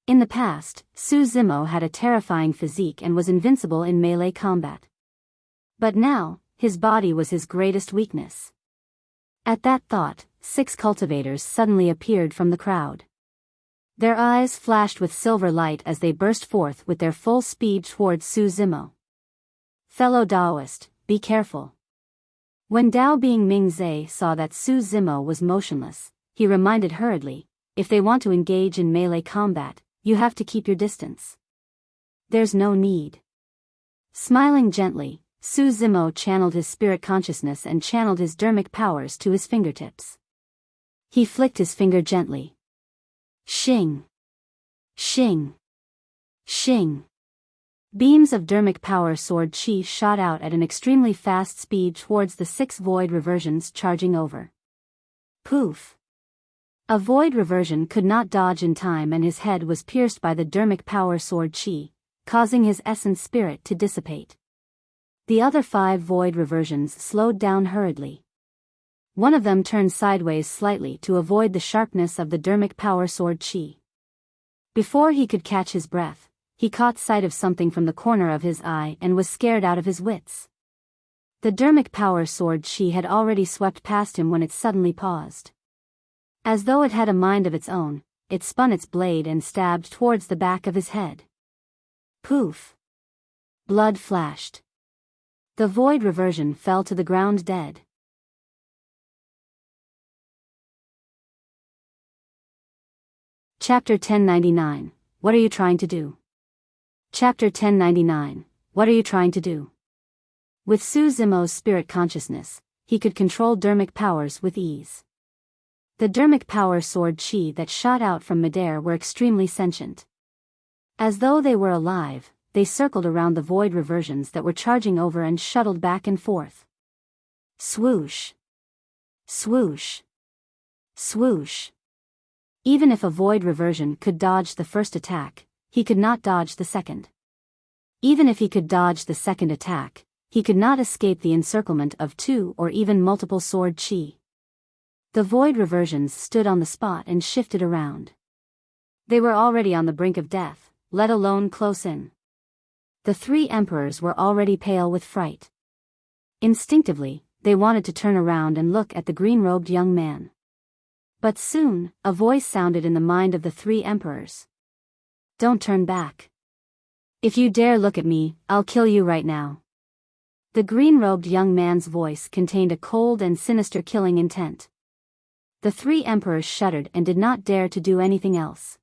In the past, Su Zimo had a terrifying physique and was invincible in melee combat. But now, his body was his greatest weakness. At that thought, 6 cultivators suddenly appeared from the crowd. Their eyes flashed with silver light as they burst forth with their full speed towards Su Zimo. Fellow Daoist, be careful. When Dao Bing Mingze saw that Su Zimo was motionless, he reminded hurriedly, if they want to engage in melee combat, you have to keep your distance. There's no need. Smiling gently, Su Zimo channeled his spirit consciousness and channeled his dermic powers to his fingertips. He flicked his finger gently. Shing! Shing! Shing! Beams of dermic power sword chi shot out at an extremely fast speed towards the 6 void reversions charging over. Poof! A void reversion could not dodge in time and his head was pierced by the dermic power sword chi, causing his essence spirit to dissipate. The other 5 void reversions slowed down hurriedly. One of them turned sideways slightly to avoid the sharpness of the dermic power sword chi. Before he could catch his breath, he caught sight of something from the corner of his eye and was scared out of his wits. The dermic power sword chi had already swept past him when it suddenly paused. As though it had a mind of its own, it spun its blade and stabbed towards the back of his head. Poof! Blood flashed. The void reversion fell to the ground dead. Chapter 1099, What are you trying to do? Chapter 1099, What are you trying to do? With Su Zimo's spirit consciousness, he could control dermic powers with ease. The dermic power sword chi that shot out from midair were extremely sentient. As though they were alive, they circled around the void reversions that were charging over and shuttled back and forth. Swoosh! Swoosh! Swoosh! Even if a void reversion could dodge the first attack, he could not dodge the second. Even if he could dodge the second attack, he could not escape the encirclement of 2 or even multiple sword chi. The void reversions stood on the spot and shifted around. They were already on the brink of death, let alone close in. The 3 emperors were already pale with fright. Instinctively, they wanted to turn around and look at the green-robed young man. But soon, a voice sounded in the mind of the 3 emperors. Don't turn back. If you dare look at me, I'll kill you right now. The green-robed young man's voice contained a cold and sinister killing intent. The 3 emperors shuddered and did not dare to do anything else.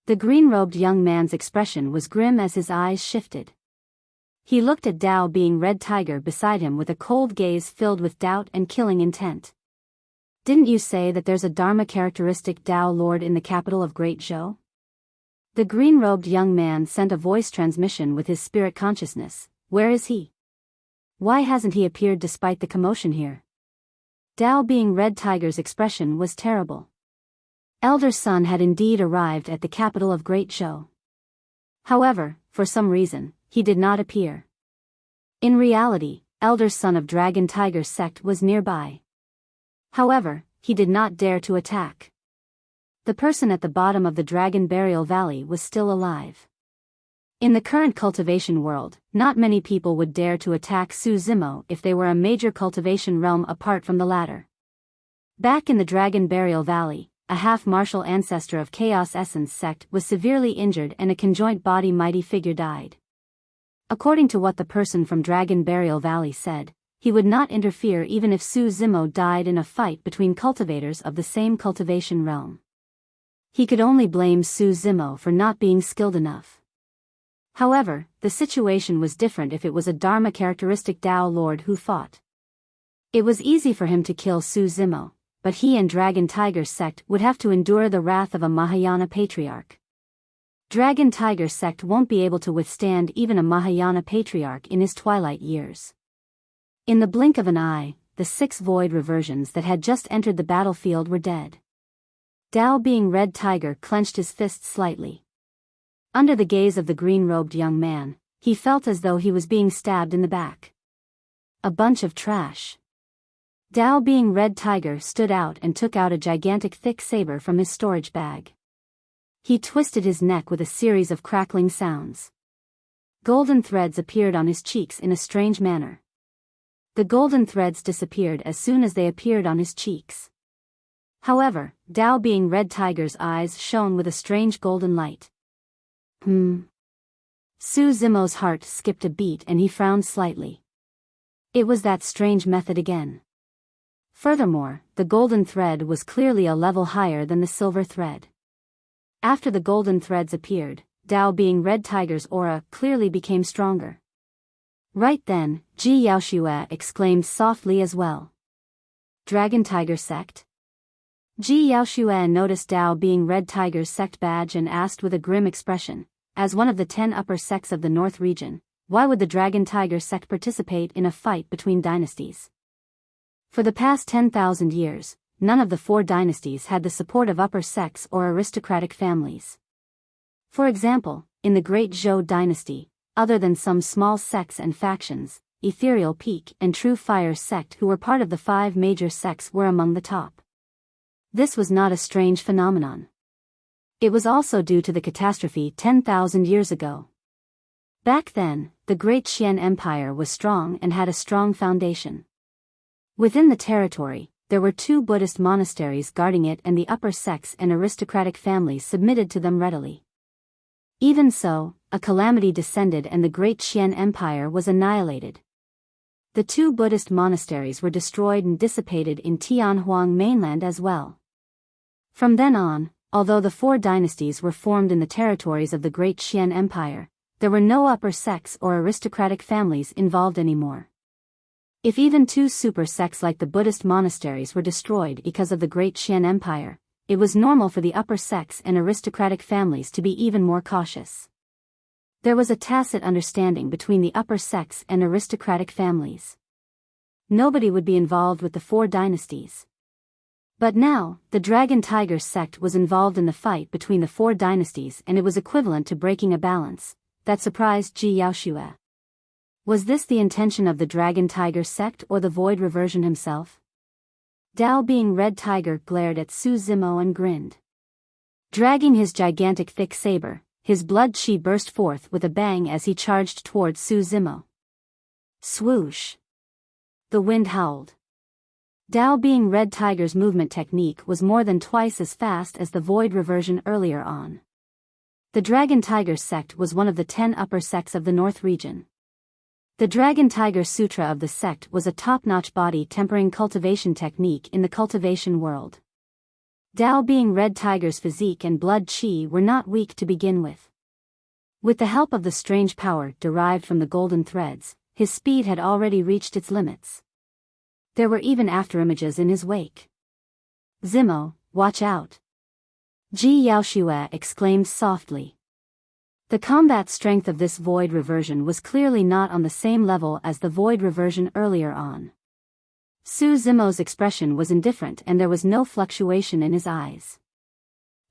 The green-robed young man's expression was grim as his eyes shifted. He looked at Dao Bing Red Tiger beside him with a cold gaze filled with doubt and killing intent. Didn't you say that there's a Dharma characteristic Dao Lord in the capital of Great Zhou? The green-robed young man sent a voice transmission with his spirit consciousness. Where is he? Why hasn't he appeared despite the commotion here? Dao Bing Red Tiger's expression was terrible. Elder Sun had indeed arrived at the capital of Great Zhou. However, for some reason, he did not appear. In reality, Elder Son of Dragon Tiger sect was nearby. However, he did not dare to attack. The person at the bottom of the Dragon Burial Valley was still alive. In the current cultivation world, not many people would dare to attack Su Zimo if they were a major cultivation realm apart from the latter. Back in the Dragon Burial Valley, a half-martial ancestor of Chaos Essence sect was severely injured and a conjoint body mighty figure died. According to what the person from Dragon Burial Valley said, he would not interfere even if Su Zimo died in a fight between cultivators of the same cultivation realm. He could only blame Su Zimo for not being skilled enough. However, the situation was different if it was a Dharma characteristic Dao Lord who fought. It was easy for him to kill Su Zimo, but he and Dragon Tiger sect would have to endure the wrath of a Mahayana patriarch. Dragon Tiger sect won't be able to withstand even a Mahayana patriarch in his twilight years. In the blink of an eye, the 6 void reversions that had just entered the battlefield were dead. Dao Bing Red Tiger clenched his fists slightly. Under the gaze of the green-robed young man, he felt as though he was being stabbed in the back. A bunch of trash. Dao being Red Tiger stood out and took out a gigantic thick saber from his storage bag. He twisted his neck with a series of crackling sounds. Golden threads appeared on his cheeks in a strange manner. The golden threads disappeared as soon as they appeared on his cheeks. However, Dao being Red Tiger's eyes shone with a strange golden light. Su Zimo's heart skipped a beat and he frowned slightly. It was that strange method again. Furthermore, the golden thread was clearly a level higher than the silver thread. After the golden threads appeared, Dao being Red Tiger's aura clearly became stronger. Right then, Ji Yaoshue exclaimed softly as well. Dragon Tiger Sect? Ji Yaoshue noticed Dao being Red Tiger's sect badge and asked with a grim expression, as one of the 10 upper sects of the North region, why would the Dragon Tiger sect participate in a fight between dynasties? For the past 10,000 years, none of the 4 dynasties had the support of upper sects or aristocratic families. For example, in the Great Zhou dynasty, other than some small sects and factions, Ethereal Peak and True Fire sect who were part of the 5 major sects were among the top. This was not a strange phenomenon. It was also due to the catastrophe 10,000 years ago. Back then, the Great Qian Empire was strong and had a strong foundation. Within the territory, there were 2 Buddhist monasteries guarding it and the upper sects and aristocratic families submitted to them readily. Even so, a calamity descended and the Great Qian Empire was annihilated. The 2 Buddhist monasteries were destroyed and dissipated in Tianhuang mainland as well. From then on, although the 4 dynasties were formed in the territories of the Great Qian Empire, there were no upper sects or aristocratic families involved anymore. If even 2 super sects like the Buddhist monasteries were destroyed because of the Great Qian Empire, it was normal for the upper sects and aristocratic families to be even more cautious. There was a tacit understanding between the upper sects and aristocratic families. Nobody would be involved with the 4 dynasties. But now, the Dragon Tiger sect was involved in the fight between the 4 dynasties and it was equivalent to breaking a balance. That surprised Ji Yaoshue. Was this the intention of the Dragon Tiger sect or the Void Reversion himself? Dao being Red Tiger glared at Su Zimo and grinned. Dragging his gigantic thick saber, his blood chi burst forth with a bang as he charged towards Su Zimo. Swoosh! The wind howled. Dao being Red Tiger's movement technique was more than twice as fast as the Void Reversion earlier on. The Dragon Tiger sect was one of the 10 upper sects of the North region. The Dragon Tiger Sutra of the sect was a top-notch body-tempering cultivation technique in the cultivation world. Dao being Red Tiger's physique and blood chi were not weak to begin with. With the help of the strange power derived from the golden threads, his speed had already reached its limits. There were even afterimages in his wake. Zimo, watch out! Ji Yaoshue exclaimed softly. The combat strength of this Void Reversion was clearly not on the same level as the Void Reversion earlier on. Su Zimo's expression was indifferent and there was no fluctuation in his eyes.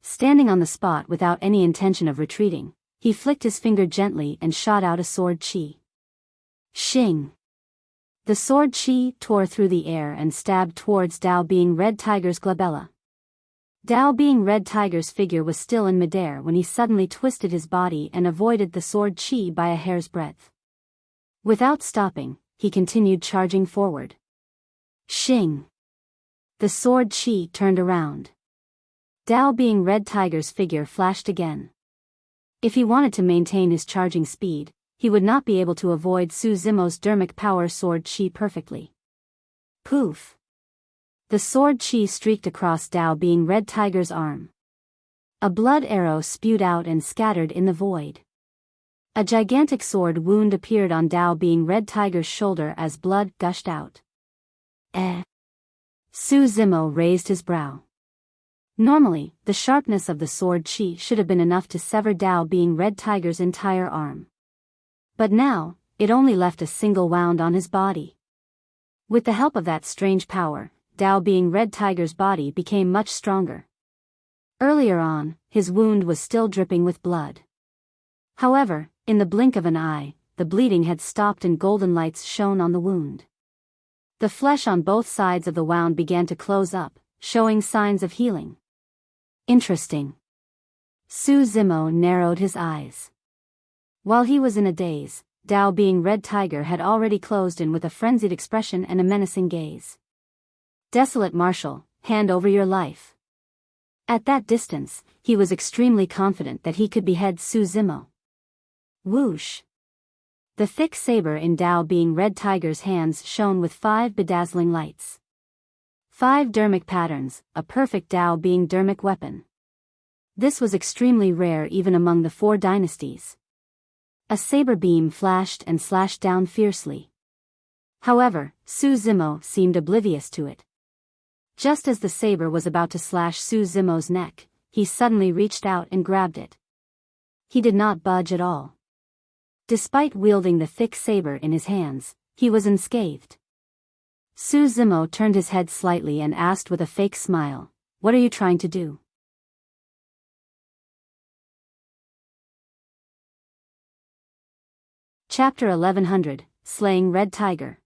Standing on the spot without any intention of retreating, he flicked his finger gently and shot out a sword chi. Shing! The sword chi tore through the air and stabbed towards Dao being Red Tiger's glabella. Dao being Red Tiger's figure was still in midair when he suddenly twisted his body and avoided the sword chi by a hair's breadth. Without stopping, he continued charging forward. Shing! The sword chi turned around. Dao being Red Tiger's figure flashed again. If he wanted to maintain his charging speed, he would not be able to avoid Su Zimo's dermic power sword chi perfectly. Poof! The sword chi streaked across Dao being Red Tiger's arm. A blood arrow spewed out and scattered in the void. A gigantic sword wound appeared on Dao being Red Tiger's shoulder as blood gushed out. Su Zimo raised his brow. Normally, the sharpness of the sword chi should have been enough to sever Dao being Red Tiger's entire arm. But now, it only left a single wound on his body. With the help of that strange power, Dao being Red Tiger's body became much stronger. Earlier on, his wound was still dripping with blood. However, in the blink of an eye, the bleeding had stopped and golden lights shone on the wound. The flesh on both sides of the wound began to close up, showing signs of healing. Interesting. Su Zimo narrowed his eyes. While he was in a daze, Dao Being Red Tiger had already closed in with a frenzied expression and a menacing gaze. Desolate Marshal, hand over your life. At that distance, he was extremely confident that he could behead Su Zimo. Whoosh! The thick saber in Dao Being Red Tiger's hands shone with 5 bedazzling lights. 5 dermic patterns, a perfect Dao Being dermic weapon. This was extremely rare even among the 4 dynasties. A saber beam flashed and slashed down fiercely. However, Su Zimo seemed oblivious to it. Just as the saber was about to slash Su Zimo's neck, he suddenly reached out and grabbed it. He did not budge at all. Despite wielding the thick saber in his hands, he was unscathed. Su Zimo turned his head slightly and asked with a fake smile, "What are you trying to do?" Chapter 1100, Slaying Red Tiger.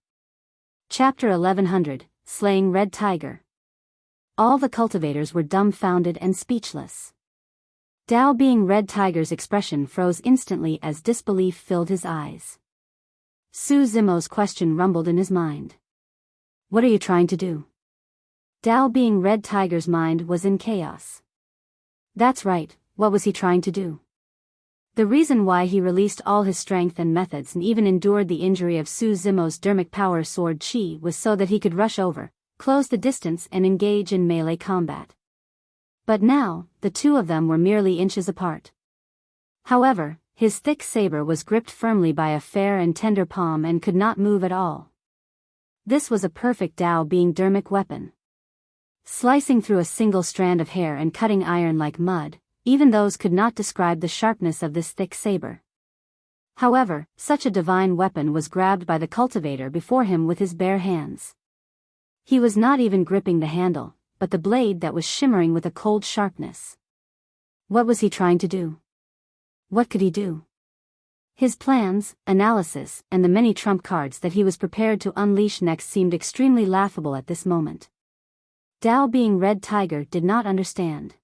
Chapter 1100, Slaying Red Tiger. All the cultivators were dumbfounded and speechless. Dao Being Red Tiger's expression froze instantly as disbelief filled his eyes. Su Zimo's question rumbled in his mind. What are you trying to do? Dao Being Red Tiger's mind was in chaos. That's right, what was he trying to do? The reason why he released all his strength and methods and even endured the injury of Su Zimo's dermic power sword chi was so that he could rush over, close the distance and engage in melee combat. But now, the two of them were merely inches apart. However, his thick saber was gripped firmly by a fair and tender palm and could not move at all. This was a perfect Dao Being dermic weapon. Slicing through a single strand of hair and cutting iron like mud, even those could not describe the sharpness of this thick saber. However, such a divine weapon was grabbed by the cultivator before him with his bare hands. He was not even gripping the handle, but the blade that was shimmering with a cold sharpness. What was he trying to do? What could he do? His plans, analysis, and the many trump cards that he was prepared to unleash next seemed extremely laughable at this moment. Dao Being Red Tiger did not understand.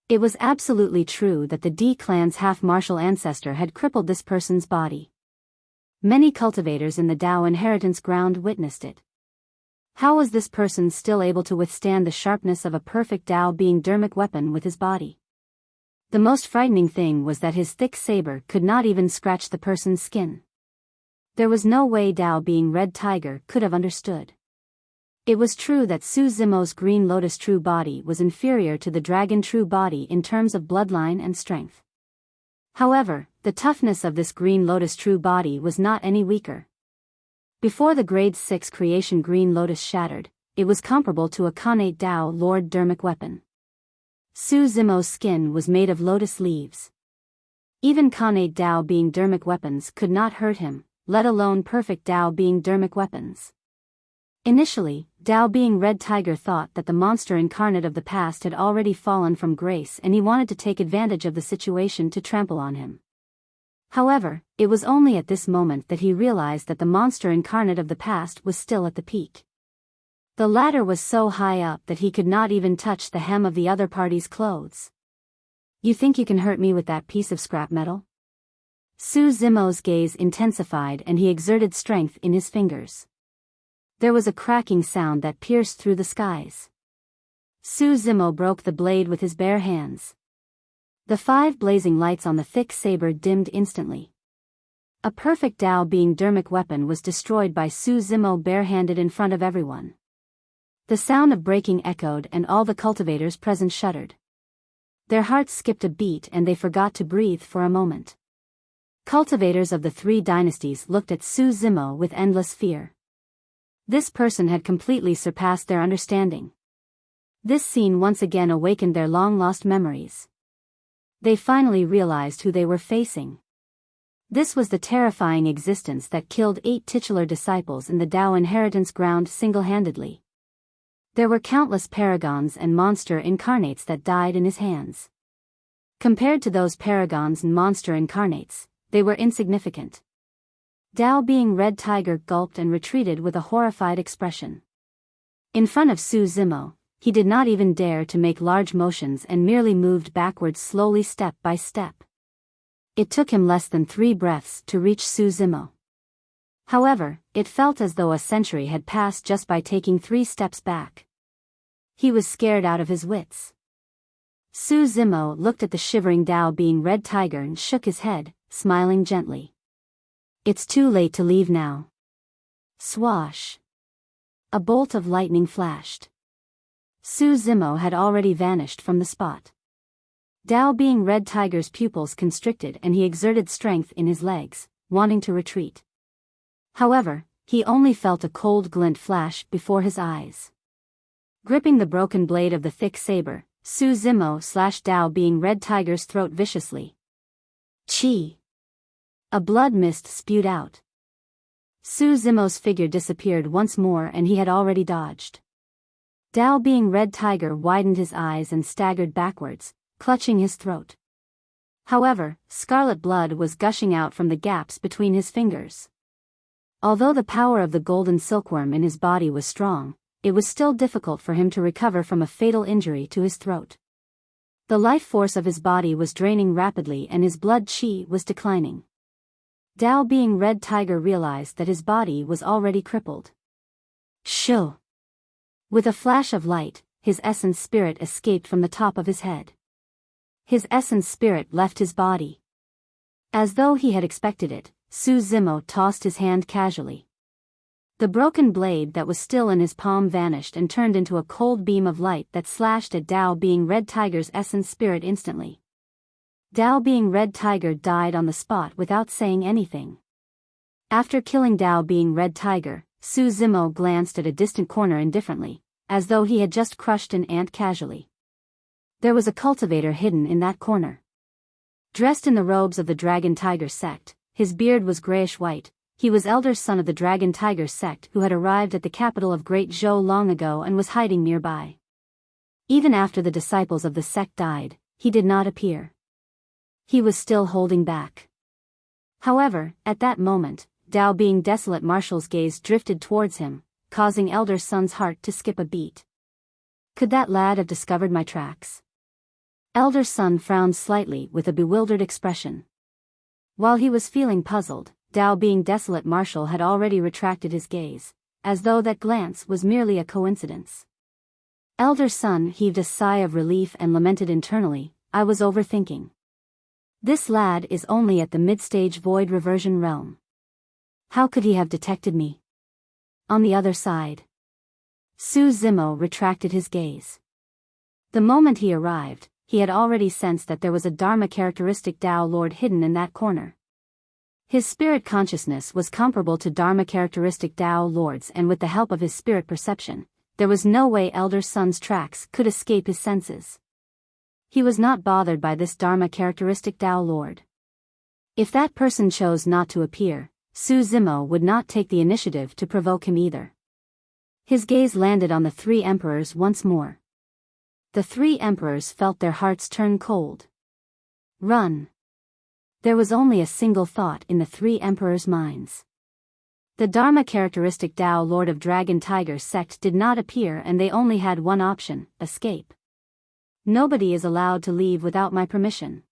It was absolutely true that the D clan's half-martial ancestor had crippled this person's body. Many cultivators in the Dao inheritance ground witnessed it. How was this person still able to withstand the sharpness of a perfect Dao Being dermic weapon with his body? The most frightening thing was that his thick saber could not even scratch the person's skin. There was no way Dao Being Red Tiger could have understood. It was true that Su Zimo's Green Lotus True Body was inferior to the Dragon True Body in terms of bloodline and strength. However, the toughness of this Green Lotus True Body was not any weaker. Before the Grade 6 Creation Green Lotus shattered, it was comparable to a Khanate Dao Lord dermic weapon. Su Zimo's skin was made of lotus leaves. Even Khanate Dao Being dermic weapons could not hurt him, let alone perfect Dao Being dermic weapons. Initially, Dao Being Red Tiger thought that the monster incarnate of the past had already fallen from grace and he wanted to take advantage of the situation to trample on him. However, it was only at this moment that he realized that the monster incarnate of the past was still at the peak. The ladder was so high up that he could not even touch the hem of the other party's clothes. You think you can hurt me with that piece of scrap metal? Su Zimo's gaze intensified and he exerted strength in his fingers. There was a cracking sound that pierced through the skies. Su Zimo broke the blade with his bare hands. The 5 blazing lights on the thick saber dimmed instantly. A perfect Dao Being dermic weapon was destroyed by Su Zimo barehanded in front of everyone. The sound of breaking echoed and all the cultivators present shuddered. Their hearts skipped a beat and they forgot to breathe for a moment. Cultivators of the 3 dynasties looked at Su Zimo with endless fear. This person had completely surpassed their understanding. This scene once again awakened their long-lost memories. They finally realized who they were facing. This was the terrifying existence that killed 8 titular disciples in the Dao inheritance ground single-handedly. There were countless paragons and monster incarnates that died in his hands. Compared to those paragons and monster incarnates, they were insignificant. Dao Being Red Tiger gulped and retreated with a horrified expression. In front of Su Zimo, he did not even dare to make large motions and merely moved backwards slowly step by step. It took him less than 3 breaths to reach Su Zimo. However, it felt as though a century had passed just by taking 3 steps back. He was scared out of his wits. Su Zimo looked at the shivering Dao Being Red Tiger and shook his head, smiling gently. It's too late to leave now. Swash. A bolt of lightning flashed. Su Zimo had already vanished from the spot. Dao Being Red Tiger's pupils constricted and he exerted strength in his legs, wanting to retreat. However, he only felt a cold glint flash before his eyes. Gripping the broken blade of the thick saber, Su Zimo slashed Dao Being Red Tiger's throat viciously. Chi! A blood mist spewed out. Su Zimo's figure disappeared once more and he had already dodged. Dao Being Red Tiger widened his eyes and staggered backwards, clutching his throat. However, scarlet blood was gushing out from the gaps between his fingers. Although the power of the golden silkworm in his body was strong, it was still difficult for him to recover from a fatal injury to his throat. The life force of his body was draining rapidly and his blood chi was declining. Dao Being Red Tiger realized that his body was already crippled. Shoo! With a flash of light, his essence spirit escaped from the top of his head. His essence spirit left his body. As though he had expected it, Su Zimo tossed his hand casually. The broken blade that was still in his palm vanished and turned into a cold beam of light that slashed at Dao Being Red Tiger's essence spirit instantly. Dao Being Red Tiger died on the spot without saying anything. After killing Dao Being Red Tiger, Su Zimo glanced at a distant corner indifferently, as though he had just crushed an ant casually. There was a cultivator hidden in that corner. Dressed in the robes of the Dragon Tiger sect, his beard was grayish-white. He was elder son of the Dragon Tiger sect who had arrived at the capital of Great Zhou long ago and was hiding nearby. Even after the disciples of the sect died, he did not appear. He was still holding back. However, at that moment, Dao Being Desolate Marshall's gaze drifted towards him, causing elder son's heart to skip a beat. Could that lad have discovered my tracks? Elder son frowned slightly with a bewildered expression. While he was feeling puzzled, Dao Being Desolate Marshall had already retracted his gaze, as though that glance was merely a coincidence. Elder son heaved a sigh of relief and lamented internally, I was overthinking. This lad is only at the mid-stage void reversion realm. How could he have detected me? On the other side. Su Zimo retracted his gaze. The moment he arrived, he had already sensed that there was a Dharma characteristic Dao Lord hidden in that corner. His spirit consciousness was comparable to Dharma characteristic Dao Lords, and with the help of his spirit perception, there was no way Elder Son's tracks could escape his senses. He was not bothered by this Dharma characteristic Dao Lord. If that person chose not to appear, Su Zimo would not take the initiative to provoke him either. His gaze landed on the 3 emperors once more. The 3 emperors felt their hearts turn cold. Run. There was only a single thought in the 3 emperors' minds. The Dharma characteristic Dao Lord of Dragon Tiger sect did not appear and they only had one option, escape. Nobody is allowed to leave without my permission.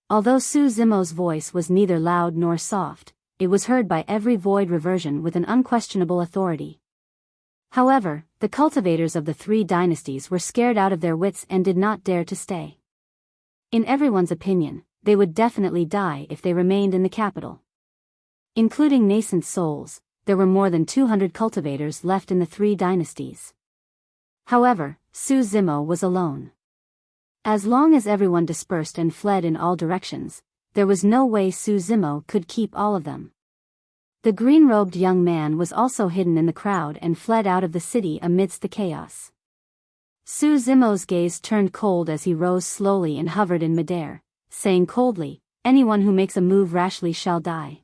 Although Su Zimo's voice was neither loud nor soft, it was heard by every void reversion with an unquestionable authority. However, the cultivators of the 3 dynasties were scared out of their wits and did not dare to stay. In everyone's opinion, they would definitely die if they remained in the capital. Including nascent souls, there were more than 200 cultivators left in the 3 dynasties. However, Su Zimo was alone. As long as everyone dispersed and fled in all directions, there was no way Su Zimo could keep all of them. The green-robed young man was also hidden in the crowd and fled out of the city amidst the chaos. Su Zimo's gaze turned cold as he rose slowly and hovered in midair, saying coldly, anyone who makes a move rashly shall die.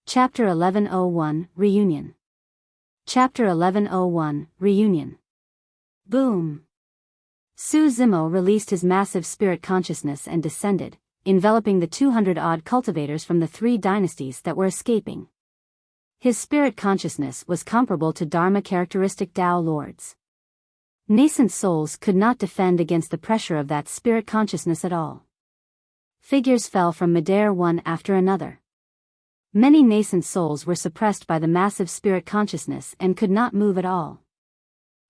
Chapter 1101, Reunion. Chapter 1101, Reunion. Boom! Su Zimo released his massive spirit consciousness and descended, enveloping the 200-odd cultivators from the 3 dynasties that were escaping. His spirit consciousness was comparable to Dharma-characteristic Tao lords. Nascent souls could not defend against the pressure of that spirit consciousness at all. Figures fell from midair one after another. Many nascent souls were suppressed by the massive spirit consciousness and could not move at all.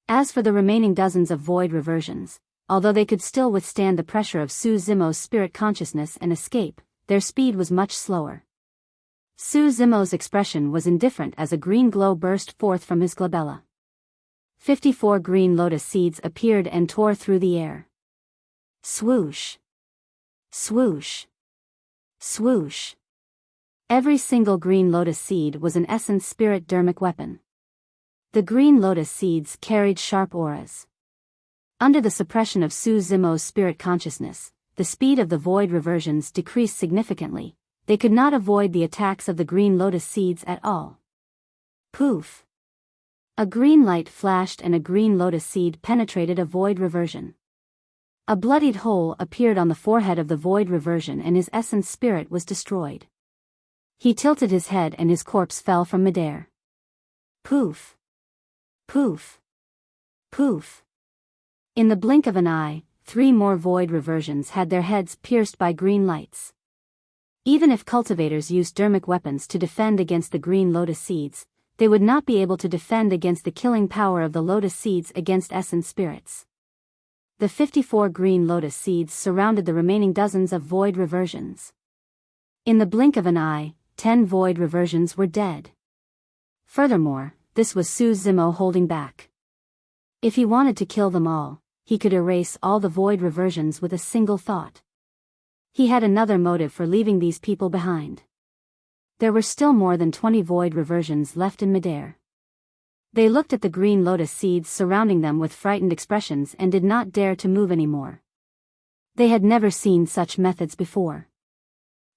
As for the remaining dozens of void reversions, although they could still withstand the pressure of Su Zimo's spirit consciousness and escape, their speed was much slower. Su Zimo's expression was indifferent as a green glow burst forth from his glabella. 54 green lotus seeds appeared and tore through the air. Swoosh! Swoosh! Swoosh! Every single green lotus seed was an essence spirit dharmic weapon. The green lotus seeds carried sharp auras. Under the suppression of Su Zimo's spirit consciousness, the speed of the void reversions decreased significantly. They could not avoid the attacks of the green lotus seeds at all. Poof! A green light flashed and a green lotus seed penetrated a void reversion. A bloodied hole appeared on the forehead of the void reversion and his essence spirit was destroyed. He tilted his head and his corpse fell from midair. Poof! Poof! Poof! In the blink of an eye, 3 more void reversions had their heads pierced by green lights. Even if cultivators used dharmic weapons to defend against the green lotus seeds, they would not be able to defend against the killing power of the lotus seeds against essence spirits. The 54 green lotus seeds surrounded the remaining dozens of void reversions. In the blink of an eye, 10 void reversions were dead. Furthermore, this was Su Zimo holding back. If he wanted to kill them all, he could erase all the void reversions with a single thought. He had another motive for leaving these people behind. There were still more than 20 void reversions left in midair. They looked at the green lotus seeds surrounding them with frightened expressions and did not dare to move anymore. They had never seen such methods before.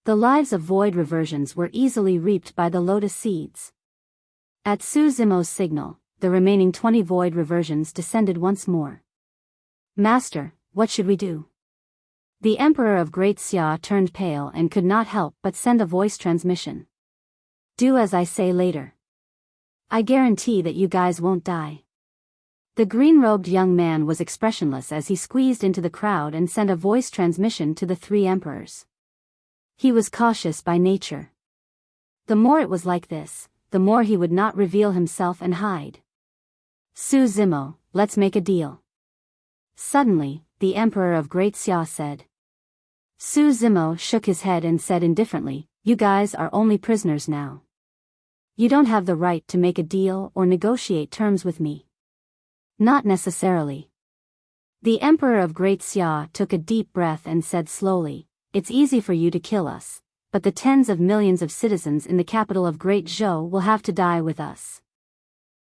The lives of void reversions were easily reaped by the lotus seeds. At Su Zimo's signal, the remaining 20 void reversions descended once more. Master, what should we do? The Emperor of Great Xia turned pale and could not help but send a voice transmission. Do as I say later. I guarantee that you guys won't die. The green-robed young man was expressionless as he squeezed into the crowd and sent a voice transmission to the 3 emperors. He was cautious by nature. The more it was like this, the more he would not reveal himself and hide. Su Zimo, let's make a deal. Suddenly, the Emperor of Great Xia said. Su Zimo shook his head and said indifferently, you guys are only prisoners now. You don't have the right to make a deal or negotiate terms with me. Not necessarily. The Emperor of Great Xia took a deep breath and said slowly, it's easy for you to kill us, but the tens of millions of citizens in the capital of Great Zhou will have to die with us.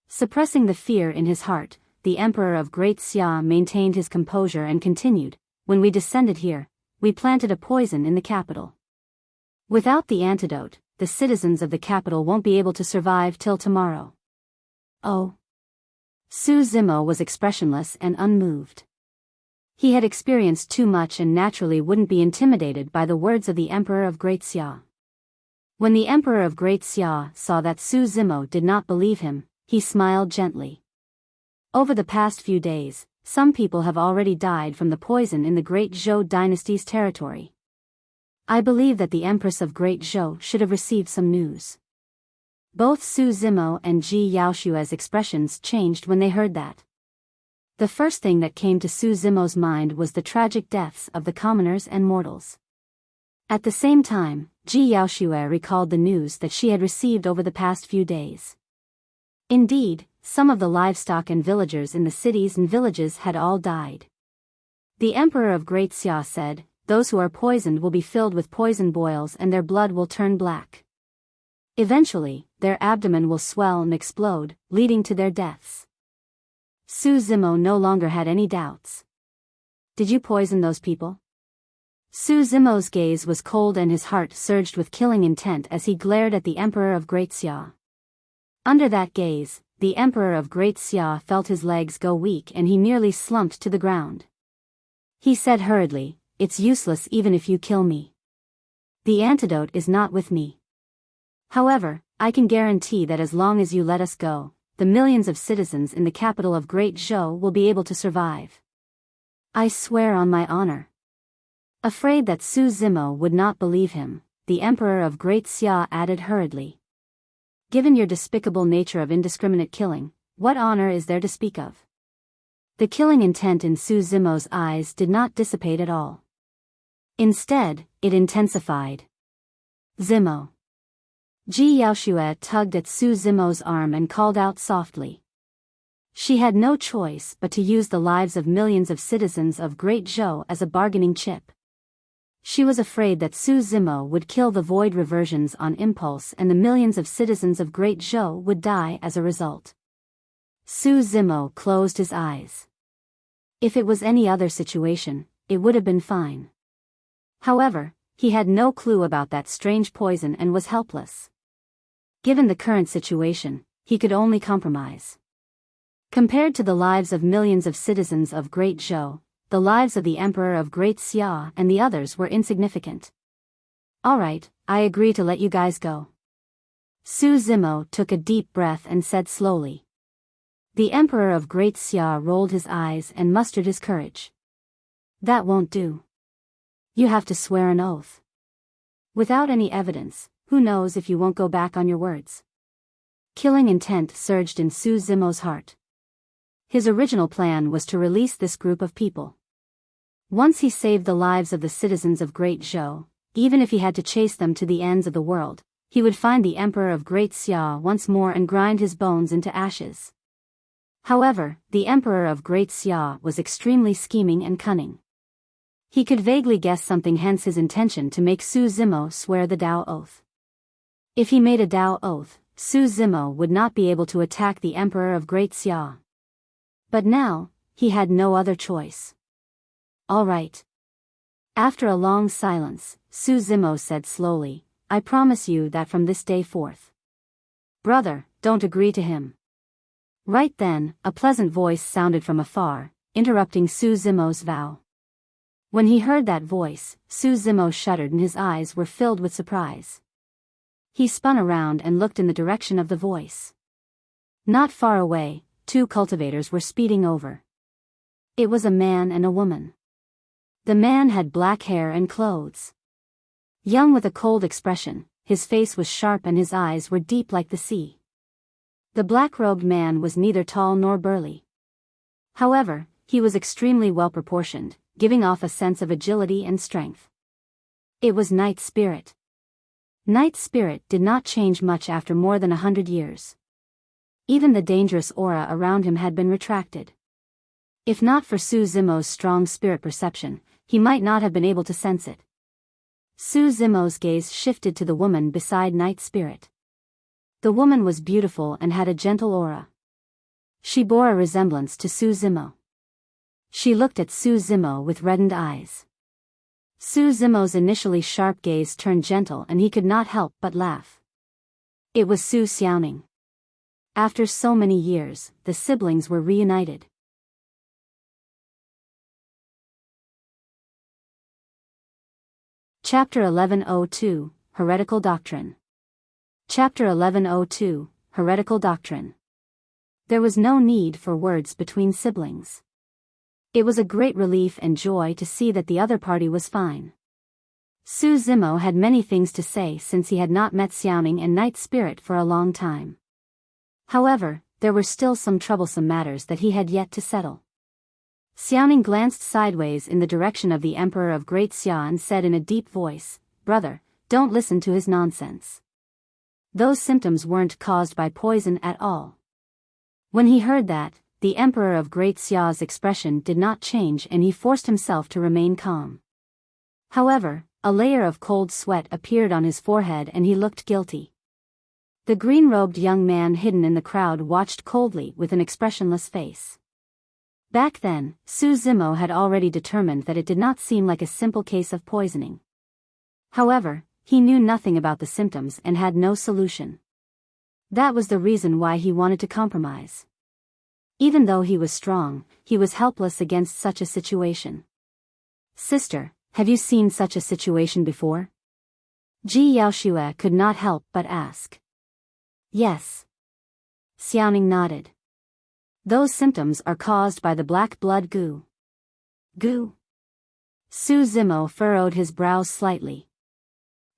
Suppressing the fear in his heart, the Emperor of Great Xia maintained his composure and continued, when we descended here, we planted a poison in the capital. Without the antidote, the citizens of the capital won't be able to survive till tomorrow. Oh. Su Zimo was expressionless and unmoved. He had experienced too much and naturally wouldn't be intimidated by the words of the Emperor of Great Xia. When the Emperor of Great Xia saw that Su Zimo did not believe him, he smiled gently. Over the past few days, some people have already died from the poison in the Great Zhou dynasty's territory. I believe that the Empress of Great Zhou should have received some news. Both Su Zimo and Ji Yaoshua's expressions changed when they heard that. The first thing that came to Su Zimo's mind was the tragic deaths of the commoners and mortals. At the same time, Ji Yaoshua recalled the news that she had received over the past few days. Indeed, some of the livestock and villagers in the cities and villages had all died. The Emperor of Great Xia said, those who are poisoned will be filled with poison boils and their blood will turn black. Eventually, their abdomen will swell and explode, leading to their deaths. Su Zimo no longer had any doubts. Did you poison those people? Su Zimo's gaze was cold and his heart surged with killing intent as he glared at the Emperor of Great Xia. Under that gaze, the Emperor of Great Xia felt his legs go weak and he nearly slumped to the ground. He said hurriedly, "It's useless even if you kill me. The antidote is not with me. However, I can guarantee that as long as you let us go, the millions of citizens in the capital of Great Zhou will be able to survive. I swear on my honor." Afraid that Su Zimo would not believe him, the Emperor of Great Xia added hurriedly, "Given your despicable nature of indiscriminate killing, what honor is there to speak of?" The killing intent in Su Zimo's eyes did not dissipate at all. Instead, it intensified. "Zimo." Ji Yaoxue tugged at Su Zimo's arm and called out softly. She had no choice but to use the lives of millions of citizens of Great Zhou as a bargaining chip. She was afraid that Su Zimo would kill the void reversions on impulse and the millions of citizens of Great Zhou would die as a result. Su Zimo closed his eyes. If it was any other situation, it would have been fine. However, he had no clue about that strange poison and was helpless. Given the current situation, he could only compromise. Compared to the lives of millions of citizens of Great Zhou, the lives of the Emperor of Great Xia and the others were insignificant. "All right, I agree to let you guys go." Su Zimo took a deep breath and said slowly. The Emperor of Great Xia rolled his eyes and mustered his courage. "That won't do. You have to swear an oath. Without any evidence, who knows if you won't go back on your words?" Killing intent surged in Su Zimo's heart. His original plan was to release this group of people. Once he saved the lives of the citizens of Great Zhou, even if he had to chase them to the ends of the world, he would find the Emperor of Great Xia once more and grind his bones into ashes. However, the Emperor of Great Xia was extremely scheming and cunning. He could vaguely guess something, hence his intention to make Su Zimo swear the Dao Oath. If he made a Dao Oath, Su Zimo would not be able to attack the Emperor of Great Xia. But now, he had no other choice. "All right." After a long silence, Su Zimo said slowly, "I promise you that from this day forth." "Brother, don't agree to him." Right then, a pleasant voice sounded from afar, interrupting Su Zimo's vow. When he heard that voice, Su Zimo shuddered and his eyes were filled with surprise. He spun around and looked in the direction of the voice. Not far away, two cultivators were speeding over. It was a man and a woman. The man had black hair and clothes. Young with a cold expression, his face was sharp and his eyes were deep like the sea. The black-robed man was neither tall nor burly. However, he was extremely well-proportioned, giving off a sense of agility and strength. It was Night Spirit. Night Spirit did not change much after more than 100 years. Even the dangerous aura around him had been retracted. If not for Su Zimo's strong spirit perception, he might not have been able to sense it. Su Zimo's gaze shifted to the woman beside Night Spirit. The woman was beautiful and had a gentle aura. She bore a resemblance to Su Zimo. She looked at Su Zimo with reddened eyes. Su Zimo's initially sharp gaze turned gentle and he could not help but laugh. It was Su Xiaoning. After so many years, the siblings were reunited. Chapter 1102, Heretical Doctrine. Chapter 1102, Heretical Doctrine. There was no need for words between siblings. It was a great relief and joy to see that the other party was fine. Su Zimo had many things to say since he had not met Xiaoning and Night Spirit for a long time. However, there were still some troublesome matters that he had yet to settle. Xiaoning glanced sideways in the direction of the Emperor of Great Xia and said in a deep voice, "Brother, don't listen to his nonsense. Those symptoms weren't caused by poison at all." When he heard that, the Emperor of Great Xia's expression did not change and he forced himself to remain calm. However, a layer of cold sweat appeared on his forehead and he looked guilty. The green-robed young man hidden in the crowd watched coldly with an expressionless face. Back then, Su Zimo had already determined that it did not seem like a simple case of poisoning. However, he knew nothing about the symptoms and had no solution. That was the reason why he wanted to compromise. Even though he was strong, he was helpless against such a situation. Sister, have you seen such a situation before? Ji Yaoshue could not help but ask. Yes. Xiaoning nodded. Those symptoms are caused by the black blood goo. Goo? Su Zimo furrowed his brows slightly.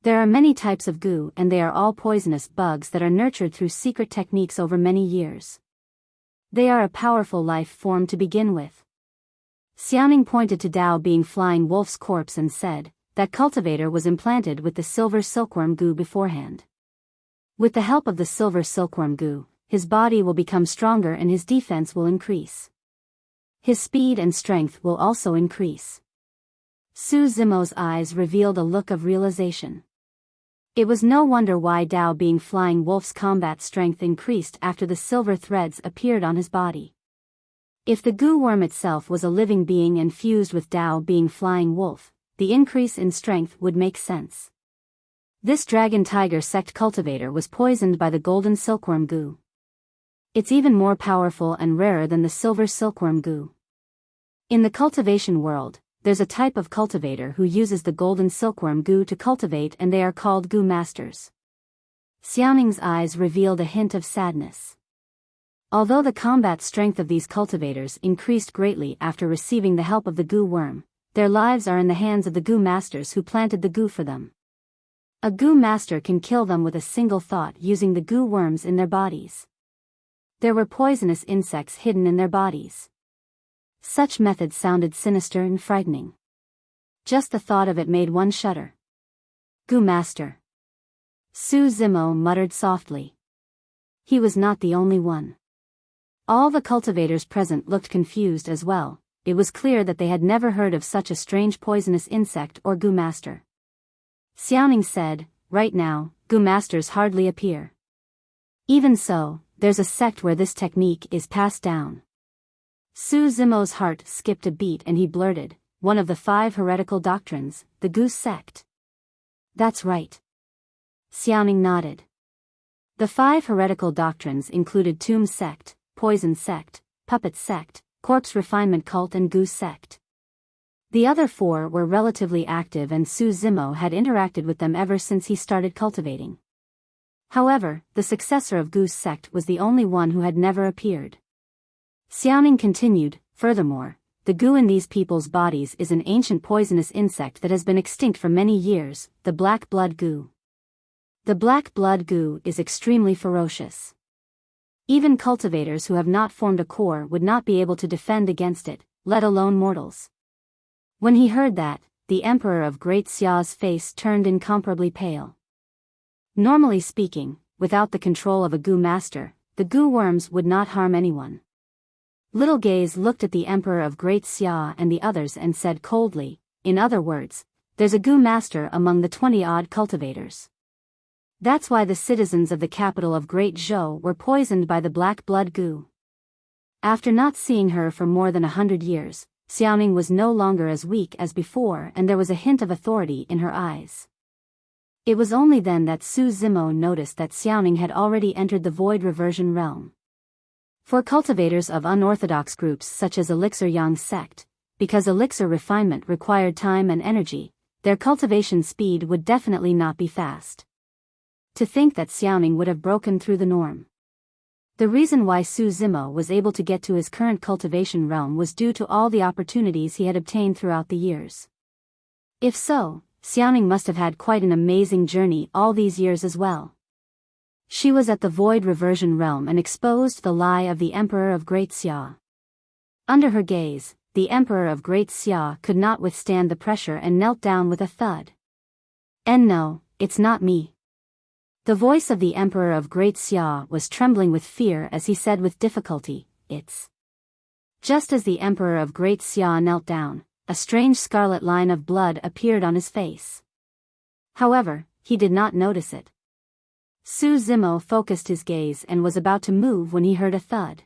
There are many types of goo and they are all poisonous bugs that are nurtured through secret techniques over many years. They are a powerful life form to begin with. Xiaoning pointed to Dao Being Flying Wolf's corpse and said, that cultivator was implanted with the silver silkworm goo beforehand. With the help of the silver silkworm goo, his body will become stronger and his defense will increase. His speed and strength will also increase. Su Zimo's eyes revealed a look of realization. It was no wonder why Dao Being Flying Wolf's combat strength increased after the silver threads appeared on his body. If the goo worm itself was a living being and fused with Dao Being Flying Wolf, the increase in strength would make sense. This dragon tiger sect cultivator was poisoned by the golden silkworm goo. It's even more powerful and rarer than the silver silkworm goo. In the cultivation world, there's a type of cultivator who uses the golden silkworm goo to cultivate and they are called goo masters. Xiaoning's eyes revealed a hint of sadness. Although the combat strength of these cultivators increased greatly after receiving the help of the goo worm, their lives are in the hands of the goo masters who planted the goo for them. A goo master can kill them with a single thought using the goo worms in their bodies. There were poisonous insects hidden in their bodies. Such methods sounded sinister and frightening. Just the thought of it made one shudder. Goo master. Su Zimo muttered softly. He was not the only one. All the cultivators present looked confused as well. It was clear that they had never heard of such a strange poisonous insect or goo master. Xiaoning said, right now, goo masters hardly appear. Even so, there's a sect where this technique is passed down. Su Zimo's heart skipped a beat and he blurted, one of the 5 heretical doctrines, the Goo sect. That's right. Xiaoning nodded. The 5 heretical doctrines included Tomb sect, Poison sect, Puppet sect, Corpse refinement cult and Goo sect. The other 4 were relatively active and Su Zimo had interacted with them ever since he started cultivating. However, the successor of Goo's sect was the only one who had never appeared. Xiaoning continued, furthermore, the goo in these people's bodies is an ancient poisonous insect that has been extinct for many years, the black blood goo. The black blood goo is extremely ferocious. Even cultivators who have not formed a core would not be able to defend against it, let alone mortals. When he heard that, the Emperor of Great Xia's face turned incomparably pale. Normally speaking, without the control of a goo master, the goo worms would not harm anyone. Little Gaze looked at the Emperor of Great Xia and the others and said coldly, in other words, there's a goo master among the 20-odd cultivators. That's why the citizens of the capital of Great Zhou were poisoned by the black blood goo. After not seeing her for more than 100 years, Xiaoning was no longer as weak as before and there was a hint of authority in her eyes. It was only then that Su Zimo noticed that Xiaoning had already entered the void reversion realm. For cultivators of unorthodox groups such as Elixir Yang sect, because elixir refinement required time and energy, their cultivation speed would definitely not be fast. To think that Xiaoning would have broken through the norm. The reason why Su Zimo was able to get to his current cultivation realm was due to all the opportunities he had obtained throughout the years. If so, Xiaoning must have had quite an amazing journey all these years as well. She was at the void reversion realm and exposed the lie of the Emperor of Great Xia. Under her gaze, the Emperor of Great Xia could not withstand the pressure and knelt down with a thud. And no, it's not me. The voice of the Emperor of Great Xia was trembling with fear as he said with difficulty, it's. Just as the Emperor of Great Xia knelt down, a strange scarlet line of blood appeared on his face. However, he did not notice it. Su Zimo focused his gaze and was about to move when he heard a thud.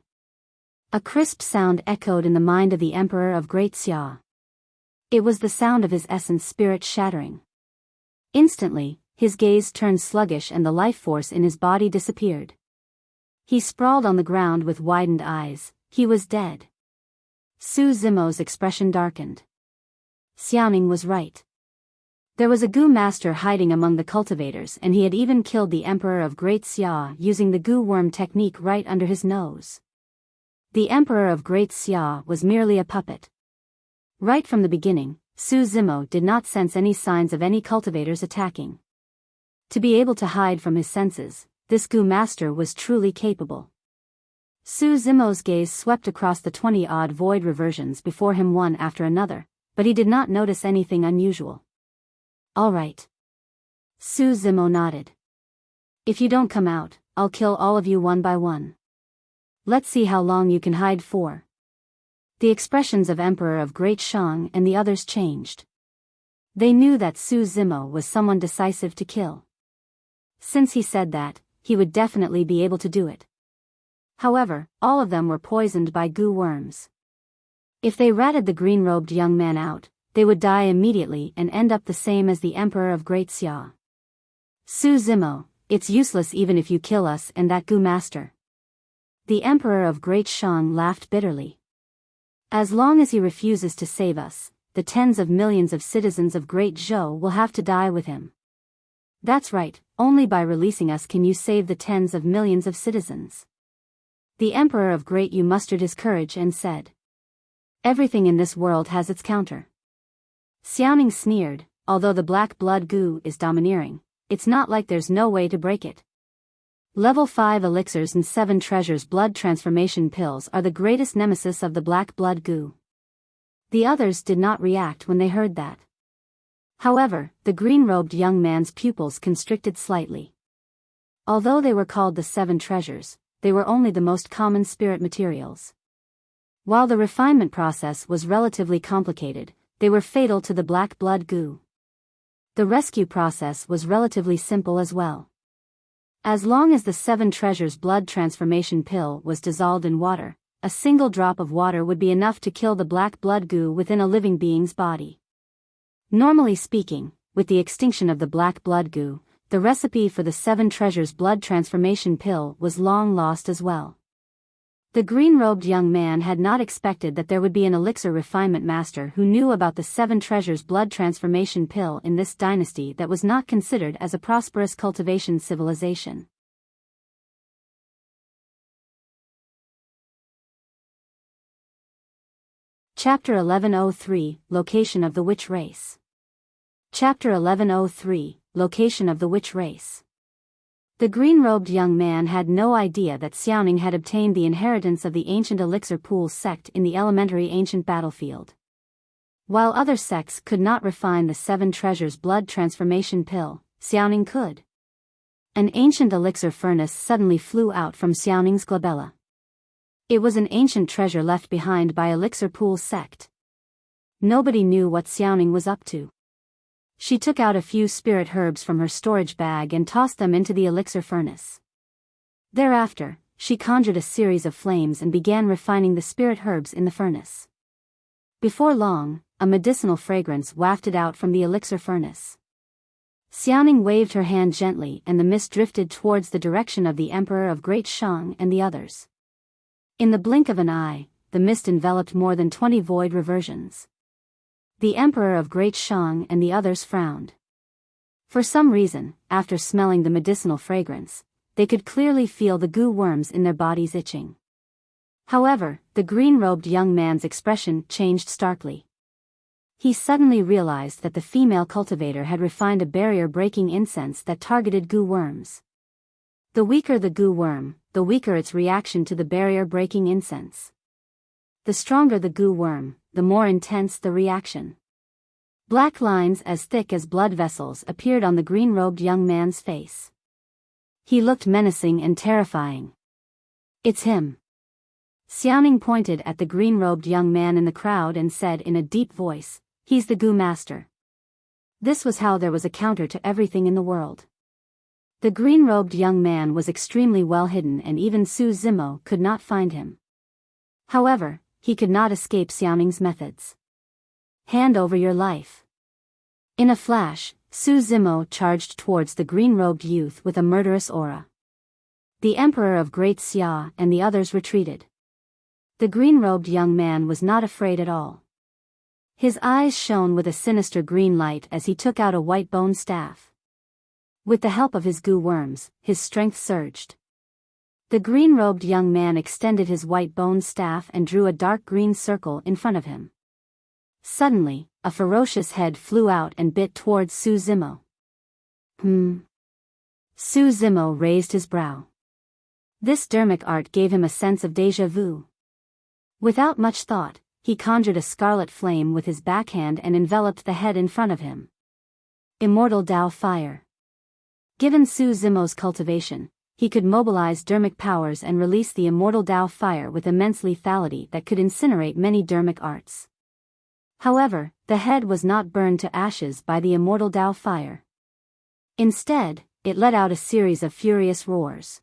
A crisp sound echoed in the mind of the Emperor of Great Xia. It was the sound of his essence spirit shattering. Instantly, his gaze turned sluggish and the life force in his body disappeared. He sprawled on the ground with widened eyes. He was dead. Su Zimo's expression darkened. Xiaoning was right. There was a Gu master hiding among the cultivators, and he had even killed the Emperor of Great Xia using the Gu worm technique right under his nose. The Emperor of Great Xia was merely a puppet. Right from the beginning, Su Zimo did not sense any signs of any cultivators attacking. To be able to hide from his senses, this Gu master was truly capable. Su Zimo's gaze swept across the 20-odd void reversions before him one after another, but he did not notice anything unusual. All right. Su Zimo nodded. If you don't come out, I'll kill all of you one by one. Let's see how long you can hide for. The expressions of Emperor of Great Shang and the others changed. They knew that Su Zimo was someone decisive to kill. Since he said that, he would definitely be able to do it. However, all of them were poisoned by Gu worms. If they ratted the green-robed young man out, they would die immediately and end up the same as the Emperor of Great Xia. Su Zimo, it's useless even if you kill us and that Gu master. The Emperor of Great Shang laughed bitterly. As long as he refuses to save us, the tens of millions of citizens of Great Zhou will have to die with him. That's right, only by releasing us can you save the tens of millions of citizens. The Emperor of Great Yu mustered his courage and said. Everything in this world has its counter. Xiaoning sneered, although the black blood Gu is domineering, it's not like there's no way to break it. Level 5 elixirs and 7 treasures blood transformation pills are the greatest nemesis of the black blood Gu. The others did not react when they heard that. However, the green-robed young man's pupils constricted slightly. Although they were called the 7 treasures, they were only the most common spirit materials. While the refinement process was relatively complicated, they were fatal to the black blood Gu. The rescue process was relatively simple as well. As long as the 7 treasures blood transformation pill was dissolved in water, a single drop of water would be enough to kill the black blood Gu within a living being's body. Normally speaking, with the extinction of the black blood Gu, the recipe for the 7 treasures blood transformation pill was long lost as well. The green-robed young man had not expected that there would be an elixir refinement master who knew about the 7 treasures blood transformation pill in this dynasty that was not considered as a prosperous cultivation civilization. Chapter 1103, Location of the Witch Race. Chapter 1103, Location of the Witch Race. The green-robed young man had no idea that Xiaoning had obtained the inheritance of the ancient elixir pool sect in the elementary ancient battlefield. While other sects could not refine the 7 treasures blood transformation pill, Xiaoning could. An ancient elixir furnace suddenly flew out from Xiaoning's glabella. It was an ancient treasure left behind by elixir pool sect. Nobody knew what Xiaoning was up to. She took out a few spirit herbs from her storage bag and tossed them into the elixir furnace. Thereafter, she conjured a series of flames and began refining the spirit herbs in the furnace. Before long, a medicinal fragrance wafted out from the elixir furnace. Xiaoning waved her hand gently and the mist drifted towards the direction of the Emperor of Great Shang and the others. In the blink of an eye, the mist enveloped more than 20 void reversions. The Emperor of Great Shang and the others frowned. For some reason, after smelling the medicinal fragrance, they could clearly feel the Gu worms in their bodies itching. However, the green-robed young man's expression changed starkly. He suddenly realized that the female cultivator had refined a barrier-breaking incense that targeted Gu worms. The weaker the Gu worm, the weaker its reaction to the barrier-breaking incense. The stronger the Gu worm, the more intense the reaction. Black lines as thick as blood vessels appeared on the green-robed young man's face. He looked menacing and terrifying. It's him. Xiaoning pointed at the green-robed young man in the crowd and said in a deep voice, he's the Gu master. This was how there was a counter to everything in the world. The green-robed young man was extremely well hidden and even Su Zimo could not find him. However, he could not escape Xiaoning's methods. Hand over your life. In a flash, Su Zimo charged towards the green-robed youth with a murderous aura. The Emperor of Great Xia and the others retreated. The green-robed young man was not afraid at all. His eyes shone with a sinister green light as he took out a white bone staff. With the help of his goo worms, his strength surged. The green-robed young man extended his white bone staff and drew a dark green circle in front of him. Suddenly, a ferocious head flew out and bit towards Su Zimo. Su Zimo raised his brow. This dermic art gave him a sense of déjà vu. Without much thought, he conjured a scarlet flame with his backhand and enveloped the head in front of him. Immortal Dao Fire. Given Su Zimo's cultivation, he could mobilize dermic powers and release the immortal Dao Fire with immense lethality that could incinerate many dermic arts. However, the head was not burned to ashes by the immortal Dao Fire. Instead, it let out a series of furious roars.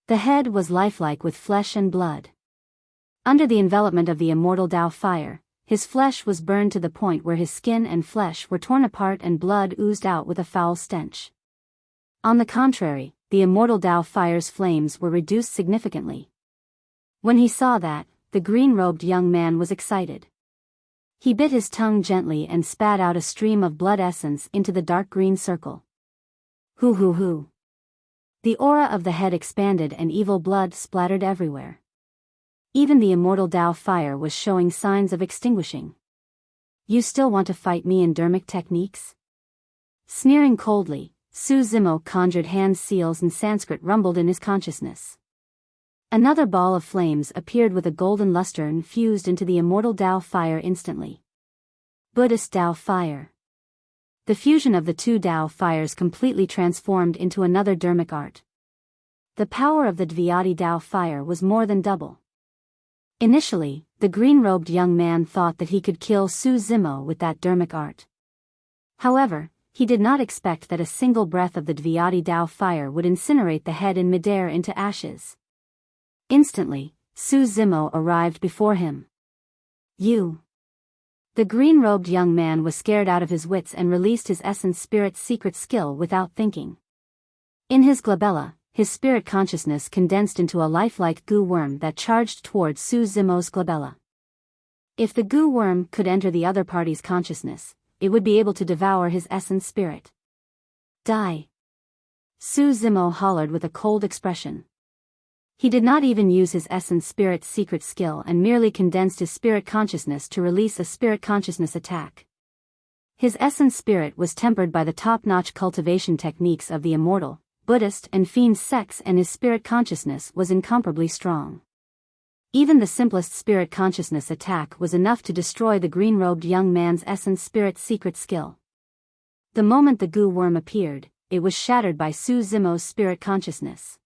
The head was lifelike with flesh and blood. Under the envelopment of the immortal Dao Fire, his flesh was burned to the point where his skin and flesh were torn apart and blood oozed out with a foul stench. On the contrary, the immortal Dao Fire's flames were reduced significantly. When he saw that, the green-robed young man was excited. He bit his tongue gently and spat out a stream of blood essence into the dark green circle. Hoo. The aura of the head expanded and evil blood splattered everywhere. Even the immortal Dao Fire was showing signs of extinguishing. You still want to fight me in dermic techniques? Sneering coldly, Su Zimo conjured hand seals and Sanskrit rumbled in his consciousness. Another ball of flames appeared with a golden luster infused into the immortal Dao Fire instantly. Buddhist Dao Fire. The fusion of the two Dao Fires completely transformed into another dermic art. The power of the Dvyadi Dao Fire was more than double. Initially, the green-robed young man thought that he could kill Su Zimo with that dermic art. However, he did not expect that a single breath of the Dvyadi Dao Fire would incinerate the head in midair into ashes. Instantly, Su Zimo arrived before him. You. The green-robed young man was scared out of his wits and released his essence spirit's secret skill without thinking. In his glabella, his spirit consciousness condensed into a lifelike goo worm that charged towards Su Zimo's glabella. If the goo worm could enter the other party's consciousness, it would be able to devour his essence spirit. Die. Su Zimo hollered with a cold expression. He did not even use his essence spirit's secret skill and merely condensed his spirit consciousness to release a spirit consciousness attack. His essence spirit was tempered by the top-notch cultivation techniques of the immortal, Buddhist and fiend sects, and his spirit consciousness was incomparably strong. Even the simplest spirit consciousness attack was enough to destroy the green-robed young man's essence spirit's secret skill. The moment the goo worm appeared, it was shattered by Su Zimo's spirit consciousness.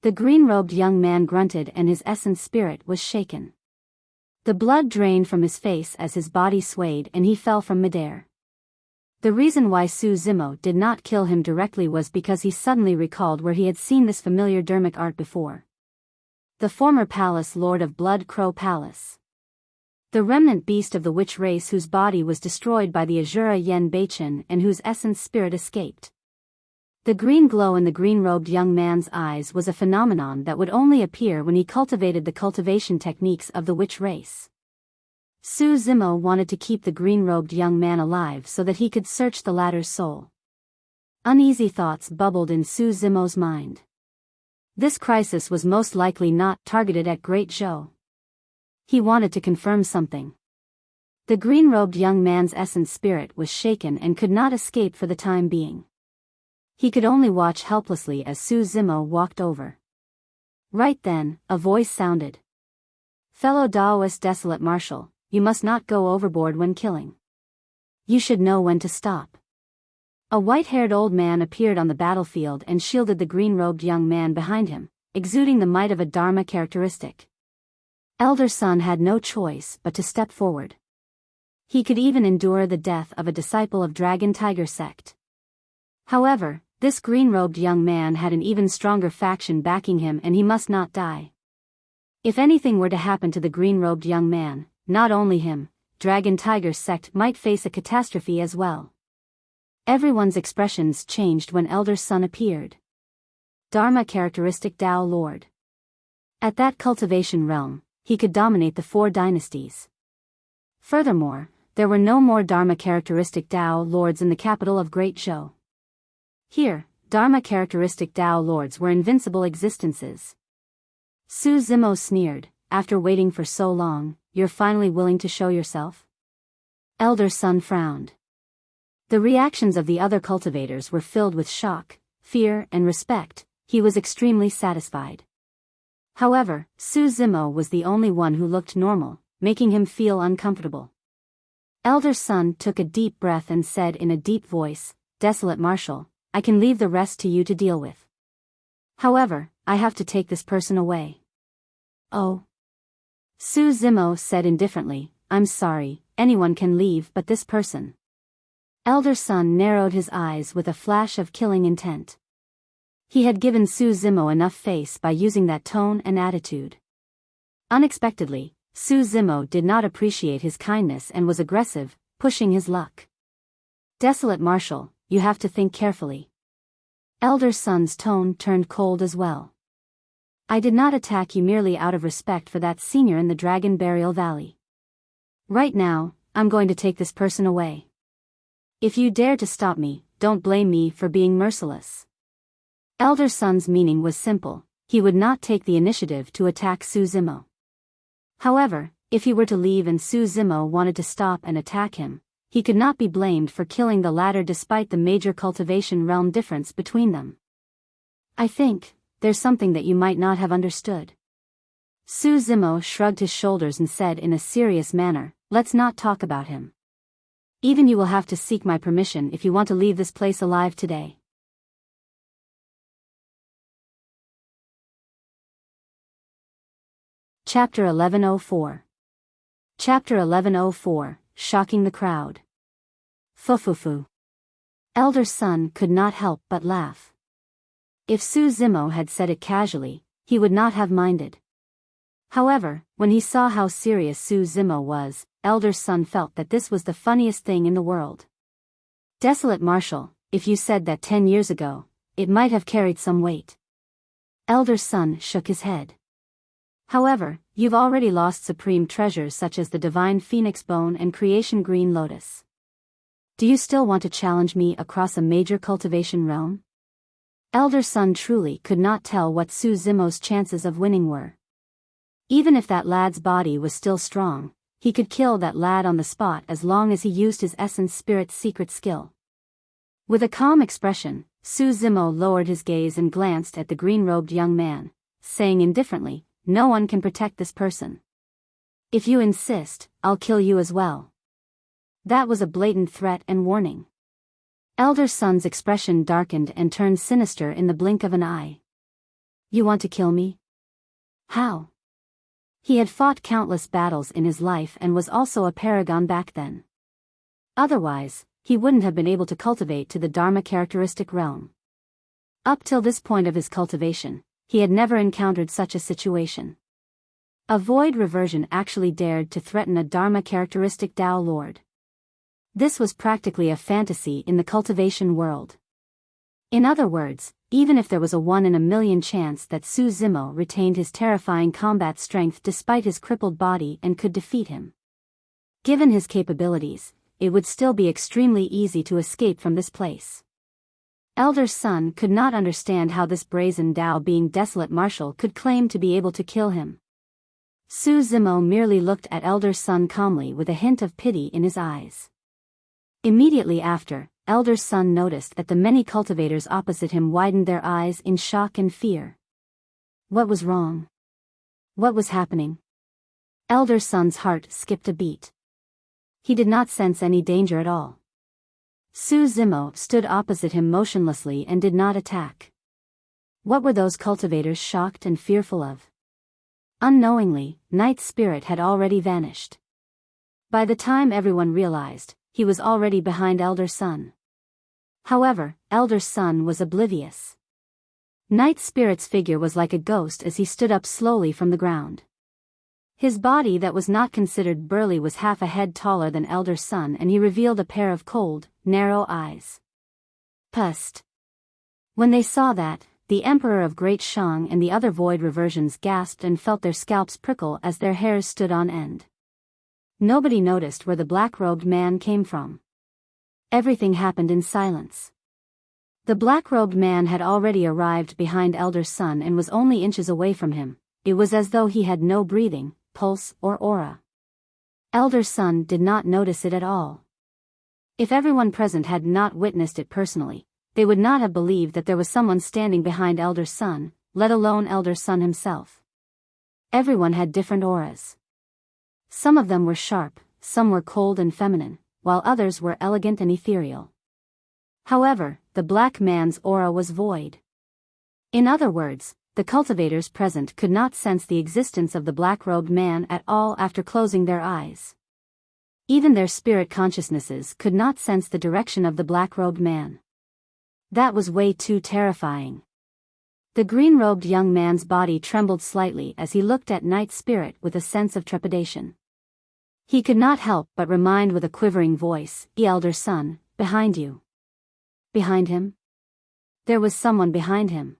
The green-robed young man grunted and his essence spirit was shaken. The blood drained from his face as his body swayed and he fell from midair. The reason why Su Zimo did not kill him directly was because he suddenly recalled where he had seen this familiar dermic art before. The former palace lord of Blood Crow Palace. The remnant beast of the witch race whose body was destroyed by the Azura Yen Beichen and whose essence spirit escaped. The green glow in the green-robed young man's eyes was a phenomenon that would only appear when he cultivated the cultivation techniques of the witch race. Su Zimo wanted to keep the green-robed young man alive so that he could search the latter's soul. Uneasy thoughts bubbled in Su Zimo's mind. This crisis was most likely not targeted at Great Zhou. He wanted to confirm something. The green-robed young man's essence spirit was shaken and could not escape for the time being. He could only watch helplessly as Su Zimo walked over. Right then, a voice sounded. Fellow Daoist Desolate Marshal, you must not go overboard when killing. You should know when to stop. A white-haired old man appeared on the battlefield and shielded the green-robed young man behind him, exuding the might of a Dharma characteristic. Elder Sun had no choice but to step forward. He could even endure the death of a disciple of Dragon Tiger sect. However, this green-robed young man had an even stronger faction backing him and he must not die. If anything were to happen to the green-robed young man, not only him, Dragon Tiger sect might face a catastrophe as well. Everyone's expressions changed when Elder Sun appeared. Dharma characteristic Tao Lord. At that cultivation realm, he could dominate the 4 dynasties. Furthermore, there were no more Dharma characteristic Tao Lords in the capital of Great Zhou. Here, Dharma characteristic Tao Lords were invincible existences. Su Zimo sneered, after waiting for so long, you're finally willing to show yourself? Elder Sun frowned. The reactions of the other cultivators were filled with shock, fear, and respect. He was extremely satisfied. However, Su Zimo was the only one who looked normal, making him feel uncomfortable. Elder Sun took a deep breath and said in a deep voice, Desolate Marshal, I can leave the rest to you to deal with. However, I have to take this person away. Oh. Su Zimo said indifferently, I'm sorry, anyone can leave but this person. Elder Sun narrowed his eyes with a flash of killing intent. He had given Su Zimo enough face by using that tone and attitude. Unexpectedly, Su Zimo did not appreciate his kindness and was aggressive, pushing his luck. Desolate Marshal, you have to think carefully. Elder Sun's tone turned cold as well. I did not attack you merely out of respect for that senior in the Dragon Burial Valley. Right now, I'm going to take this person away. If you dare to stop me, don't blame me for being merciless. Elder Sun's meaning was simple, he would not take the initiative to attack Su Zimo. However, if he were to leave and Su Zimo wanted to stop and attack him, he could not be blamed for killing the latter despite the major cultivation realm difference between them. I think, there's something that you might not have understood. Su Zimo shrugged his shoulders and said in a serious manner, let's not talk about him. Even you will have to seek my permission if you want to leave this place alive today. Chapter 1104. Chapter 1104, Shocking the Crowd. Fufufu. Elder Sun could not help but laugh. If Su Zimo had said it casually, he would not have minded. However, when he saw how serious Su Zimo was, Elder Sun felt that this was the funniest thing in the world. Desolate Marshal, if you said that 10 years ago, it might have carried some weight. Elder Sun shook his head. However, you've already lost supreme treasures such as the Divine Phoenix Bone and Creation Green Lotus. Do you still want to challenge me across a major cultivation realm? Elder Sun truly could not tell what Su Zimo's chances of winning were. Even if that lad's body was still strong, he could kill that lad on the spot as long as he used his Essence Spirit's secret skill. With a calm expression, Su Zimo lowered his gaze and glanced at the green-robed young man, saying indifferently, no one can protect this person. If you insist, I'll kill you as well. That was a blatant threat and warning. Elder Sun's expression darkened and turned sinister in the blink of an eye. You want to kill me? How? He had fought countless battles in his life and was also a paragon back then. Otherwise, he wouldn't have been able to cultivate to the Dharma characteristic realm. Up till this point of his cultivation, he had never encountered such a situation. A void reversion actually dared to threaten a Dharma characteristic Tao Lord. This was practically a fantasy in the cultivation world. In other words, even if there was a 1 in a million chance that Su Zimo retained his terrifying combat strength despite his crippled body and could defeat him. Given his capabilities, it would still be extremely easy to escape from this place. Elder Sun could not understand how this brazen Tao being Desolate Marshal could claim to be able to kill him. Su Zimo merely looked at Elder Sun calmly with a hint of pity in his eyes. Immediately after, Elder Sun noticed that the many cultivators opposite him widened their eyes in shock and fear. What was wrong? What was happening? Elder Sun's heart skipped a beat. He did not sense any danger at all. Su Zimo stood opposite him motionlessly and did not attack. What were those cultivators shocked and fearful of? Unknowingly, Knight's spirit had already vanished. By the time everyone realized, he was already behind Elder Sun. However, Elder Sun was oblivious. Knight's spirit's figure was like a ghost as he stood up slowly from the ground. His body that was not considered burly was half a head taller than Elder Sun and he revealed a pair of cold, narrow eyes. Pust. When they saw that, the Emperor of Great Shang and the other void reversions gasped and felt their scalps prickle as their hairs stood on end. Nobody noticed where the black-robed man came from. Everything happened in silence. The black-robed man had already arrived behind Elder Sun and was only inches away from him. It was as though he had no breathing, pulse, or aura. Elder Sun did not notice it at all. If everyone present had not witnessed it personally, they would not have believed that there was someone standing behind Elder Sun, let alone Elder Sun himself. Everyone had different auras. Some of them were sharp, some were cold and feminine, while others were elegant and ethereal. However, the black man's aura was void. In other words, the cultivators present could not sense the existence of the black-robed man at all after closing their eyes. Even their spirit consciousnesses could not sense the direction of the black-robed man. That was way too terrifying. The green-robed young man's body trembled slightly as he looked at Night Spirit with a sense of trepidation. He could not help but remind with a quivering voice, "The Elder Sun, behind you." Behind him? There was someone behind him.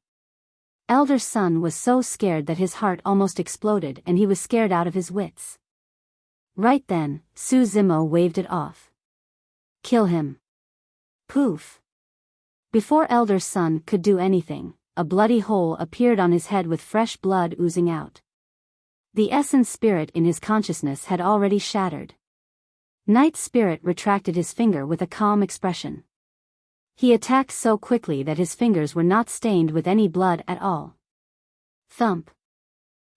Elder Sun was so scared that his heart almost exploded and he was scared out of his wits. Right then, Su Zimo waved it off. "Kill him." Poof. Before Elder Sun could do anything, a bloody hole appeared on his head with fresh blood oozing out. The essence spirit in his consciousness had already shattered. Night Spirit retracted his finger with a calm expression. He attacked so quickly that his fingers were not stained with any blood at all. Thump.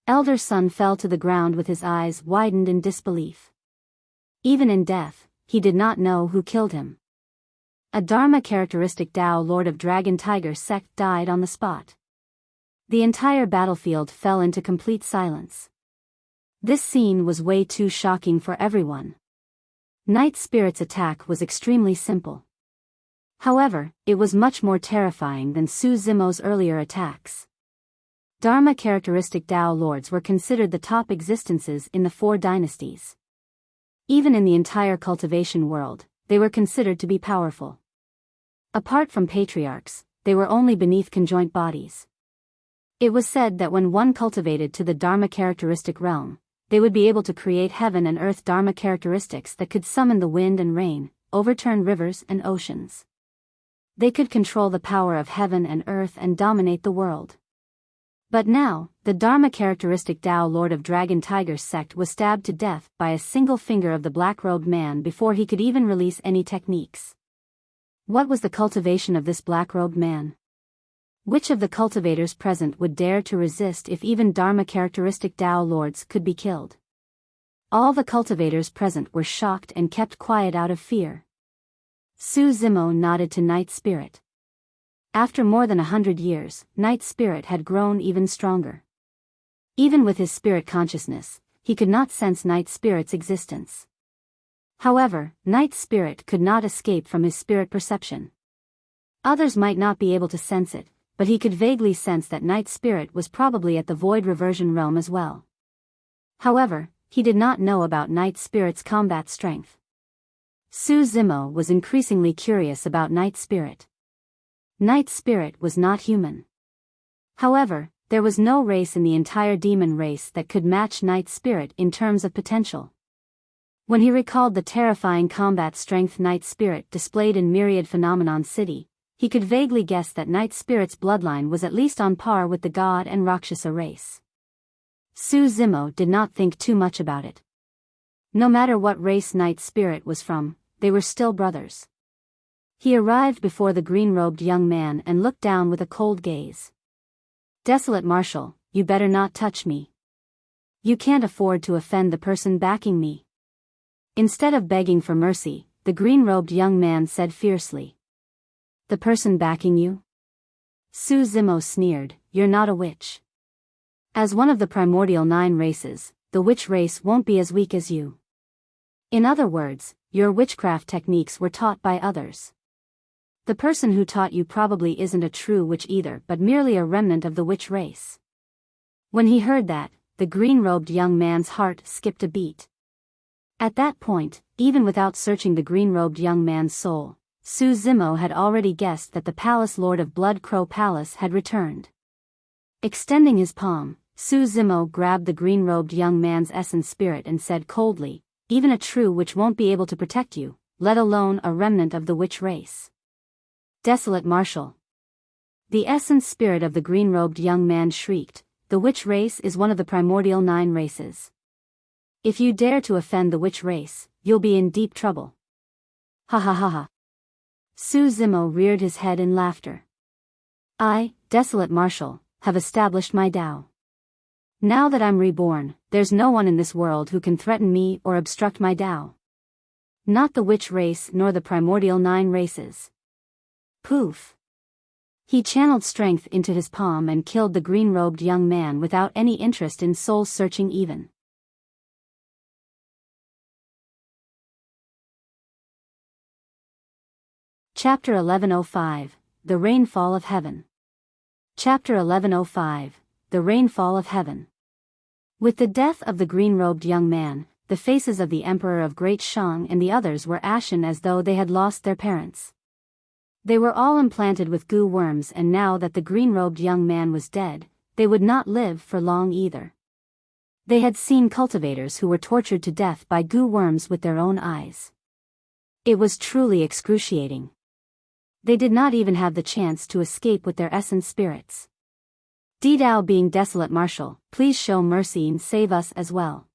Elder Sun fell to the ground with his eyes widened in disbelief. Even in death, he did not know who killed him. A Dharma characteristic Tao Lord of Dragon Tiger sect died on the spot. The entire battlefield fell into complete silence. This scene was way too shocking for everyone. Night Spirit's attack was extremely simple. However, it was much more terrifying than Su Zimo's earlier attacks. Dharma characteristic Tao Lords were considered the top existences in the 4 dynasties. Even in the entire cultivation world, they were considered to be powerful. Apart from patriarchs, they were only beneath conjoint bodies. It was said that when one cultivated to the Dharma characteristic realm, they would be able to create heaven and earth Dharma characteristics that could summon the wind and rain, overturn rivers and oceans. They could control the power of heaven and earth and dominate the world. But now, the Dharma characteristic Tao Lord of Dragon Tiger sect was stabbed to death by a single finger of the black-robed man before he could even release any techniques. What was the cultivation of this black-robed man? Which of the cultivators present would dare to resist if even Dharma characteristic Tao Lords could be killed? All the cultivators present were shocked and kept quiet out of fear. Su Zimo nodded to Night Spirit. After more than 100 years, Night Spirit had grown even stronger. Even with his spirit consciousness, he could not sense Night Spirit's existence. However, Night Spirit could not escape from his spirit perception. Others might not be able to sense it, but he could vaguely sense that Night Spirit was probably at the void reversion realm as well. However, he did not know about Night Spirit's combat strength. Su Zimo was increasingly curious about Night Spirit. Night Spirit was not human. However, there was no race in the entire demon race that could match Night Spirit in terms of potential. When he recalled the terrifying combat strength Night Spirit displayed in Myriad Phenomenon City, he could vaguely guess that Night Spirit's bloodline was at least on par with the God and Rakshasa race. Su Zimo did not think too much about it. No matter what race Night Spirit was from, they were still brothers. He arrived before the green-robed young man and looked down with a cold gaze. "Desolate Marshal, you better not touch me. You can't afford to offend the person backing me." Instead of begging for mercy, the green-robed young man said fiercely. "The person backing you?" Su Zimo sneered, "You're not a witch. As one of the primordial 9 races, the witch race won't be as weak as you. In other words, your witchcraft techniques were taught by others. The person who taught you probably isn't a true witch either but merely a remnant of the witch race." When he heard that, the green-robed young man's heart skipped a beat. At that point, even without searching the green-robed young man's soul, Su Zimo had already guessed that the Palace Lord of Blood Crow Palace had returned. Extending his palm, Su Zimo grabbed the green-robed young man's essence spirit and said coldly, "Even a true witch won't be able to protect you, let alone a remnant of the witch race." Desolate Marshal. The essence spirit of the green-robed young man shrieked, "The witch race is one of the primordial 9 races. If you dare to offend the witch race, you'll be in deep trouble." Ha ha ha ha. Su Zimo reared his head in laughter. "I, Desolate Marshal, have established my Tao. Now that I'm reborn, there's no one in this world who can threaten me or obstruct my Tao. Not the witch race nor the primordial 9 races." Poof. He channeled strength into his palm and killed the green-robed young man without any interest in soul-searching even. Chapter 1105, The Rainfall of Heaven. Chapter 1105, The Rainfall of Heaven. With the death of the green-robed young man, the faces of the Emperor of Great Shang and the others were ashen as though they had lost their parents. They were all implanted with goo worms, and now that the green-robed young man was dead, they would not live for long either. They had seen cultivators who were tortured to death by goo worms with their own eyes. It was truly excruciating. They did not even have the chance to escape with their essence spirits. Didao being Desolate Marshal, please show mercy and save us as well.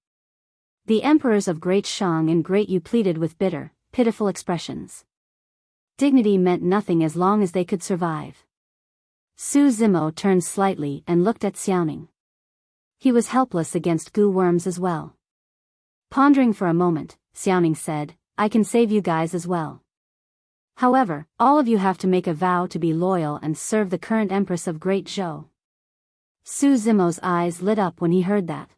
The emperors of Great Shang and Great Yu pleaded with bitter, pitiful expressions. Dignity meant nothing as long as they could survive. Su Zimo turned slightly and looked at Xiaoning. He was helpless against goo worms as well. Pondering for a moment, Xiaoning said, "I can save you guys as well. However, all of you have to make a vow to be loyal and serve the current Empress of Great Zhou." Su Zimo's eyes lit up when he heard that.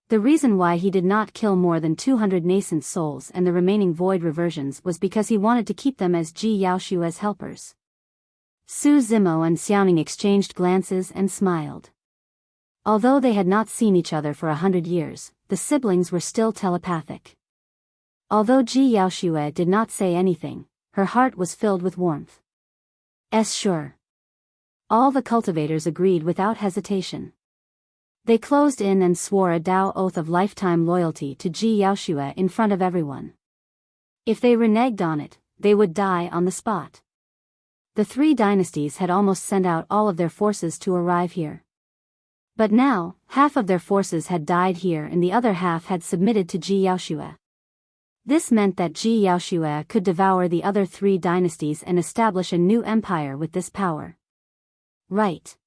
The reason why he did not kill more than 200 nascent souls and the remaining void reversions was because he wanted to keep them as Ji Yaoshua's helpers. Su Zimo and Xiaoning exchanged glances and smiled. Although they had not seen each other for 100 years, the siblings were still telepathic. Although Ji Yaoshua did not say anything, her heart was filled with warmth. Sure. All the cultivators agreed without hesitation. They closed in and swore a Tao oath of lifetime loyalty to Ji Yaoshua in front of everyone. If they reneged on it, they would die on the spot. The 3 dynasties had almost sent out all of their forces to arrive here. But now, half of their forces had died here and the other half had submitted to Ji Yaoshua. This meant that Ji Yaoshua could devour the other 3 dynasties and establish a new empire with this power. Right.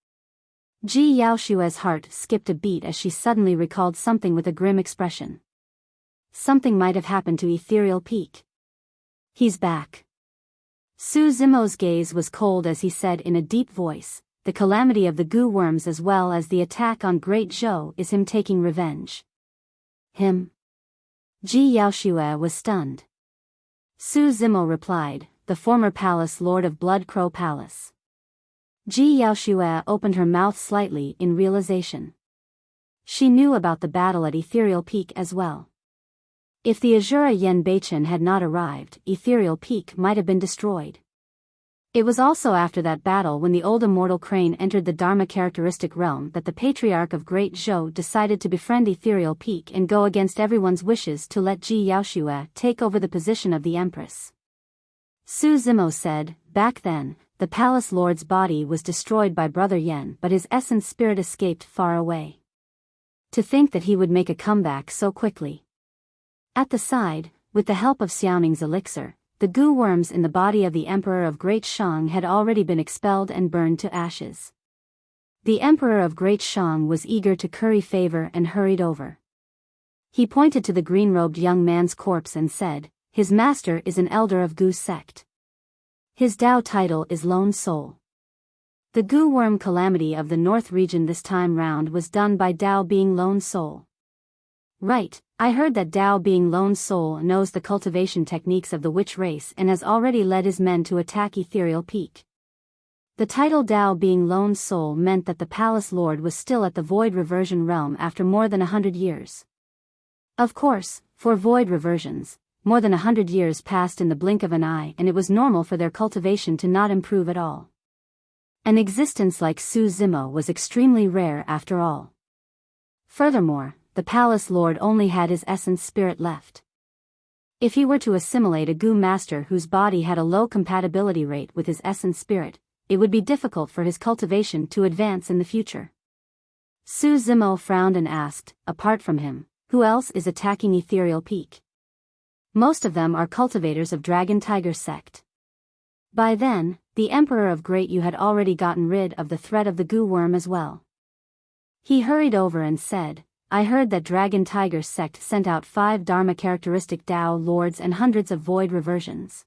Ji Yaoshua's heart skipped a beat as she suddenly recalled something with a grim expression. Something might have happened to Ethereal Peak. He's back. Su Zimo's gaze was cold as he said in a deep voice, "The calamity of the goo worms as well as the attack on Great Zhou is him taking revenge." Him? Ji Yaoshua was stunned. Su Zimo replied, "The former Palace Lord of Blood Crow Palace." Ji Yaoshua opened her mouth slightly in realization. She knew about the battle at Ethereal Peak as well. If the Azura Yen Beichen had not arrived, Ethereal Peak might have been destroyed. It was also after that battle when the old immortal crane entered the Dharma characteristic realm that the Patriarch of Great Zhou decided to befriend Ethereal Peak and go against everyone's wishes to let Ji Yaoshua take over the position of the Empress. Su Zimo said, "Back then, the Palace Lord's body was destroyed by Brother Yen, but his essence spirit escaped far away. To think that he would make a comeback so quickly." At the side, with the help of Xiaoning's elixir, the goo worms in the body of the Emperor of Great Shang had already been expelled and burned to ashes. The Emperor of Great Shang was eager to curry favor and hurried over. He pointed to the green-robed young man's corpse and said, "His master is an elder of Goo sect. His Tao title is Lone Soul." The goo worm calamity of the North region this time round was done by Tao being Lone Soul. Right, I heard that Tao being Lone Soul knows the cultivation techniques of the witch race and has already led his men to attack Ethereal Peak. The title Tao being Lone Soul meant that the Palace Lord was still at the Void Reversion realm after more than 100 years. Of course, for void reversions, More than 100 years passed in the blink of an eye, and it was normal for their cultivation to not improve at all. An existence like Su Zimo was extremely rare after all. Furthermore, the palace lord only had his essence spirit left. If he were to assimilate a Gu master whose body had a low compatibility rate with his essence spirit, it would be difficult for his cultivation to advance in the future. Su Zimo frowned and asked, apart from him, who else is attacking Ethereal Peak? Most of them are cultivators of Dragon Tiger sect. By then, the Emperor of Great Yu had already gotten rid of the threat of the Gu worm as well. He hurried over and said, I heard that Dragon Tiger sect sent out 5 Dharma characteristic Tao lords and hundreds of void reversions.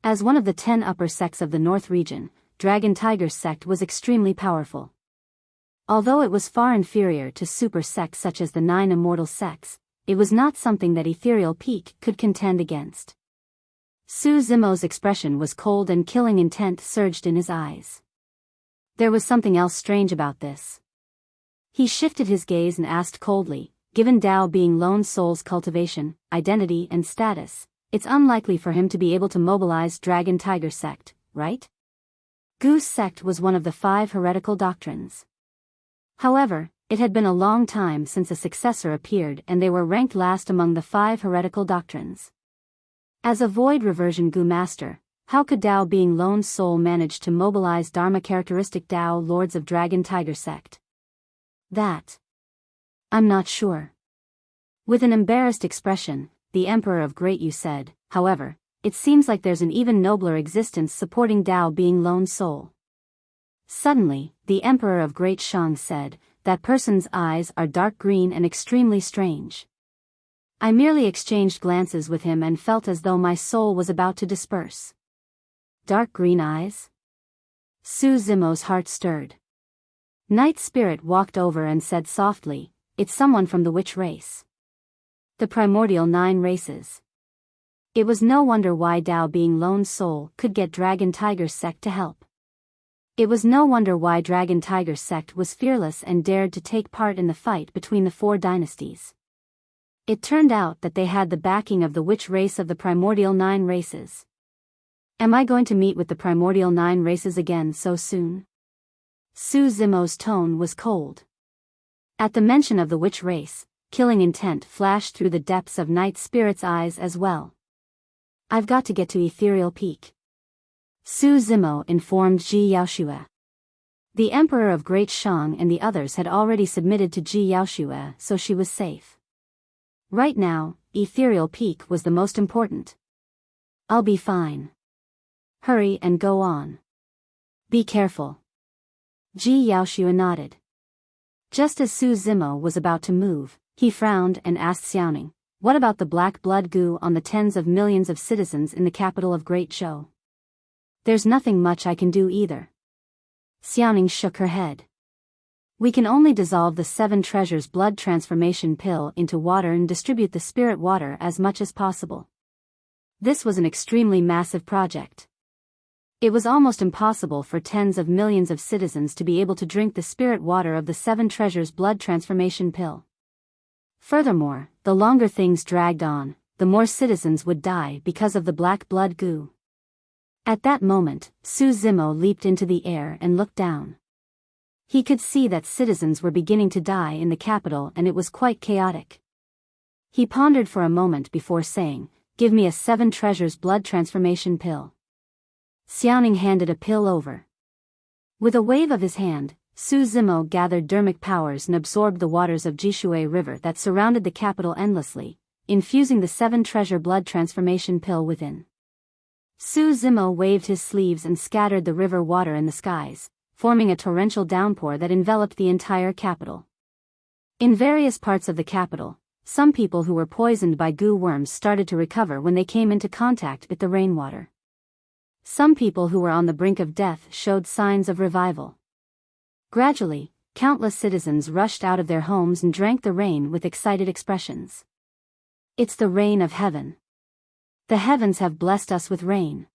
As one of the 10 upper sects of the North region, Dragon Tiger sect was extremely powerful. Although it was far inferior to super sects such as the 9 immortal sects, it was not something that Ethereal Peak could contend against. Su Zimo's expression was cold and killing intent surged in his eyes. There was something else strange about this. He shifted his gaze and asked coldly, given Tao being lone soul's cultivation, identity and status, it's unlikely for him to be able to mobilize Dragon Tiger sect, right? Gu's sect was one of the 5 heretical doctrines. However, it had been a long time since a successor appeared and they were ranked last among the 5 heretical doctrines. As a void reversion Gu master, how could Tao being lone soul manage to mobilize Dharma characteristic Tao lords of Dragon Tiger sect? That. I'm not sure. With an embarrassed expression, the Emperor of Great Yu said, however, it seems like there's an even nobler existence supporting Tao being lone soul. Suddenly, the Emperor of Great Shang said, that person's eyes are dark green and extremely strange. I merely exchanged glances with him and felt as though my soul was about to disperse. Dark green eyes? Su Zimo's heart stirred. Night Spirit walked over and said softly, it's someone from the witch race. The primordial 9 races. It was no wonder why Tao being lone soul could get Dragon Tiger sect to help. It was no wonder why Dragon Tiger sect was fearless and dared to take part in the fight between the 4 dynasties. It turned out that they had the backing of the witch race of the primordial 9 races. Am I going to meet with the primordial 9 races again so soon? Su Zimo's tone was cold. At the mention of the witch race, killing intent flashed through the depths of Night Spirit's eyes as well. I've got to get to Ethereal Peak. Su Zimo informed Ji Yaoshue. The Emperor of Great Shang and the others had already submitted to Ji Yaoshue, so she was safe. Right now, Ethereal Peak was the most important. I'll be fine. Hurry and go on. Be careful. Ji Yaoshue nodded. Just as Su Zimo was about to move, he frowned and asked Xiaoning, what about the black blood Gu on the tens of millions of citizens in the capital of Great Zhou? There's nothing much I can do either. Xiaoning shook her head. We can only dissolve the 7 treasures blood transformation pill into water and distribute the spirit water as much as possible. This was an extremely massive project. It was almost impossible for tens of millions of citizens to be able to drink the spirit water of the 7 treasures blood transformation pill. Furthermore, the longer things dragged on, the more citizens would die because of the black blood Gu. At that moment, Su Zimo leaped into the air and looked down. He could see that citizens were beginning to die in the capital and it was quite chaotic. He pondered for a moment before saying, give me a 7 treasures blood transformation pill. Xiaoning handed a pill over. With a wave of his hand, Su Zimo gathered dermic powers and absorbed the waters of Jishui River that surrounded the capital endlessly, infusing the 7 treasure blood transformation pill within. Su Zimo waved his sleeves and scattered the river water in the skies, forming a torrential downpour that enveloped the entire capital. In various parts of the capital, some people who were poisoned by Gu worms started to recover when they came into contact with the rainwater. Some people who were on the brink of death showed signs of revival. Gradually, countless citizens rushed out of their homes and drank the rain with excited expressions. It's the rain of heaven. The heavens have blessed us with rain.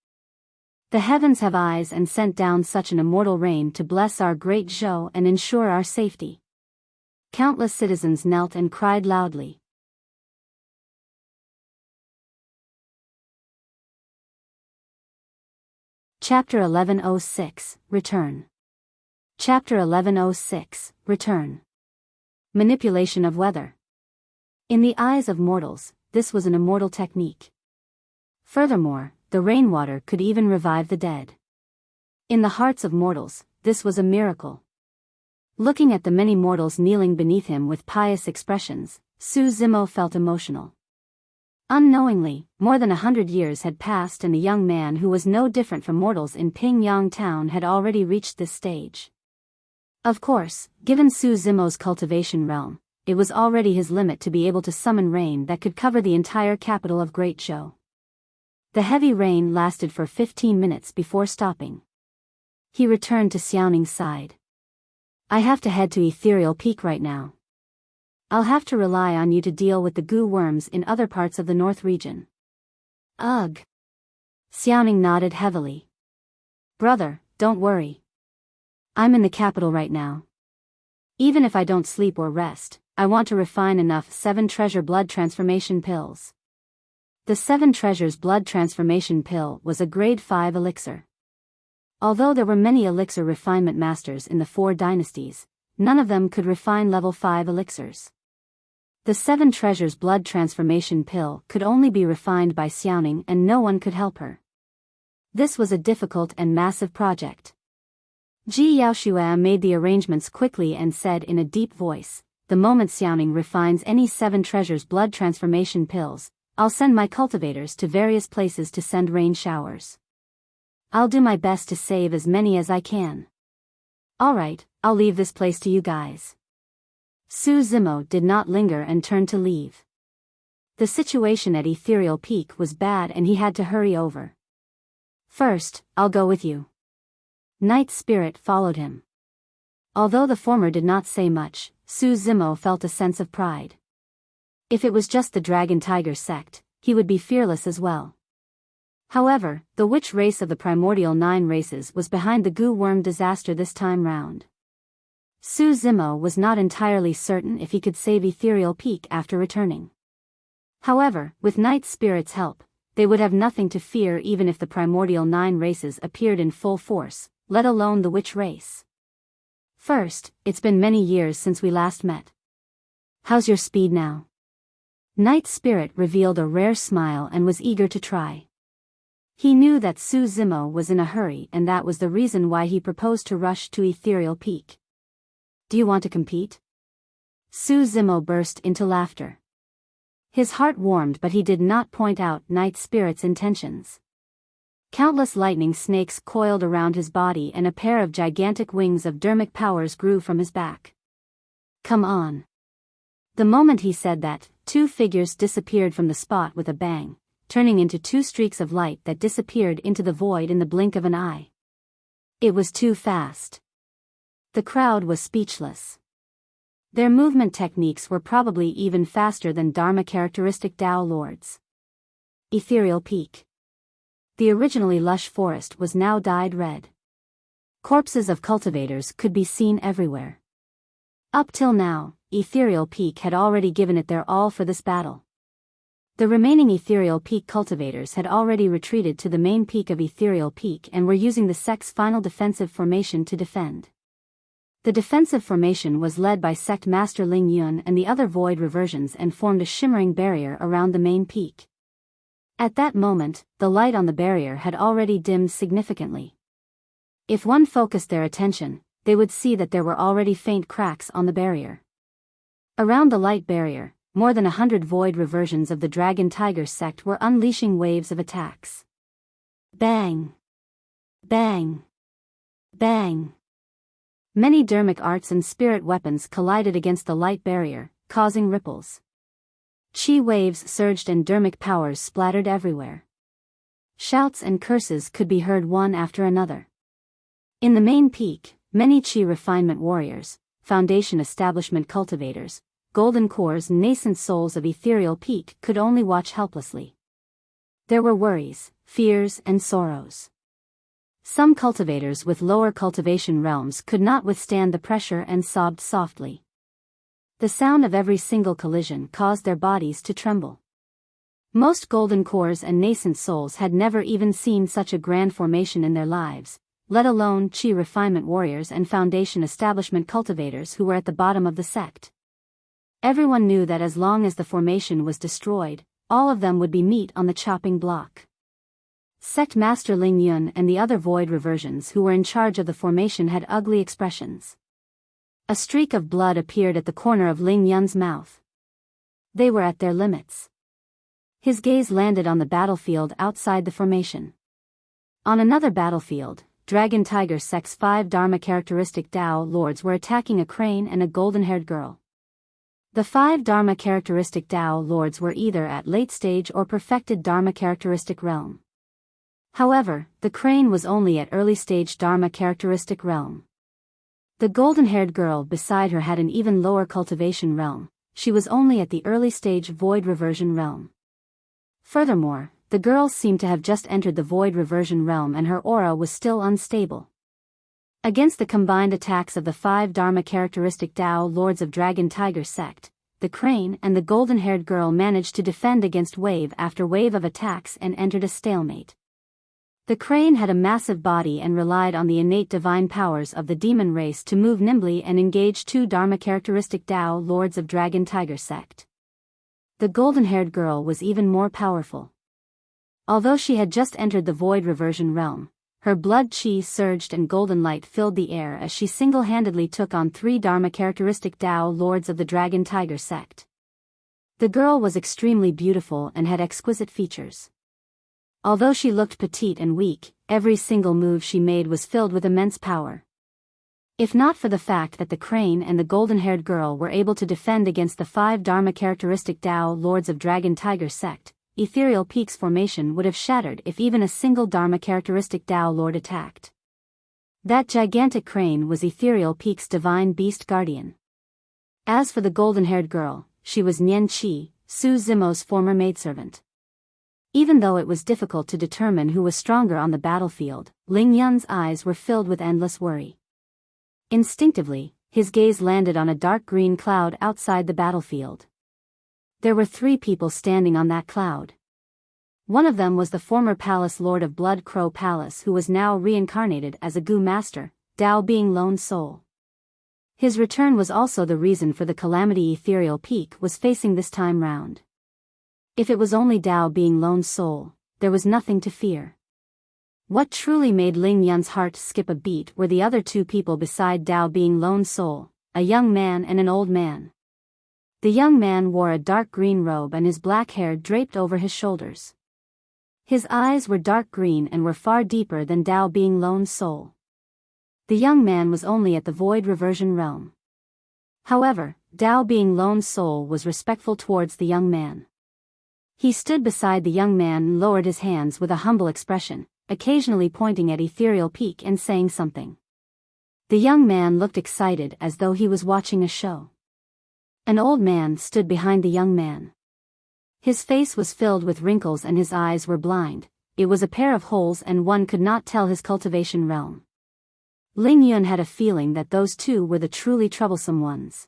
The heavens have eyes and sent down such an immortal rain to bless our great Zhou and ensure our safety. Countless citizens knelt and cried loudly. Chapter 1106, Return. Chapter 1106, Return. Manipulation of weather. In the eyes of mortals, this was an immortal technique. Furthermore, the rainwater could even revive the dead. In the hearts of mortals, this was a miracle. Looking at the many mortals kneeling beneath him with pious expressions, Su Zimo felt emotional. Unknowingly, more than 100 years had passed and a young man who was no different from mortals in Pingyang town had already reached this stage. Of course, given Su Zimo's cultivation realm, it was already his limit to be able to summon rain that could cover the entire capital of Great Zhou. The heavy rain lasted for 15 minutes before stopping. He returned to Xiaoning's side. I have to head to Ethereal Peak right now. I'll have to rely on you to deal with the goo worms in other parts of the North region. Ugh. Xiaoning nodded heavily. Brother, don't worry. I'm in the capital right now. Even if I don't sleep or rest, I want to refine enough 7 treasure blood transformation pills. The 7 treasures blood transformation pill was a grade 5 elixir. Although there were many elixir refinement masters in the 4 dynasties, none of them could refine level 5 elixirs. The 7 treasures blood transformation pill could only be refined by Xiaoning and no one could help her. This was a difficult and massive project. Ji Yaoxue made the arrangements quickly and said in a deep voice, the moment Xiaoning refines any 7 treasures blood transformation pills, I'll send my cultivators to various places to send rain showers. I'll do my best to save as many as I can. Alright, I'll leave this place to you guys. Su Zimo did not linger and turned to leave. The situation at Ethereal Peak was bad and he had to hurry over. First, I'll go with you. Night Spirit followed him. Although the former did not say much, Su Zimo felt a sense of pride. If it was just the Dragon Tiger sect, he would be fearless as well. However, the witch race of the primordial 9 races was behind the goo worm disaster this time round. Su Zimo was not entirely certain if he could save Ethereal Peak after returning. However, with Night Spirit's help, they would have nothing to fear even if the primordial 9 races appeared in full force, let alone the witch race. First, it's been many years since we last met. How's your speed now? Night Spirit revealed a rare smile and was eager to try. He knew that Su Zimo was in a hurry and that was the reason why he proposed to rush to Ethereal Peak. Do you want to compete? Su Zimo burst into laughter. His heart warmed but he did not point out Night Spirit's intentions. Countless lightning snakes coiled around his body and a pair of gigantic wings of dermic powers grew from his back. Come on. The moment he said that, 2 figures disappeared from the spot with a bang, turning into 2 streaks of light that disappeared into the void in the blink of an eye. It was too fast. The crowd was speechless. Their movement techniques were probably even faster than Dharma characteristic Dao Lords. Ethereal Peak. The originally lush forest was now dyed red. Corpses of cultivators could be seen everywhere. Up till now, Ethereal Peak had already given it their all for this battle. The remaining Ethereal Peak cultivators had already retreated to the main peak of Ethereal Peak and were using the sect's final defensive formation to defend. The defensive formation was led by Sect Master Ling Yun and the other void reversions and formed a shimmering barrier around the main peak. At that moment, the light on the barrier had already dimmed significantly. If one focused their attention, they would see that there were already faint cracks on the barrier. Around the light barrier, more than 100 void reversions of the Dragon Tiger sect were unleashing waves of attacks. Bang! Bang! Bang! Many dermic arts and spirit weapons collided against the light barrier, causing ripples. Chi waves surged and dermic powers splattered everywhere. Shouts and curses could be heard one after another. In the main peak, many Chi refinement warriors, Foundation establishment cultivators, Golden Core's nascent souls of Ethereal Peak could only watch helplessly. There were worries, fears and sorrows. Some cultivators with lower cultivation realms could not withstand the pressure and sobbed softly. The sound of every single collision caused their bodies to tremble. Most golden cores and nascent souls had never even seen such a grand formation in their lives, let alone chi refinement warriors and foundation establishment cultivators who were at the bottom of the sect. Everyone knew that as long as the formation was destroyed, all of them would be meat on the chopping block. Sect Master Ling Yun and the other void reversions who were in charge of the formation had ugly expressions. A streak of blood appeared at the corner of Ling Yun's mouth. They were at their limits. His gaze landed on the battlefield outside the formation. On another battlefield, Dragon Tiger Sect's 5 Dharma characteristic Tao lords were attacking a crane and a golden-haired girl. The 5 Dharma characteristic Tao lords were either at late stage or perfected Dharma characteristic realm. However, the crane was only at early stage Dharma characteristic realm. The golden-haired girl beside her had an even lower cultivation realm. She was only at the early stage void reversion realm. Furthermore, the girl seemed to have just entered the void reversion realm and her aura was still unstable. Against the combined attacks of the 5 Dharma characteristic Tao lords of Dragon Tiger Sect, the crane and the golden-haired girl managed to defend against wave after wave of attacks and entered a stalemate. The crane had a massive body and relied on the innate divine powers of the demon race to move nimbly and engage 2 Dharma characteristic Tao lords of Dragon Tiger Sect. The golden-haired girl was even more powerful. Although she had just entered the void reversion realm, her blood chi surged and golden light filled the air as she single-handedly took on 3 Dharma characteristic Tao lords of the Dragon Tiger Sect. The girl was extremely beautiful and had exquisite features. Although she looked petite and weak, every single move she made was filled with immense power. If not for the fact that the crane and the golden-haired girl were able to defend against the 5 Dharma characteristic Tao lords of Dragon Tiger Sect, Ethereal Peak's formation would have shattered if even a single Dharma characteristic Tao lord attacked. That gigantic crane was Ethereal Peak's divine beast guardian. As for the golden-haired girl, she was Nian Qi, Su Zimo's former maidservant. Even though it was difficult to determine who was stronger on the battlefield, Ling Yun's eyes were filled with endless worry. Instinctively, his gaze landed on a dark green cloud outside the battlefield. There were 3 people standing on that cloud. One of them was the former palace lord of Blood Crow Palace who was now reincarnated as a Gu master, Dao being Lone Soul. His return was also the reason for the calamity Ethereal Peak was facing this time round. If it was only Dao being Lone Soul, there was nothing to fear. What truly made Ling Yun's heart skip a beat were the other 2 people beside Dao being Lone Soul, a young man and an old man. The young man wore a dark green robe and his black hair draped over his shoulders. His eyes were dark green and were far deeper than Dao being Lone Soul. The young man was only at the void reversion realm. However, Dao being Lone Soul was respectful towards the young man. He stood beside the young man and lowered his hands with a humble expression, occasionally pointing at Ethereal Peak and saying something. The young man looked excited as though he was watching a show. An old man stood behind the young man. His face was filled with wrinkles and his eyes were blind. It was a pair of holes and one could not tell his cultivation realm. Ling Yun had a feeling that those 2 were the truly troublesome ones.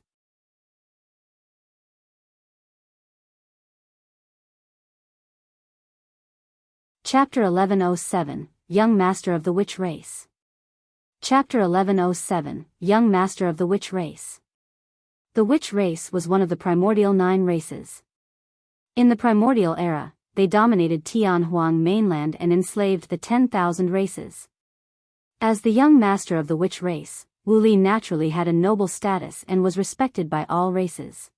Chapter 1107, Young Master of the Witch Race. Chapter 1107, Young Master of the Witch Race. The Witch Race was one of the primordial 9 races. In the primordial era, they dominated Tianhuang mainland and enslaved the 10,000 races. As the young master of the Witch Race, Wu Li naturally had a noble status and was respected by all races.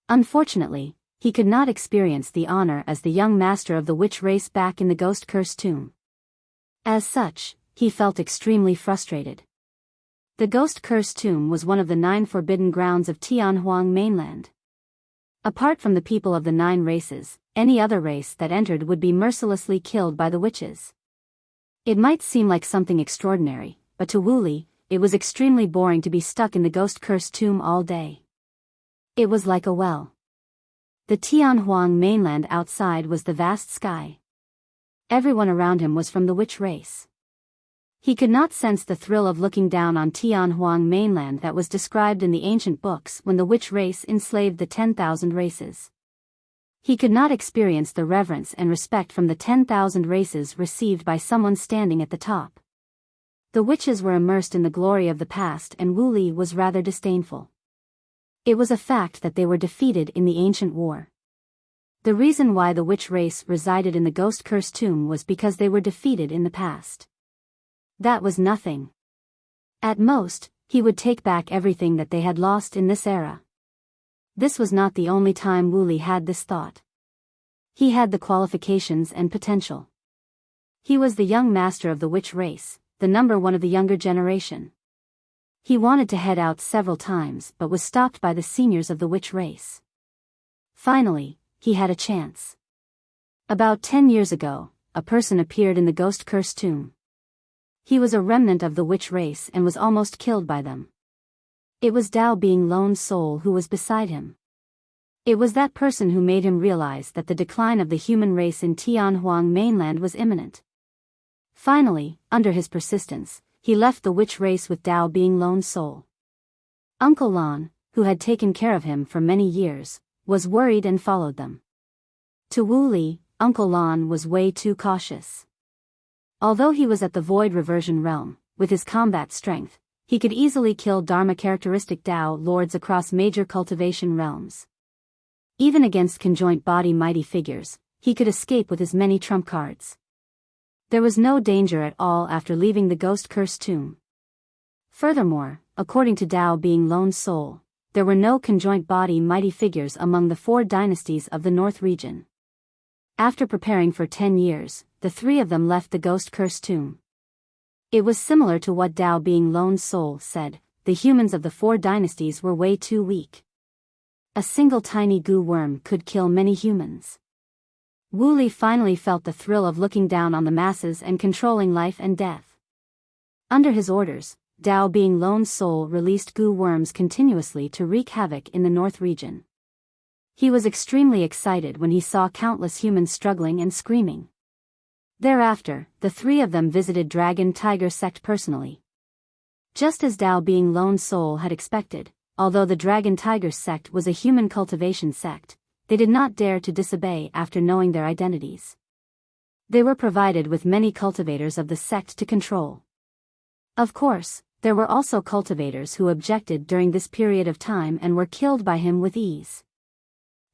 Unfortunately, he could not experience the honor as the young master of the Witch Race back in the Ghost Curse tomb. As such, he felt extremely frustrated. The Ghost Curse tomb was one of the 9 forbidden grounds of Tianhuang mainland. Apart from the people of the 9 races, any other race that entered would be mercilessly killed by the witches. It might seem like something extraordinary, but to Wu Li, it was extremely boring to be stuck in the Ghost Curse tomb all day. It was like a well. The Tianhuang mainland outside was the vast sky. Everyone around him was from the Witch Race. He could not sense the thrill of looking down on Tianhuang mainland that was described in the ancient books when the Witch Race enslaved the 10,000 races. He could not experience the reverence and respect from the 10,000 races received by someone standing at the top. The witches were immersed in the glory of the past, and Wu Li was rather disdainful. It was a fact that they were defeated in the ancient war. The reason why the witch race resided in the ghost-cursed tomb was because they were defeated in the past. That was nothing. At most, he would take back everything that they had lost in this era. This was not the only time Wu Li had this thought. He had the qualifications and potential. He was the young master of the witch race, the number one of the younger generation. He wanted to head out several times but was stopped by the seniors of the witch race. Finally, he had a chance. About 10 years ago, a person appeared in the ghost-cursed tomb. He was a remnant of the witch race and was almost killed by them. It was Dao Being Lone Soul who was beside him. It was that person who made him realize that the decline of the human race in Tianhuang mainland was imminent. Finally, under his persistence, he left the witch race with Dao Being Lone Soul. Uncle Lan, who had taken care of him for many years, was worried and followed them. To Wu Li, Uncle Lan was way too cautious. Although he was at the Void Reversion realm, with his combat strength, he could easily kill Dharma-characteristic Dao lords across major cultivation realms. Even against conjoint body mighty figures, he could escape with his many trump cards. There was no danger at all after leaving the ghost-cursed tomb. Furthermore, according to Dao Being Lone Soul, there were no conjoint body mighty figures among the 4 dynasties of the North region. After preparing for 10 years, the 3 of them left the ghost-cursed tomb. It was similar to what Dao Being Lone Soul said, the humans of the 4 dynasties were way too weak. A single tiny goo worm could kill many humans. Wu Li finally felt the thrill of looking down on the masses and controlling life and death. Under his orders, Dao Being Lone Soul released goo worms continuously to wreak havoc in the North region. He was extremely excited when he saw countless humans struggling and screaming. Thereafter, the 3 of them visited Dragon Tiger Sect personally. Just as Dao Being Lone Soul had expected, although the Dragon Tiger Sect was a human cultivation sect, they did not dare to disobey after knowing their identities. They were provided with many cultivators of the sect to control. Of course, there were also cultivators who objected during this period of time and were killed by him with ease.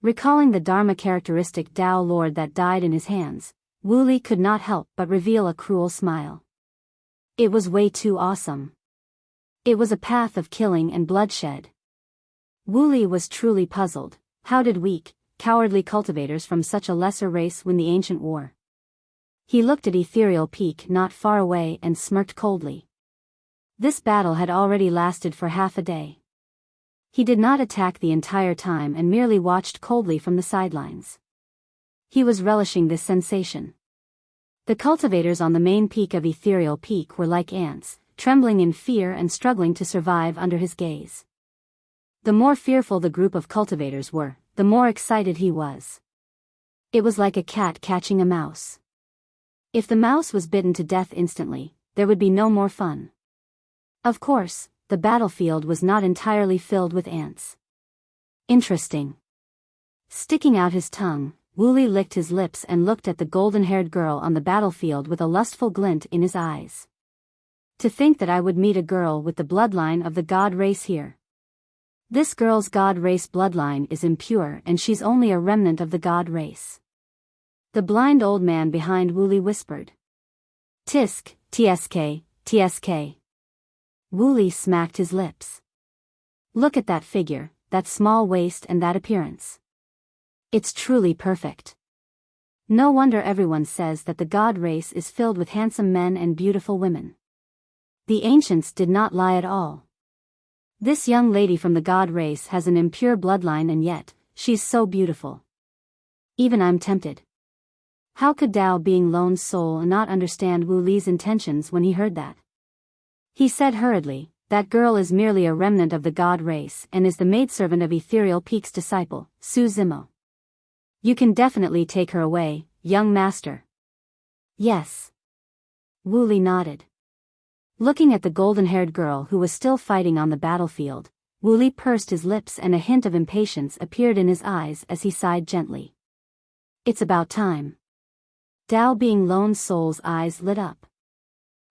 Recalling the Dharma-characteristic Dao Lord that died in his hands, Wu Li could not help but reveal a cruel smile. It was way too awesome. It was a path of killing and bloodshed. Wu Li was truly puzzled. How did weak, cowardly cultivators from such a lesser race win the ancient war? He looked at Ethereal Peak not far away and smirked coldly. This battle had already lasted for half a day. He did not attack the entire time and merely watched coldly from the sidelines. He was relishing this sensation. The cultivators on the main peak of Ethereal Peak were like ants, trembling in fear and struggling to survive under his gaze. The more fearful the group of cultivators were, the more excited he was. It was like a cat catching a mouse. If the mouse was bitten to death instantly, there would be no more fun. Of course, the battlefield was not entirely filled with ants. Interesting. Sticking out his tongue, Wu Li licked his lips and looked at the golden-haired girl on the battlefield with a lustful glint in his eyes. To think that I would meet a girl with the bloodline of the god race here. This girl's god race bloodline is impure and she's only a remnant of the god race. The blind old man behind Wu Li whispered. Tisk, tsk, tsk. Wu Li smacked his lips. Look at that figure, that small waist and that appearance. It's truly perfect. No wonder everyone says that the god race is filled with handsome men and beautiful women. The ancients did not lie at all. This young lady from the god race has an impure bloodline and yet, she's so beautiful. Even I'm tempted. How could Dao Being Lone Soul not understand Wu Li's intentions when he heard that? He said hurriedly, that girl is merely a remnant of the god race and is the maidservant of Ethereal Peak's disciple, Su Zimo. You can definitely take her away, young master. Yes. Wu Li nodded. Looking at the golden-haired girl who was still fighting on the battlefield, Wu Li pursed his lips and a hint of impatience appeared in his eyes as he sighed gently. It's about time. Dao Being Lone Soul's eyes lit up.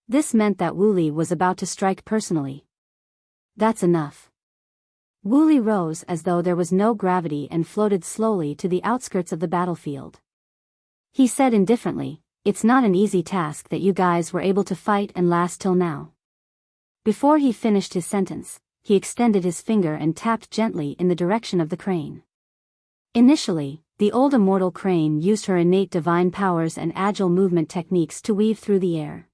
This meant that Wu Li was about to strike personally. That's enough. Wu Li rose as though there was no gravity and floated slowly to the outskirts of the battlefield. He said indifferently, "It's not an easy task that you guys were able to fight and last till now." Before he finished his sentence, he extended his finger and tapped gently in the direction of the crane. Initially, the old immortal crane used her innate divine powers and agile movement techniques to weave through the air.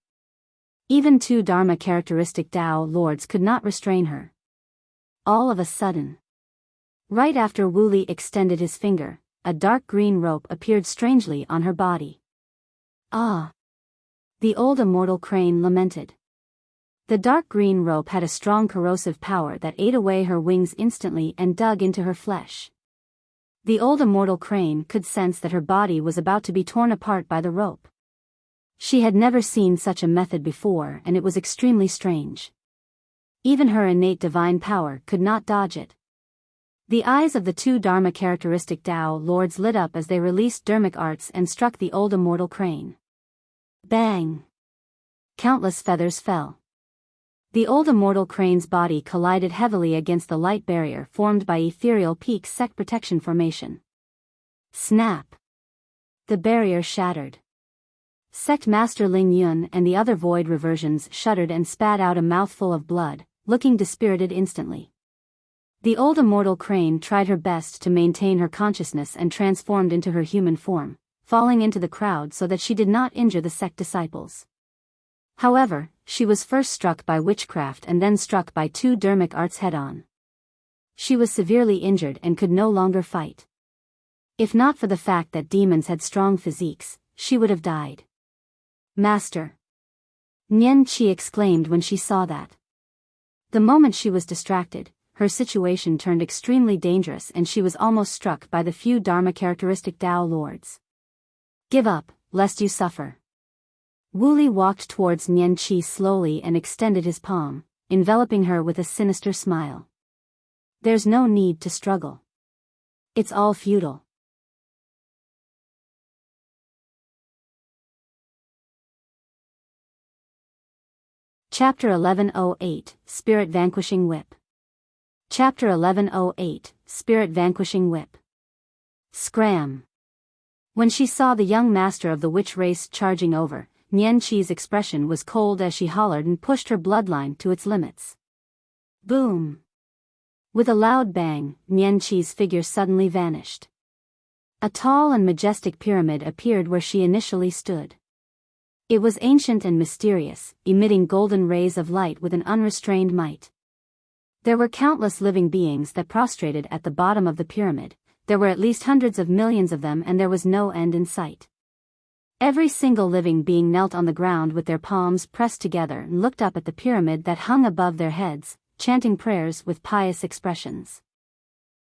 Even two Dharma characteristic Tao lords could not restrain her. All of a sudden, right after Wu Li extended his finger, a dark green rope appeared strangely on her body. "Ah!" the old immortal crane lamented. The dark green rope had a strong corrosive power that ate away her wings instantly and dug into her flesh. The old immortal crane could sense that her body was about to be torn apart by the rope. She had never seen such a method before, and it was extremely strange. Even her innate divine power could not dodge it. The eyes of the two Dharma characteristic Tao lords lit up as they released Dharmic arts and struck the old immortal crane. Bang! Countless feathers fell. The old immortal crane's body collided heavily against the light barrier formed by Ethereal Peak's Sect Protection Formation. Snap! The barrier shattered. Sect Master Ling Yun and the other void reversions shuddered and spat out a mouthful of blood, looking dispirited instantly. The old immortal crane tried her best to maintain her consciousness and transformed into her human form, falling into the crowd so that she did not injure the sect disciples. However, she was first struck by witchcraft and then struck by two Dharmic arts head-on. She was severely injured and could no longer fight. If not for the fact that demons had strong physiques, she would have died. "Master!" Nian Qi exclaimed when she saw that. The moment she was distracted, her situation turned extremely dangerous and she was almost struck by the few Dharma characteristic Tao lords. "Give up, lest you suffer." Wu Li walked towards Nian Qi slowly and extended his palm, enveloping her with a sinister smile. "There's no need to struggle. It's all futile." Chapter 1108, Spirit Vanquishing Whip. Chapter 1108, Spirit Vanquishing Whip. Scram! When she saw the young master of the witch race charging over, Nian Qi's expression was cold as she hollered and pushed her bloodline to its limits. Boom! With a loud bang, Nian Qi's figure suddenly vanished. A tall and majestic pyramid appeared where she initially stood. It was ancient and mysterious, emitting golden rays of light with an unrestrained might. There were countless living beings that prostrated at the bottom of the pyramid. There were at least hundreds of millions of them and there was no end in sight. Every single living being knelt on the ground with their palms pressed together and looked up at the pyramid that hung above their heads, chanting prayers with pious expressions.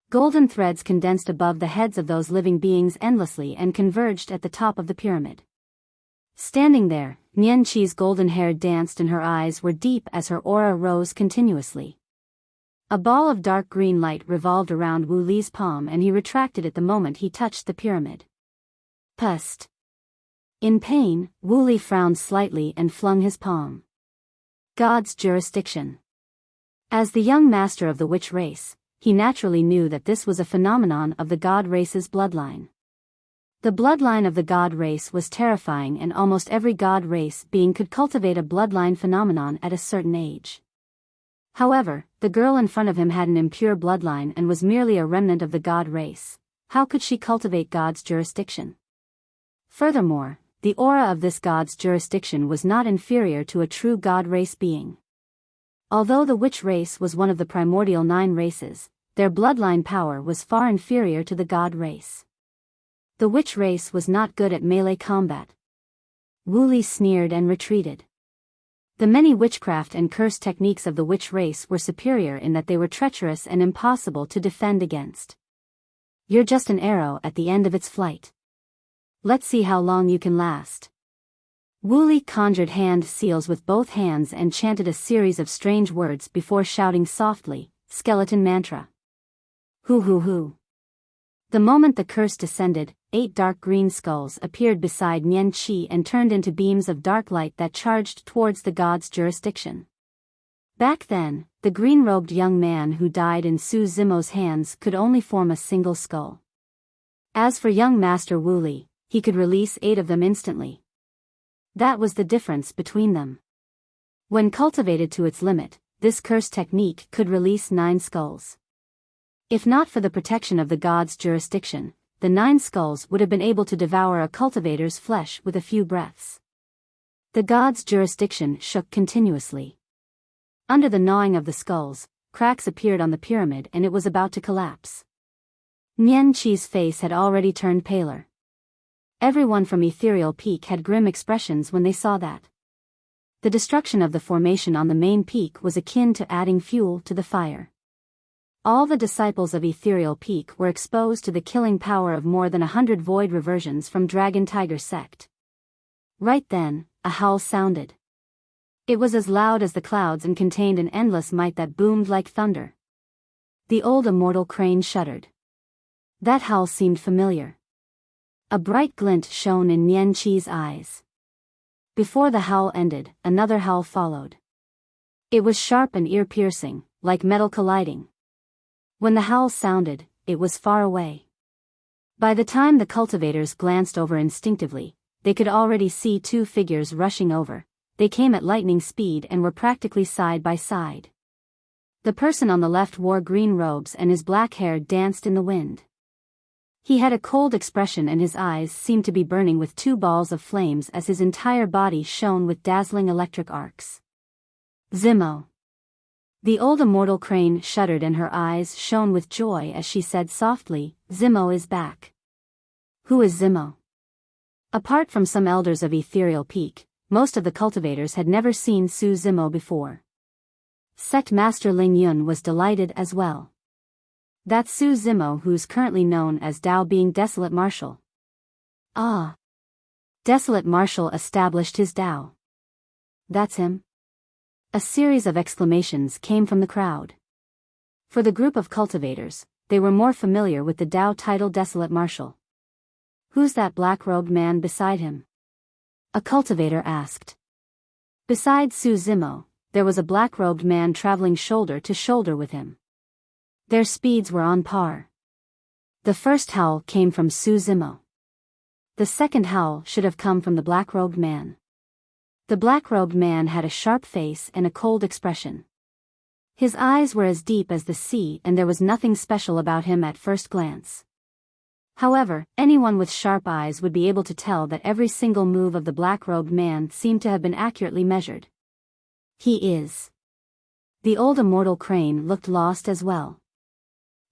Golden threads condensed above the heads of those living beings endlessly and converged at the top of the pyramid. Standing there, Nian Qi's golden hair danced and her eyes were deep as her aura rose continuously. A ball of dark green light revolved around Wu Li's palm and he retracted it the moment he touched the pyramid. Pust! In pain, Wu Li frowned slightly and flung his palm. God's jurisdiction. As the young master of the witch race, he naturally knew that this was a phenomenon of the god race's bloodline. The bloodline of the god race was terrifying and almost every god race being could cultivate a bloodline phenomenon at a certain age. However, the girl in front of him had an impure bloodline and was merely a remnant of the god race. How could she cultivate God's jurisdiction? Furthermore, the aura of this God's jurisdiction was not inferior to a true God race being. Although the witch race was one of the primordial 9 races, their bloodline power was far inferior to the God race. The witch race was not good at melee combat. Wu Li sneered and retreated. The many witchcraft and curse techniques of the witch race were superior in that they were treacherous and impossible to defend against. You're just an arrow at the end of its flight. Let's see how long you can last. Wu Li conjured hand seals with both hands and chanted a series of strange words before shouting softly, "Skeleton mantra." Hoo hoo hoo. The moment the curse descended, 8 dark green skulls appeared beside Nian Qi and turned into beams of dark light that charged towards the god's jurisdiction. Back then, the green-robed young man who died in Su Zimo's hands could only form a single skull. As for young Master Wu Li, he could release 8 of them instantly. That was the difference between them. When cultivated to its limit, this curse technique could release 9 skulls. If not for the protection of the god's jurisdiction, the 9 skulls would have been able to devour a cultivator's flesh with a few breaths. The god's jurisdiction shook continuously. Under the gnawing of the skulls, cracks appeared on the pyramid and it was about to collapse. Nian Qi's face had already turned paler. Everyone from Ethereal Peak had grim expressions when they saw that. The destruction of the formation on the main peak was akin to adding fuel to the fire. All the disciples of Ethereal Peak were exposed to the killing power of more than 100 void reversions from Dragon Tiger sect. Right then, a howl sounded. It was as loud as the clouds and contained an endless might that boomed like thunder. The old immortal crane shuddered. That howl seemed familiar. A bright glint shone in Nian Qi's eyes. Before the howl ended, another howl followed. It was sharp and ear-piercing, like metal colliding. When the howl sounded, it was far away. By the time the cultivators glanced over instinctively, they could already see 2 figures rushing over. They came at lightning speed and were practically side by side. The person on the left wore green robes and his black hair danced in the wind. He had a cold expression and his eyes seemed to be burning with 2 balls of flames as his entire body shone with dazzling electric arcs. Zimo. The old immortal crane shuddered and her eyes shone with joy as she said softly, "Zimo is back." Who is Zimo? Apart from some elders of Ethereal Peak, most of the cultivators had never seen Su Zimo before. Sect Master Ling Yun was delighted as well. That's Su Zimo, who's currently known as Dao being Desolate Marshal. Ah! Desolate Marshal established his Dao. That's him? A series of exclamations came from the crowd. For the group of cultivators, they were more familiar with the Dao title Desolate Marshal. Who's that black-robed man beside him? A cultivator asked. Beside Su Zimo, there was a black-robed man traveling shoulder to shoulder with him. Their speeds were on par. The first howl came from Su Zimo. The second howl should have come from the black-robed man. The black-robed man had a sharp face and a cold expression. His eyes were as deep as the sea and there was nothing special about him at first glance. However, anyone with sharp eyes would be able to tell that every single move of the black-robed man seemed to have been accurately measured. He is. The old immortal crane looked lost as well.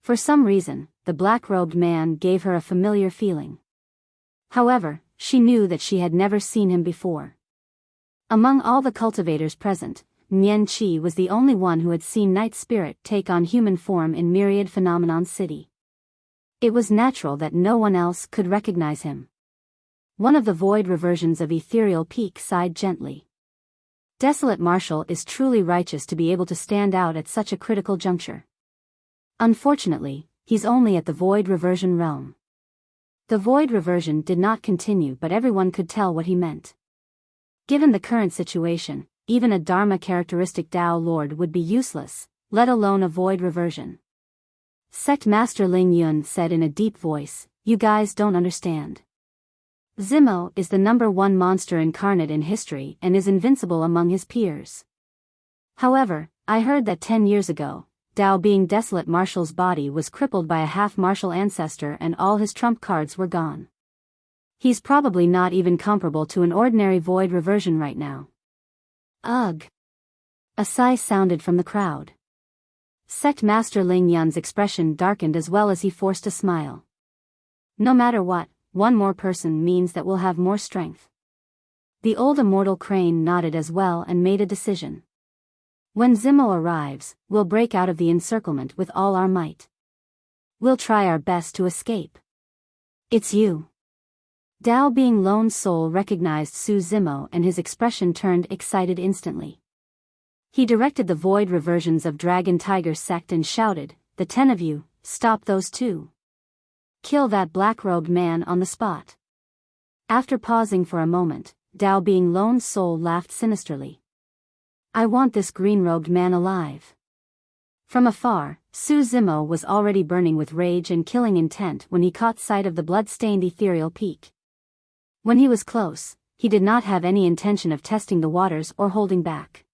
For some reason, the black-robed man gave her a familiar feeling. However, she knew that she had never seen him before. Among all the cultivators present, Nian Qi was the only one who had seen Night Spirit take on human form in Myriad Phenomenon City. It was natural that no one else could recognize him. One of the void reversions of Ethereal Peak sighed gently. Desolate Marshal is truly righteous to be able to stand out at such a critical juncture. Unfortunately, he's only at the void reversion realm. The void reversion did not continue, but everyone could tell what he meant. Given the current situation, even a Dharma characteristic Dao Lord would be useless, let alone a void reversion. Sect Master Ling Yun said in a deep voice, "You guys don't understand. Zimo is the #1 monster incarnate in history and is invincible among his peers. However, I heard that 10 years ago, Dao being Desolate Marshal's body was crippled by a half-martial ancestor and all his trump cards were gone. He's probably not even comparable to an ordinary void reversion right now." Ugh! A sigh sounded from the crowd. Sect Master Ling Yun's expression darkened as well as he forced a smile. No matter what, one more person means that we'll have more strength. The old immortal crane nodded as well and made a decision. When Zimo arrives, we'll break out of the encirclement with all our might. We'll try our best to escape. It's you. Dao being Lone Soul recognized Su Zimo and his expression turned excited instantly. He directed the void reversions of Dragon Tiger sect and shouted, "The 10 of you, stop those 2. Kill that black-robed man on the spot. After pausing for a moment, Dao Being Lone Soul laughed sinisterly. I want this green-robed man alive. From afar, Su Zimo was already burning with rage and killing intent when he caught sight of the blood-stained ethereal peak. When he was close, he did not have any intention of testing the waters or holding back.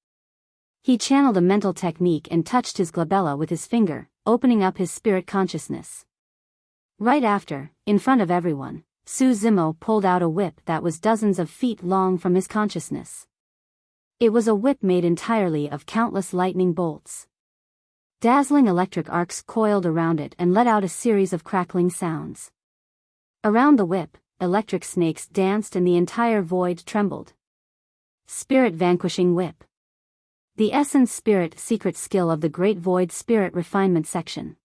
He channeled a mental technique and touched his glabella with his finger, opening up his spirit consciousness. Right after, in front of everyone, Su Zimo pulled out a whip that was dozens of feet long from his consciousness. It was a whip made entirely of countless lightning bolts. Dazzling electric arcs coiled around it and let out a series of crackling sounds. Around the whip, electric snakes danced and the entire void trembled. Spirit Vanquishing Whip. The Essence Spirit Secret Skill of the Great Void Spirit Refinement Section.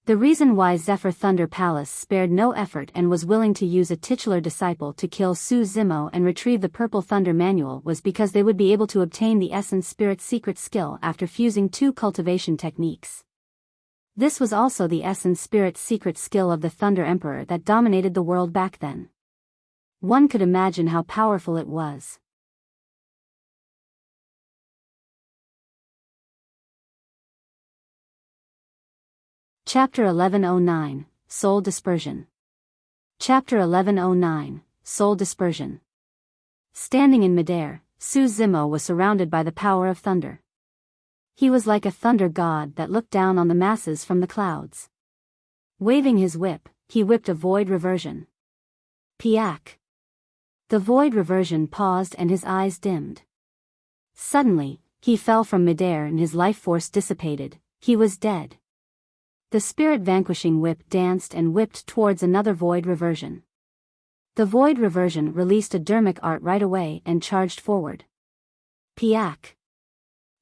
The reason why Zephyr Thunder Palace spared no effort and was willing to use a titular disciple to kill Su Zimo and retrieve the Purple Thunder Manual was because they would be able to obtain the Essence Spirit Secret Skill after fusing two cultivation techniques. This was also the Essence Spirit Secret Skill of the Thunder Emperor that dominated the world back then. One could imagine how powerful it was. Chapter 1109, Soul Dispersion. Chapter 1109, Soul Dispersion. Standing in midair, Su Zimo was surrounded by the power of thunder. He was like a thunder god that looked down on the masses from the clouds. Waving his whip, he whipped a void reversion. Piak. The void reversion paused and his eyes dimmed. Suddenly, he fell from midair and his life force dissipated. He was dead. The Spirit Vanquishing Whip danced and whipped towards another void reversion. The void reversion released a dermic art right away and charged forward. Piak.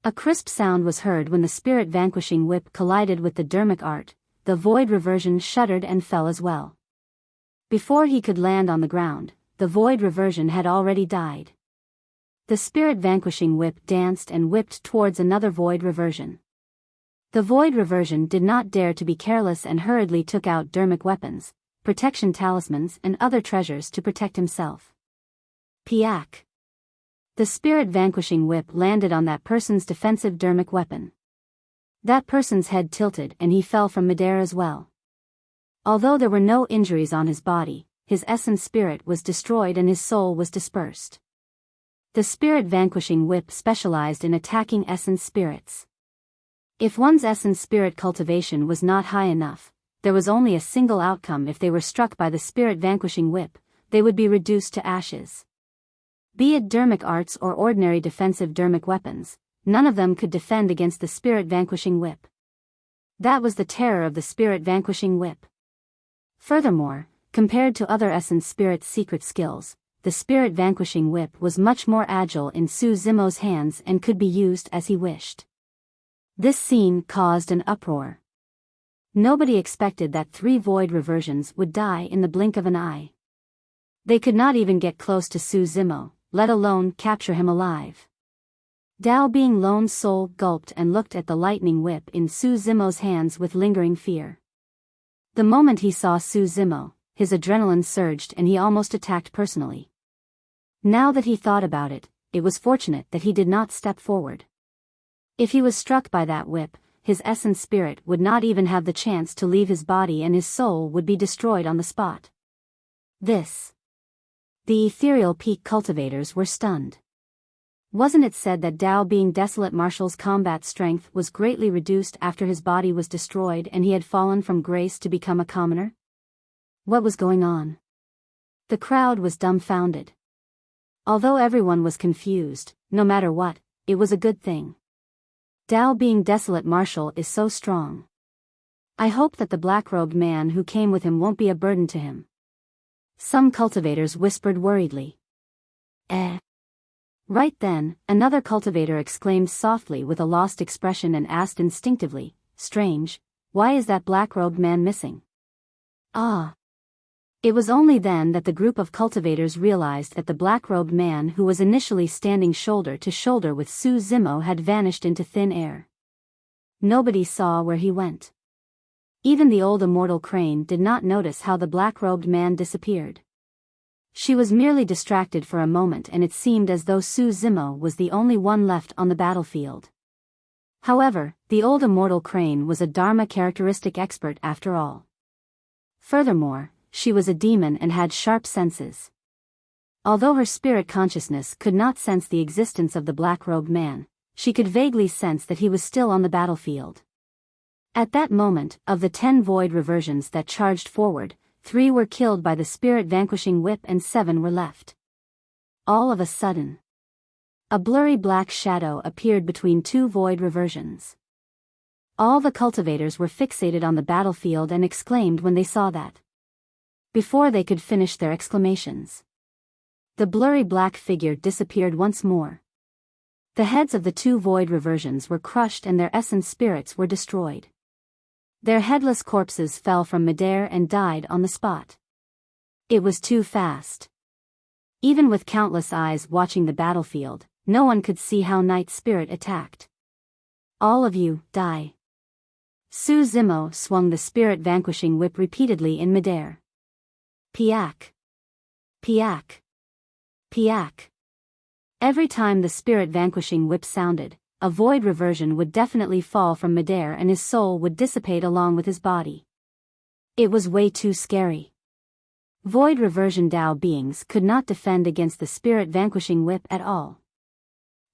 A crisp sound was heard when the Spirit Vanquishing Whip collided with the dermic art. The void reversion shuddered and fell as well. Before he could land on the ground, the void reversion had already died. The Spirit Vanquishing Whip danced and whipped towards another void reversion. The void reversion did not dare to be careless and hurriedly took out dermic weapons, protection talismans and other treasures to protect himself. Piak. The Spirit Vanquishing Whip landed on that person's defensive dermic weapon. That person's head tilted and he fell from midair as well. Although there were no injuries on his body, his essence spirit was destroyed and his soul was dispersed. The Spirit Vanquishing Whip specialized in attacking essence spirits. If one's essence spirit cultivation was not high enough, there was only a single outcome: if they were struck by the Spirit Vanquishing Whip, they would be reduced to ashes. Be it dermic arts or ordinary defensive dermic weapons, none of them could defend against the Spirit Vanquishing Whip. That was the terror of the Spirit Vanquishing Whip. Furthermore, compared to other essence spirit secret skills, the Spirit Vanquishing Whip was much more agile in Su Zimo's hands and could be used as he wished. This scene caused an uproar. Nobody expected that 3 void reversions would die in the blink of an eye. They could not even get close to Su Zimo, let alone capture him alive. Dao Being Lone Soul gulped and looked at the lightning whip in Su Zimo's hands with lingering fear. The moment he saw Su Zimo, his adrenaline surged and he almost attacked personally. Now that he thought about it, it was fortunate that he did not step forward. If he was struck by that whip, his essence spirit would not even have the chance to leave his body and his soul would be destroyed on the spot. The ethereal peak cultivators were stunned. Wasn't it said that Dao Being Desolate Marshal's combat strength was greatly reduced after his body was destroyed and he had fallen from grace to become a commoner? What was going on? The crowd was dumbfounded. Although everyone was confused, no matter what, it was a good thing. Dao Being Desolate Marshal is so strong. I hope that the black-robed man who came with him won't be a burden to him. Some cultivators whispered worriedly. Right then, another cultivator exclaimed softly with a lost expression and asked instinctively, "Strange, why is that black-robed man missing?" It was only then that the group of cultivators realized that the black-robed man who was initially standing shoulder to shoulder with Su Zimo had vanished into thin air. Nobody saw where he went. Even the old immortal Crane did not notice how the black-robed man disappeared. She was merely distracted for a moment, and it seemed as though Su Zimo was the only one left on the battlefield. However, the old immortal Crane was a Dharma characteristic expert after all. Furthermore, she was a demon and had sharp senses. Although her spirit consciousness could not sense the existence of the black-robed man, she could vaguely sense that he was still on the battlefield. At that moment, of the 10 void reversions that charged forward, 3 were killed by the spirit-vanquishing whip and 7 were left. All of a sudden, a blurry black shadow appeared between 2 void reversions. All the cultivators were fixated on the battlefield and exclaimed when they saw that. Before they could finish their exclamations, the blurry black figure disappeared once more. The heads of the 2 void reversions were crushed and their essence spirits were destroyed. Their headless corpses fell from midair and died on the spot. It was too fast. Even with countless eyes watching the battlefield, no one could see how Night Spirit attacked. All of you, die. Su Zimo swung the spirit-vanquishing whip repeatedly in midair. Piak. Piak. Piak. Every time the spirit-vanquishing whip sounded, a void reversion would definitely fall from midair and his soul would dissipate along with his body. It was way too scary. Void reversion Tao beings could not defend against the spirit-vanquishing whip at all.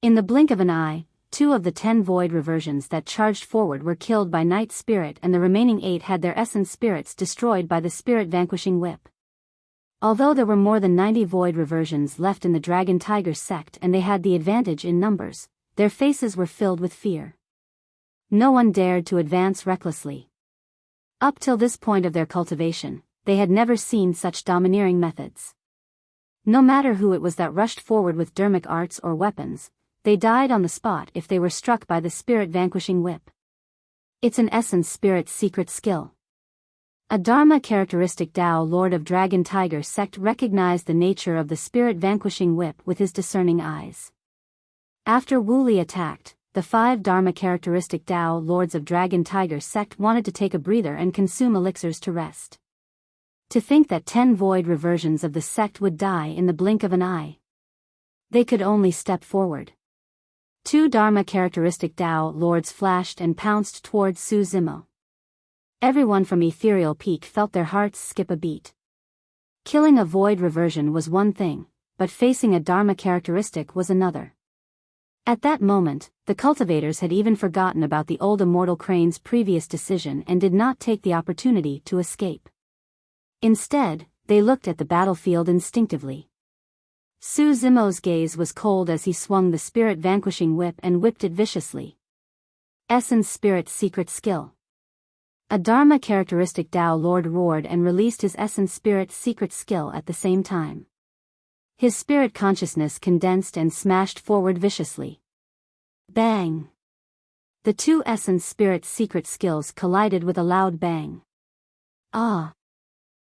In the blink of an eye, 2 of the 10 void reversions that charged forward were killed by Night Spirit and the remaining 8 had their essence spirits destroyed by the spirit-vanquishing whip. Although there were more than 90 void reversions left in the Dragon Tiger sect and they had the advantage in numbers, their faces were filled with fear. No one dared to advance recklessly. Up till this point of their cultivation, they had never seen such domineering methods. No matter who it was that rushed forward with dermic arts or weapons, they died on the spot if they were struck by the spirit-vanquishing whip. It's an essence spirit secret skill. A Dharma characteristic Tao Lord of Dragon Tiger sect recognized the nature of the spirit-vanquishing whip with his discerning eyes. After Wu Li attacked, the 5 Dharma characteristic Tao Lords of Dragon Tiger sect wanted to take a breather and consume elixirs to rest. To think that 10 void reversions of the sect would die in the blink of an eye. They could only step forward. 2 Dharma characteristic Tao Lords flashed and pounced towards Su Zimo. Everyone from Ethereal Peak felt their hearts skip a beat. Killing a void reversion was one thing, but facing a Dharma characteristic was another. At that moment, the cultivators had even forgotten about the old immortal Crane's previous decision and did not take the opportunity to escape. Instead, they looked at the battlefield instinctively. Su Zimo's gaze was cold as he swung the spirit-vanquishing whip and whipped it viciously. Essence Spirit Secret Skill. A Dharma characteristic Tao Lord roared and released his Essence Spirit Secret Skill at the same time. His spirit consciousness condensed and smashed forward viciously. Bang! The 2 Essence Spirit Secret Skills collided with a loud bang. Ah!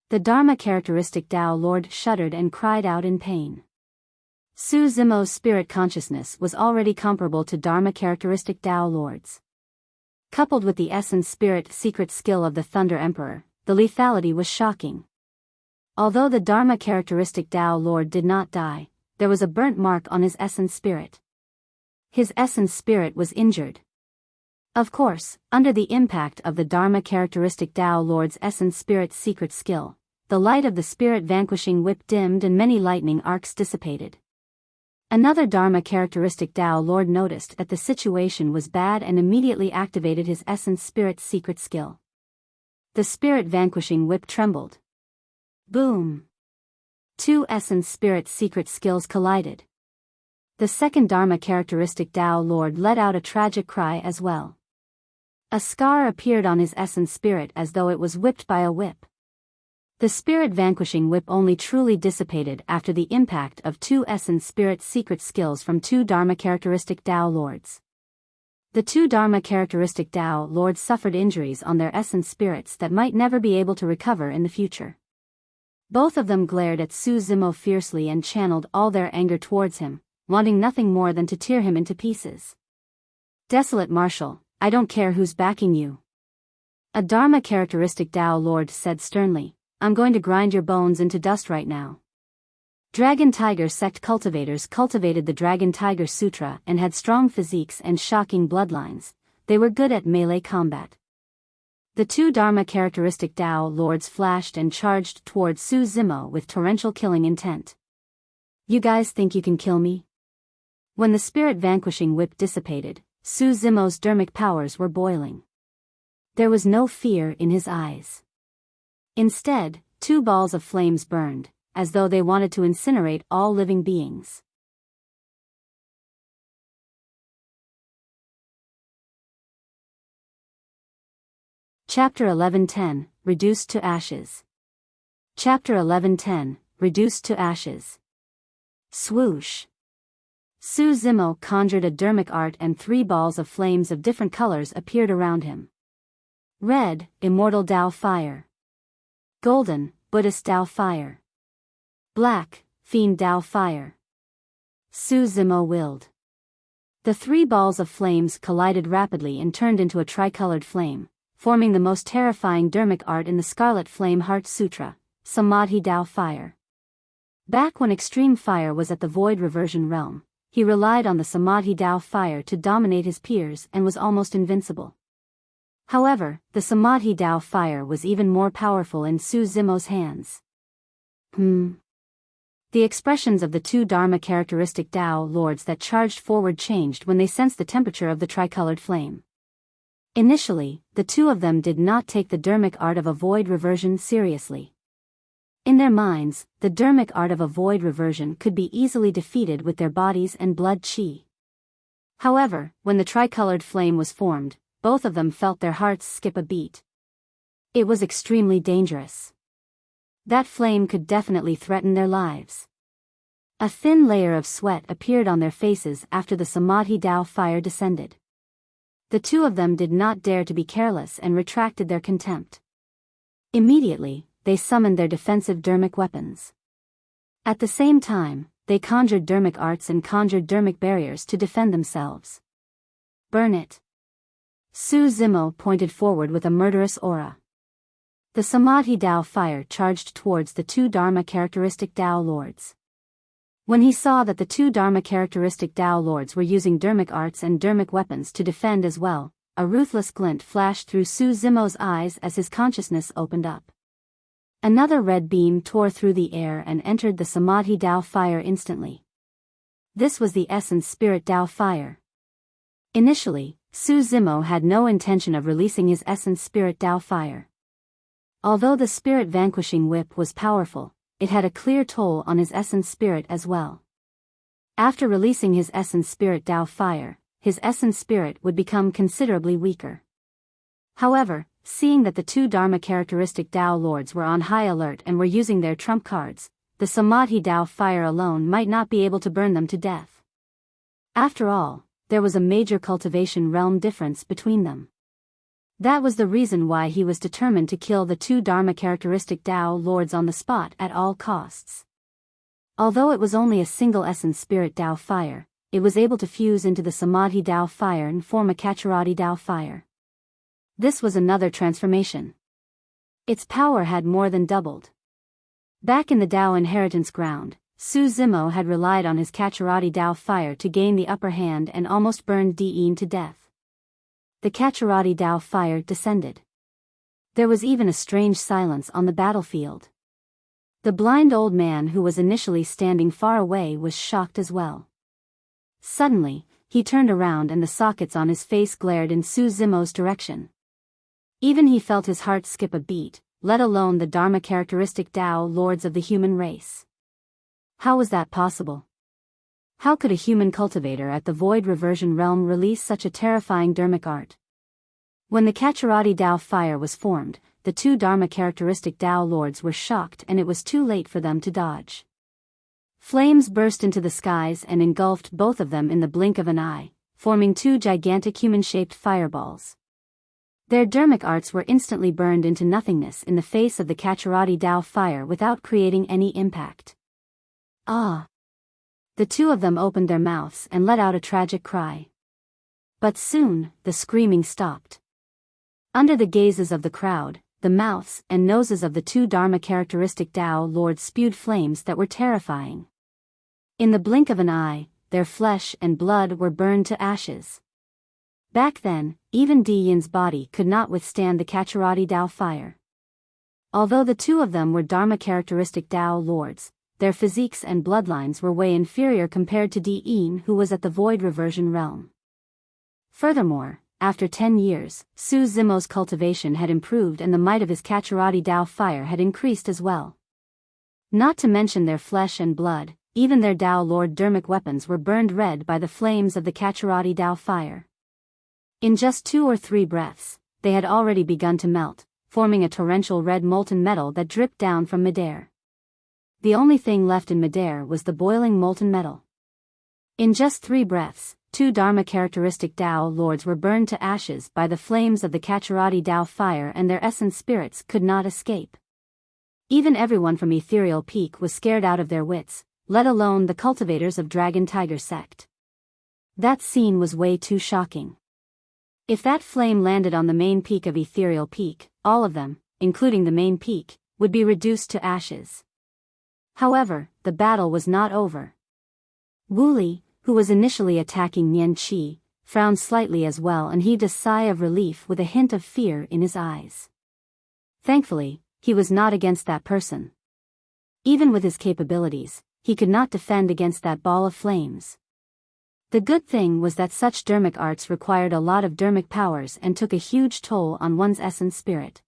The Dharma characteristic Tao Lord shuddered and cried out in pain. Su Zimo's spirit consciousness was already comparable to Dharma characteristic Tao Lords. Coupled with the Essence Spirit Secret Skill of the Thunder Emperor, the lethality was shocking. Although the Dharma characteristic Tao Lord did not die, there was a burnt mark on his essence spirit. His essence spirit was injured. Of course, under the impact of the Dharma characteristic Tao Lord's essence spirit secret skill, the light of the spirit-vanquishing whip dimmed and many lightning arcs dissipated. Another Dharma characteristic Tao Lord noticed that the situation was bad and immediately activated his essence spirit secret skill. The spirit-vanquishing whip trembled. Boom! 2 essence spirit secret skills collided. The second Dharma characteristic Tao Lord let out a tragic cry as well. A scar appeared on his essence spirit as though it was whipped by a whip. The spirit-vanquishing whip only truly dissipated after the impact of 2 essence spirit secret skills from 2 Dharma characteristic Tao Lords. The 2 Dharma characteristic Tao Lords suffered injuries on their essence spirits that might never be able to recover in the future. Both of them glared at Su Zimo fiercely and channeled all their anger towards him, wanting nothing more than to tear him into pieces. Desolate Marshal, I don't care who's backing you. A Dharma characteristic Tao Lord said sternly, "I'm going to grind your bones into dust right now." Dragon Tiger sect cultivators cultivated the Dragon Tiger Sutra and had strong physiques and shocking bloodlines. They were good at melee combat. The two Dharma characteristic Tao Lords flashed and charged towards Su Zimo with torrential killing intent. "You guys think you can kill me?" When the spirit vanquishing whip dissipated, Su Zimo's dermic powers were boiling. There was no fear in his eyes. Instead, two balls of flames burned, as though they wanted to incinerate all living beings. Chapter 11:10, Reduced to Ashes. Chapter 11:10, Reduced to Ashes. Swoosh. Su Zimo conjured a dermic art and 3 balls of flames of different colors appeared around him. Red, Immortal Tao Fire. Golden, Buddhist Tao Fire. Black, Fiend Tao Fire. Su Zimo willed. The 3 balls of flames collided rapidly and turned into a tricolored flame, forming the most terrifying dermic art in the Scarlet Flame Heart Sutra, Samadhi Tao Fire. Back when extreme fire was at the Void Reversion realm, he relied on the Samadhi Tao Fire to dominate his peers and was almost invincible. However, the Samadhi Tao Fire was even more powerful in Su Zimo's hands. The expressions of the two Dharma characteristic Tao Lords that charged forward changed when they sensed the temperature of the tricolored flame. Initially, the two of them did not take the dermic art of a void reversion seriously. In their minds, the dermic art of a void reversion could be easily defeated with their bodies and blood chi. However, when the tricolored flame was formed, both of them felt their hearts skip a beat. It was extremely dangerous. That flame could definitely threaten their lives. A thin layer of sweat appeared on their faces after the Samadhi Tao Fire descended. The two of them did not dare to be careless and retracted their contempt. Immediately, they summoned their defensive dermic weapons. At the same time, they conjured dermic arts and conjured dermic barriers to defend themselves. "Burn it." Su Zimo pointed forward with a murderous aura. The Samadhi Tao Fire charged towards the two Dharma characteristic Tao Lords. When he saw that the two Dharma characteristic Tao Lords were using dermic arts and dermic weapons to defend as well, a ruthless glint flashed through Su Zimo's eyes as his consciousness opened up. Another red beam tore through the air and entered the Samadhi Tao Fire instantly. This was the Essence Spirit Tao Fire. Initially, Su Zimo had no intention of releasing his Essence Spirit Tao Fire. Although the spirit vanquishing whip was powerful, it had a clear toll on his essence spirit as well. After releasing his essence spirit Tao Fire, his essence spirit would become considerably weaker. However, seeing that the two Dharma characteristic Tao Lords were on high alert and were using their trump cards, the Samadhi Tao Fire alone might not be able to burn them to death. After all, there was a major cultivation realm difference between them. That was the reason why he was determined to kill the two Dharma characteristic Tao Lords on the spot at all costs. Although it was only a single essence spirit Tao Fire, it was able to fuse into the Samadhi Tao Fire and form a Kachurati Tao Fire. This was another transformation. Its power had more than doubled. Back in the Tao inheritance ground, Su Zimo had relied on his Kachurati Tao Fire to gain the upper hand and almost burned Diin to death. The Kachurati Tao Fire descended. There was even a strange silence on the battlefield. The blind old man who was initially standing far away was shocked as well. Suddenly, he turned around and the sockets on his face glared in Su Zimo's direction. Even he felt his heart skip a beat, let alone the Dharma characteristic Tao Lords of the human race. How was that possible? How could a human cultivator at the Void Reversion realm release such a terrifying dermic art? When the Kachurati Tao Fire was formed, the two Dharma characteristic Tao Lords were shocked and it was too late for them to dodge. Flames burst into the skies and engulfed both of them in the blink of an eye, forming two gigantic human-shaped fireballs. Their dermic arts were instantly burned into nothingness in the face of the Kachurati Tao Fire without creating any impact. Ah! The two of them opened their mouths and let out a tragic cry. But soon, the screaming stopped. Under the gazes of the crowd, the mouths and noses of the two Dharma-characteristic Tao lords spewed flames that were terrifying. In the blink of an eye, their flesh and blood were burned to ashes. Back then, even Di Yin's body could not withstand the Kachuradi Tao fire. Although the two of them were Dharma-characteristic Tao lords, their physiques and bloodlines were way inferior compared to Di Yin, who was at the void reversion realm. Furthermore, after 10 years, Su Zimo's cultivation had improved and the might of his Kachuradi Tao fire had increased as well. Not to mention their flesh and blood, even their Tao Lord Dharmic weapons were burned red by the flames of the Kachuradi Tao fire. In just 2 or 3 breaths, they had already begun to melt, forming a torrential red molten metal that dripped down from midair. The only thing left in midair was the boiling molten metal. In just 3 breaths, 2 Dharma-characteristic Tao lords were burned to ashes by the flames of the Kachuradi Tao fire, and their essence spirits could not escape. Even everyone from Ethereal Peak was scared out of their wits, let alone the cultivators of Dragon Tiger sect. That scene was way too shocking. If that flame landed on the main peak of Ethereal Peak, all of them, including the main peak, would be reduced to ashes. However, the battle was not over. Wu Li, who was initially attacking Nian Qi, frowned slightly as well and heaved a sigh of relief with a hint of fear in his eyes. Thankfully, he was not against that person. Even with his capabilities, he could not defend against that ball of flames. The good thing was that such Dharmic arts required a lot of Dharmic powers and took a huge toll on one's essence spirit.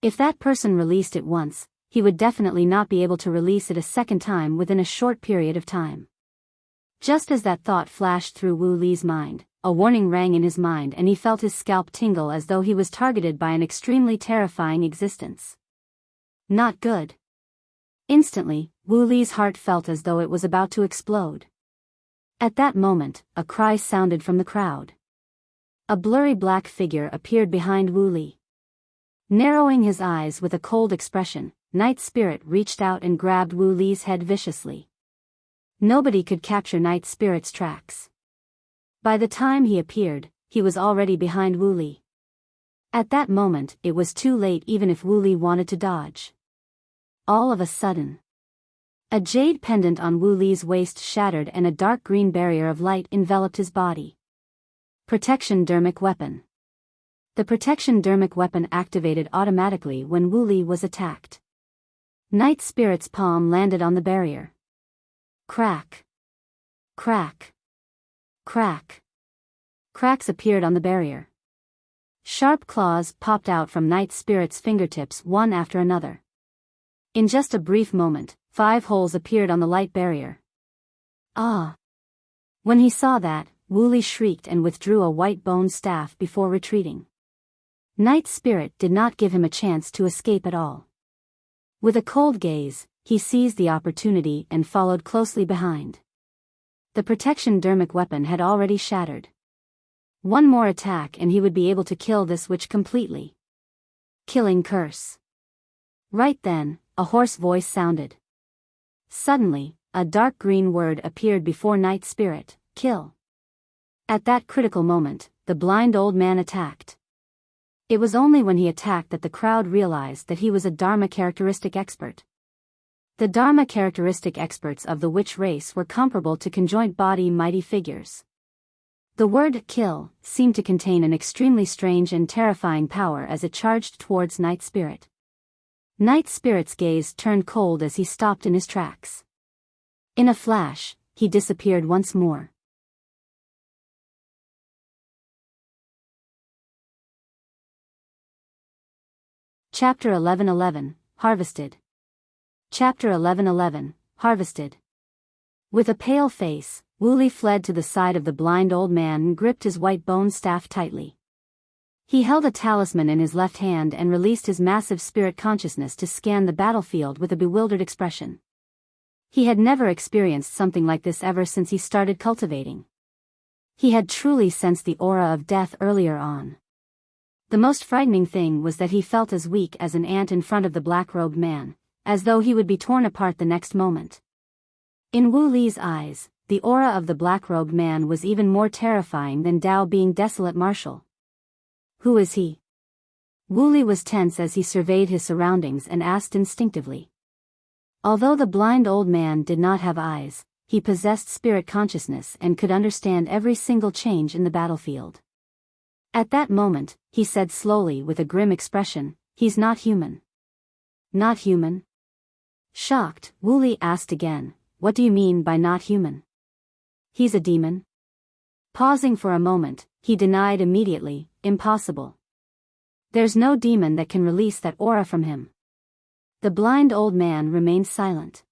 If that person released it once, he would definitely not be able to release it a second time within a short period of time. Just as that thought flashed through Wu Li's mind, a warning rang in his mind and he felt his scalp tingle as though he was targeted by an extremely terrifying existence. Not good. Instantly, Wu Li's heart felt as though it was about to explode. At that moment, a cry sounded from the crowd. A blurry black figure appeared behind Wu Li. Narrowing his eyes with a cold expression, Night Spirit reached out and grabbed Wu Li's head viciously. Nobody could capture Night Spirit's tracks. By the time he appeared, he was already behind Wu Li. At that moment, it was too late even if Wu Li wanted to dodge. All of a sudden, a jade pendant on Wu Li's waist shattered and a dark green barrier of light enveloped his body. Protection Dharmic Weapon. The Protection Dharmic Weapon activated automatically when Wu Li was attacked. Night Spirit's palm landed on the barrier. Crack. Crack. Crack. Cracks appeared on the barrier. Sharp claws popped out from Night Spirit's fingertips one after another. In just a brief moment, 5 holes appeared on the light barrier. Ah! When he saw that, Wu Li shrieked and withdrew a white bone staff before retreating. Night Spirit did not give him a chance to escape at all. With a cold gaze, he seized the opportunity and followed closely behind. The Protection Dharmic Weapon had already shattered. One more attack and he would be able to kill this witch completely. Killing curse. Right then, a hoarse voice sounded. Suddenly, a dark green word appeared before Night Spirit, kill. At that critical moment, the blind old man attacked. It was only when he attacked that the crowd realized that he was a Dharma characteristic expert. The Dharma characteristic experts of the witch race were comparable to conjoint body mighty figures. The word kill seemed to contain an extremely strange and terrifying power as it charged towards Night Spirit. Night Spirit's gaze turned cold as he stopped in his tracks. In a flash, he disappeared once more. Chapter 11:11, Harvested. Chapter 11:11, Harvested. With a pale face, Wu Li fled to the side of the blind old man and gripped his white bone staff tightly. He held a talisman in his left hand and released his massive spirit consciousness to scan the battlefield with a bewildered expression. He had never experienced something like this ever since he started cultivating. He had truly sensed the aura of death earlier on. The most frightening thing was that he felt as weak as an ant in front of the black-robed man, as though he would be torn apart the next moment. In Wu Li's eyes, the aura of the black-robed man was even more terrifying than Dao being desolate martial. Who is he? Wooly was tense as he surveyed his surroundings and asked instinctively. Although the blind old man did not have eyes, he possessed spirit consciousness and could understand every single change in the battlefield. At that moment, he said slowly with a grim expression, "He's not human." "Not human?" Shocked, Wooly asked again, "What do you mean by not human?" "He's a demon." Pausing for a moment, he denied immediately, "Impossible. There's no demon that can release that aura from him." The blind old man remained silent.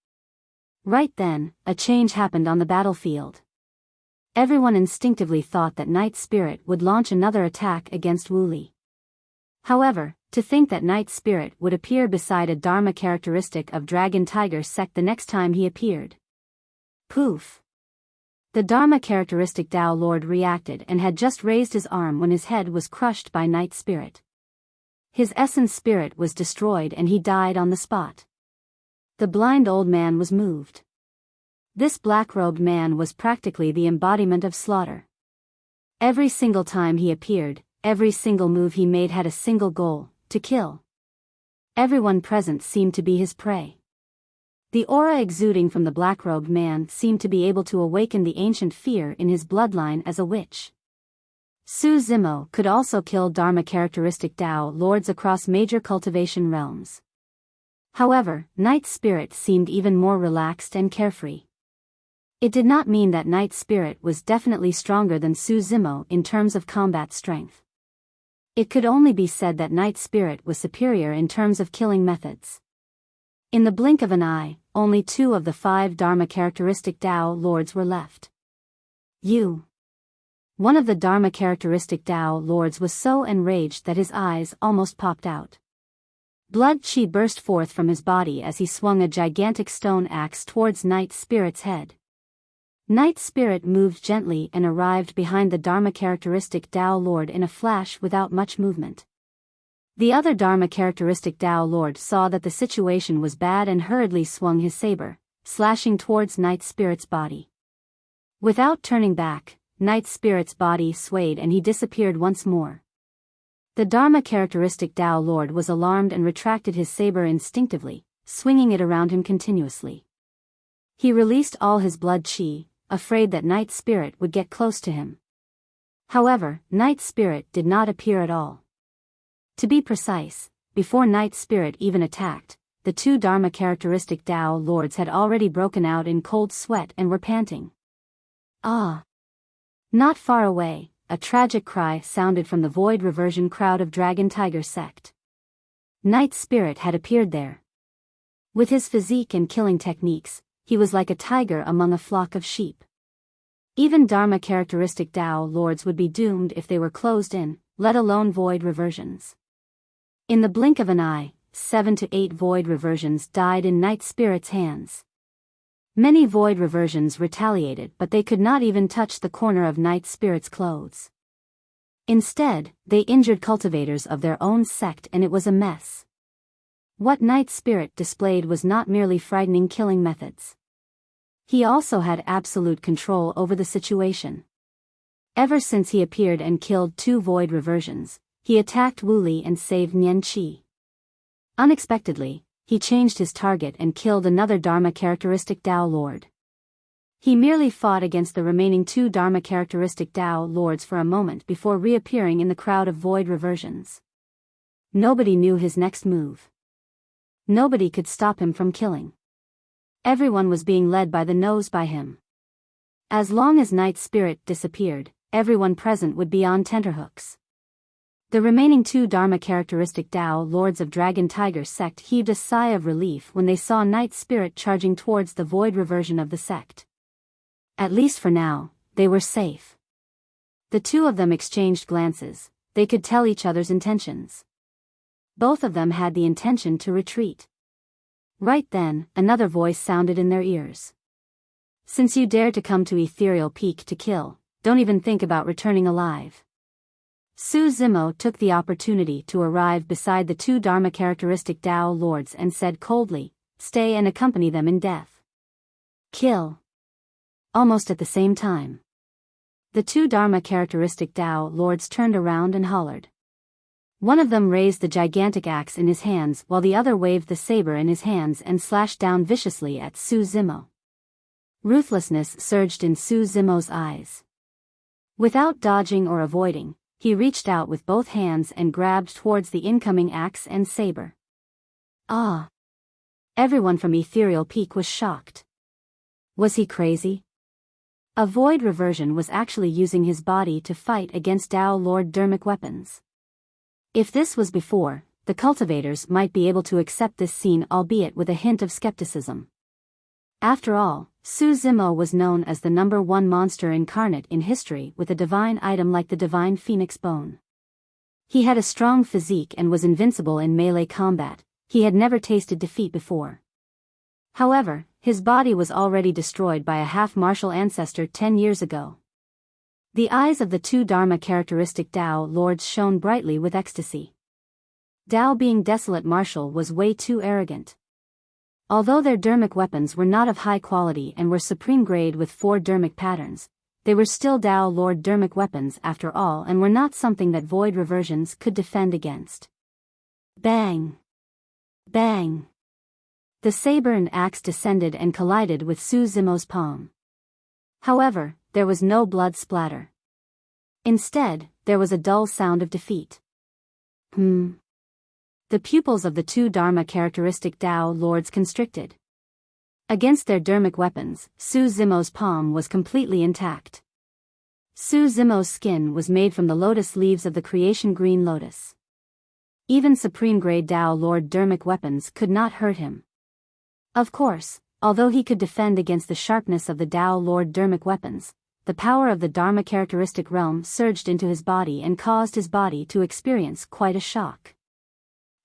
Right then, a change happened on the battlefield. Everyone instinctively thought that Night Spirit would launch another attack against Wooly. However, to think that Night Spirit would appear beside a Dharma characteristic of Dragon Tiger sect the next time he appeared. Poof! The Dharma characteristic Tao Lord reacted and had just raised his arm when his head was crushed by Night Spirit. His essence spirit was destroyed and he died on the spot. The blind old man was moved. This black-robed man was practically the embodiment of slaughter. Every single time he appeared, every single move he made had a single goal, to kill. Everyone present seemed to be his prey. The aura exuding from the black-robed man seemed to be able to awaken the ancient fear in his bloodline as a witch. Su Zimo could also kill Dharma characteristic Tao lords across major cultivation realms. However, Night Spirit seemed even more relaxed and carefree. It did not mean that Night Spirit was definitely stronger than Su Zimo in terms of combat strength. It could only be said that Night Spirit was superior in terms of killing methods. In the blink of an eye, only 2 of the 5 Dharma characteristic Tao lords were left. One of the Dharma characteristic Tao lords was so enraged that his eyes almost popped out. Blood chi burst forth from his body as he swung a gigantic stone axe towards Night Spirit's head. Night Spirit moved gently and arrived behind the Dharma characteristic Tao Lord in a flash without much movement. The other Dharma characteristic Tao Lord saw that the situation was bad and hurriedly swung his saber, slashing towards Night Spirit's body. Without turning back, Night Spirit's body swayed and he disappeared once more. The Dharma characteristic Tao Lord was alarmed and retracted his saber instinctively, swinging it around him continuously. He released all his blood chi, afraid that Night Spirit would get close to him. However, Night Spirit did not appear at all. To be precise, before Night Spirit even attacked, the 2 Dharma characteristic Tao lords had already broken out in cold sweat and were panting. Ah! Not far away, a tragic cry sounded from the Void Reversion crowd of Dragon Tiger sect. Night Spirit had appeared there. With his physique and killing techniques, he was like a tiger among a flock of sheep. Even Dharma characteristic Tao lords would be doomed if they were closed in, let alone Void Reversions. In the blink of an eye, 7 to 8 Void Reversions died in Night Spirit's hands. Many Void Reversions retaliated, but they could not even touch the corner of Night Spirit's clothes. Instead, they injured cultivators of their own sect and it was a mess. What Night Spirit displayed was not merely frightening killing methods. He also had absolute control over the situation. Ever since he appeared and killed 2 Void Reversions, he attacked Wooly and saved Nian Qi. Unexpectedly, he changed his target and killed another Dharma characteristic Tao Lord. He merely fought against the remaining 2 Dharma characteristic Tao Lords for a moment before reappearing in the crowd of Void Reversions. Nobody knew his next move. Nobody could stop him from killing. Everyone was being led by the nose by him. As long as Night Spirit disappeared, everyone present would be on tenterhooks. The remaining 2 Dharma characteristic Tao Lords of Dragon Tiger sect heaved a sigh of relief when they saw Night Spirit charging towards the Void Reversion of the sect. At least for now, they were safe. The 2 of them exchanged glances. They could tell each other's intentions. Both of them had the intention to retreat. Right then, another voice sounded in their ears. "Since you dared to come to Ethereal Peak to kill, don't even think about returning alive." Su Zimo took the opportunity to arrive beside the 2 Dharma characteristic Tao Lords and said coldly, "Stay and accompany them in death." Kill. Almost at the same time. The 2 Dharma characteristic Tao Lords turned around and hollered. One of them raised the gigantic axe in his hands while the other waved the saber in his hands and slashed down viciously at Su Zimo. Ruthlessness surged in Su Zimo's eyes. Without dodging or avoiding, he reached out with both hands and grabbed towards the incoming axe and saber. Ah! Everyone from Ethereal Peak was shocked. Was he crazy? A void reversion was actually using his body to fight against Tao Lord Dermic weapons. If this was before, the cultivators might be able to accept this scene, albeit with a hint of skepticism. After all, Su Zimo was known as the #1 monster incarnate in history with a divine item like the divine phoenix bone. He had a strong physique and was invincible in melee combat. He had never tasted defeat before. However, his body was already destroyed by a half-martial ancestor 10 years ago. The eyes of the two Dharma characteristic Tao lords shone brightly with ecstasy. Tao, being desolate martial, was way too arrogant. Although their dermic weapons were not of high quality and were supreme grade with 4 dermic patterns, they were still Tao Lord dermic weapons after all and were not something that void reversions could defend against. Bang! Bang! The saber and axe descended and collided with Su Zimo's palm. However, there was no blood splatter. Instead, there was a dull sound of defeat. The pupils of the two Dharma characteristic Tao lords constricted. Against their dermic weapons, Su Zimo's palm was completely intact. Su Zimo's skin was made from the lotus leaves of the creation green lotus. Even supreme-grade Tao Lord dermic weapons could not hurt him. Of course, although he could defend against the sharpness of the Tao Lord dermic weapons, the power of the Dharma characteristic realm surged into his body and caused his body to experience quite a shock.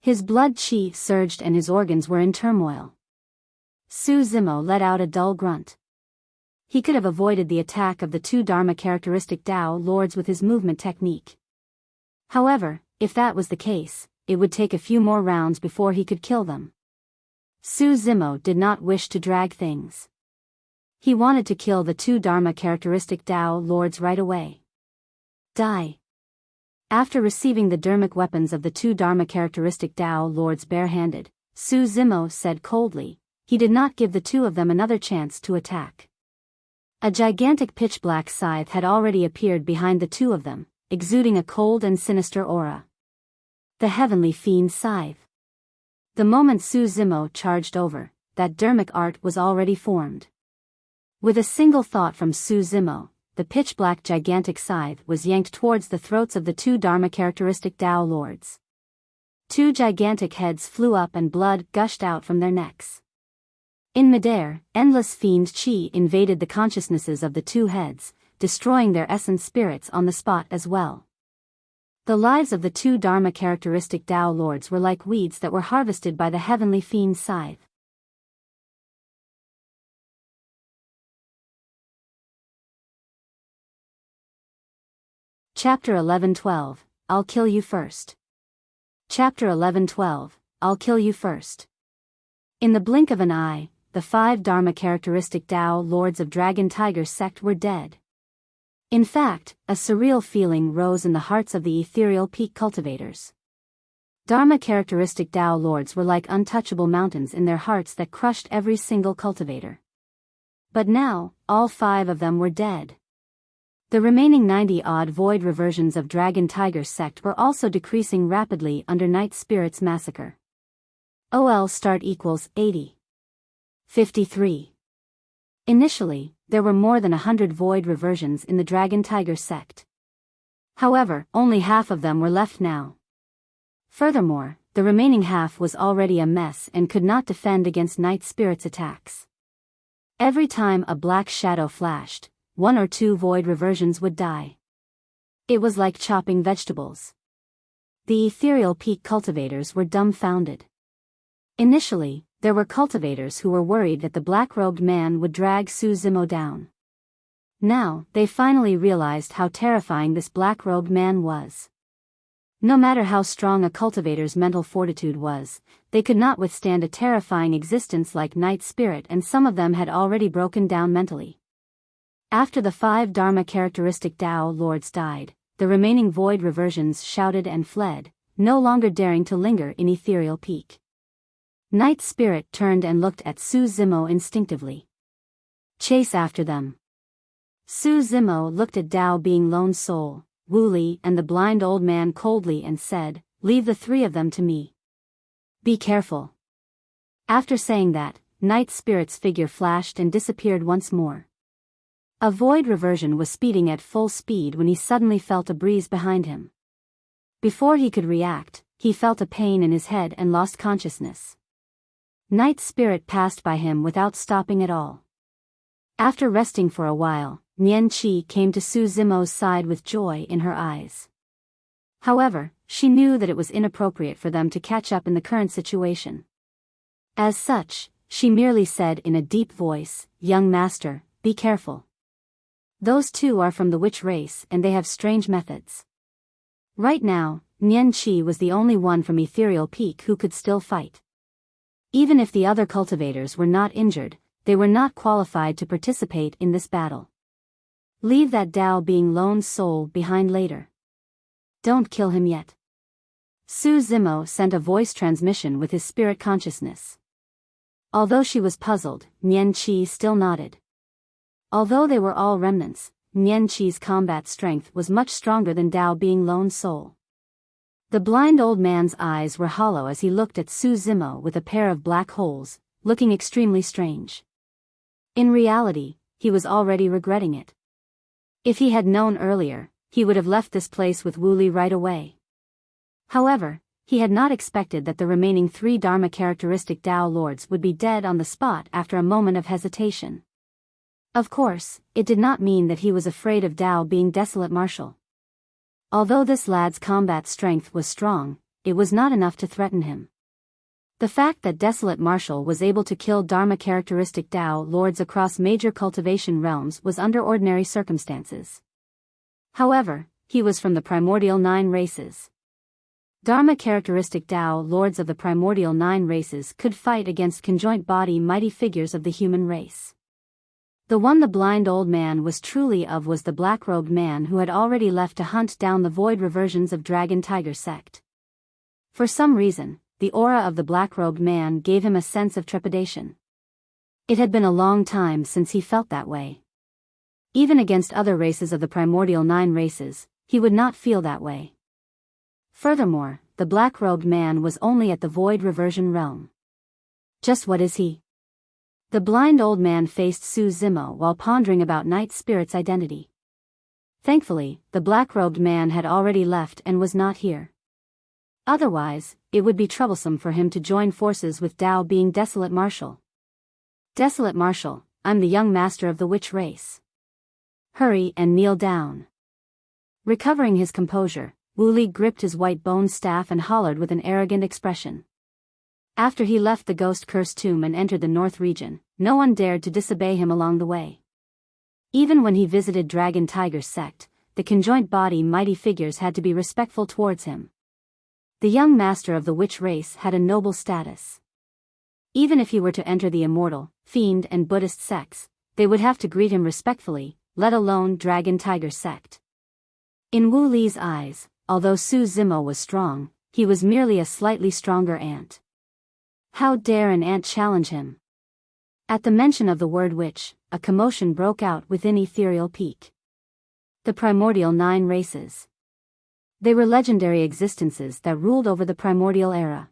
His blood qi surged and his organs were in turmoil. Su Zimo let out a dull grunt. He could have avoided the attack of the two Dharma characteristic Tao lords with his movement technique. However, if that was the case, it would take a few more rounds before he could kill them. Su Zimo did not wish to drag things. He wanted to kill the two Dharma characteristic Tao lords right away. Die. After receiving the dermic weapons of the two Dharma characteristic Tao lords barehanded, Su Zimo said coldly, he did not give the two of them another chance to attack. A gigantic pitch-black scythe had already appeared behind the two of them, exuding a cold and sinister aura. The Heavenly Fiend Scythe. The moment Su Zimo charged over, that dermic art was already formed. With a single thought from Su Zimo, the pitch-black gigantic scythe was yanked towards the throats of the two Dharma characteristic Tao lords. 2 gigantic heads flew up and blood gushed out from their necks. In midair, endless fiend qi invaded the consciousnesses of the 2 heads, destroying their essence spirits on the spot as well. The lives of the 2 Dharma characteristic Tao lords were like weeds that were harvested by the Heavenly Fiend Scythe. Chapter 11:12, I'll kill you first. Chapter 11:12, I'll kill you first. In the blink of an eye, the 5 Dharma characteristic Tao lords of Dragon Tiger sect were dead. In fact, a surreal feeling rose in the hearts of the Ethereal Peak cultivators. Dharma characteristic Tao lords were like untouchable mountains in their hearts that crushed every single cultivator. But now, all 5 of them were dead. The remaining 90-odd void reversions of Dragon Tiger sect were also decreasing rapidly under Night Spirit's massacre. OL start equals 80. 53. Initially, there were more than 100 void reversions in the Dragon Tiger sect. However, only half of them were left now. Furthermore, the remaining half was already a mess and could not defend against Night Spirit's attacks. Every time a black shadow flashed, 1 or 2 void reversions would die. It was like chopping vegetables. The Ethereal Peak cultivators were dumbfounded. Initially, there were cultivators who were worried that the black-robed man would drag Su Zimo down. Now, they finally realized how terrifying this black-robed man was. No matter how strong a cultivator's mental fortitude was, they could not withstand a terrifying existence like Night Spirit, and some of them had already broken down mentally. After the 5 Dharma characteristic Tao lords died, the remaining void reversions shouted and fled, no longer daring to linger in Ethereal Peak. Night Spirit turned and looked at Su Zimo instinctively. Chase after them. Su Zimo looked at Dao Being Lone Soul, Wu Li and the blind old man coldly and said, "Leave the three of them to me. Be careful." After saying that, Night Spirit's figure flashed and disappeared once more. A void reversion was speeding at full speed when he suddenly felt a breeze behind him. Before he could react, he felt a pain in his head and lost consciousness. Night Spirit passed by him without stopping at all. After resting for a while, Nian Qi came to Su Zimo's side with joy in her eyes. However, she knew that it was inappropriate for them to catch up in the current situation. As such, she merely said in a deep voice, "Young master, be careful. Those two are from the witch race and they have strange methods." Right now, Nian Qi was the only one from Ethereal Peak who could still fight. Even if the other cultivators were not injured, they were not qualified to participate in this battle. Leave that Dao Being Lone Soul behind later. Don't kill him yet. Su Zimo sent a voice transmission with his spirit consciousness. Although she was puzzled, Nian Qi still nodded. Although they were all remnants, Nian Qi's combat strength was much stronger than Dao Being Lone Soul. The blind old man's eyes were hollow as he looked at Su Zimo with a pair of black holes, looking extremely strange. In reality, he was already regretting it. If he had known earlier, he would have left this place with Wu Li right away. However, he had not expected that the remaining 3 Dharma characteristic Dao Lords would be dead on the spot after a moment of hesitation. Of course, it did not mean that he was afraid of Dao Being Desolate Martial. Although this lad's combat strength was strong, it was not enough to threaten him. The fact that Desolate Martial was able to kill Dharma characteristic Dao Lords across major cultivation realms was under ordinary circumstances. However, he was from the Primordial 9 races. Dharma characteristic Dao Lords of the Primordial 9 races could fight against conjoint body mighty figures of the human race. The one the blind old man was truly of was the black-robed man who had already left to hunt down the void reversions of Dragon Tiger sect. For some reason, the aura of the black-robed man gave him a sense of trepidation. It had been a long time since he felt that way. Even against other races of the Primordial 9 races, he would not feel that way. Furthermore, the black-robed man was only at the void reversion realm. Just what is he? The blind old man faced Su Zimo while pondering about Night Spirit's identity. Thankfully, the black-robed man had already left and was not here. Otherwise, it would be troublesome for him to join forces with Dao Being Desolate Martial. Desolate Martial, I'm the young master of the witch race. Hurry and kneel down. Recovering his composure, Wu Li gripped his white bone staff and hollered with an arrogant expression. After he left the ghost-cursed tomb and entered the North region, no one dared to disobey him along the way. Even when he visited Dragon Tiger sect, the conjoint body mighty figures had to be respectful towards him. The young master of the witch race had a noble status. Even if he were to enter the immortal, fiend and Buddhist sects, they would have to greet him respectfully, let alone Dragon Tiger sect. In Wu Li's eyes, although Su Zimo was strong, he was merely a slightly stronger ant. How dare an ant challenge him? At the mention of the word witch, a commotion broke out within Ethereal Peak. The Primordial 9 races. They were legendary existences that ruled over the primordial era.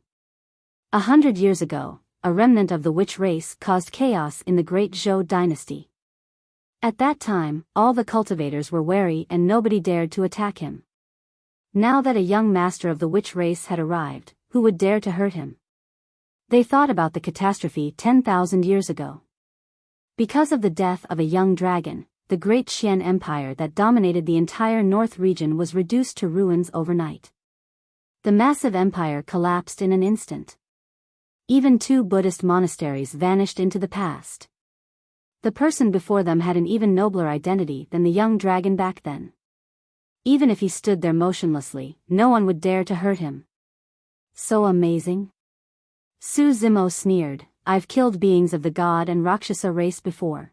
100 years ago, a remnant of the witch race caused chaos in the Great Zhou dynasty. At that time, all the cultivators were wary and nobody dared to attack him. Now that a young master of the witch race had arrived, who would dare to hurt him? They thought about the catastrophe 10,000 years ago. Because of the death of a young dragon, the great Xian Empire that dominated the entire North region was reduced to ruins overnight. The massive empire collapsed in an instant. Even 2 Buddhist monasteries vanished into the past. The person before them had an even nobler identity than the young dragon back then. Even if he stood there motionlessly, no one would dare to hurt him. So amazing? Su Zimo sneered, I've killed beings of the god and Rakshasa race before.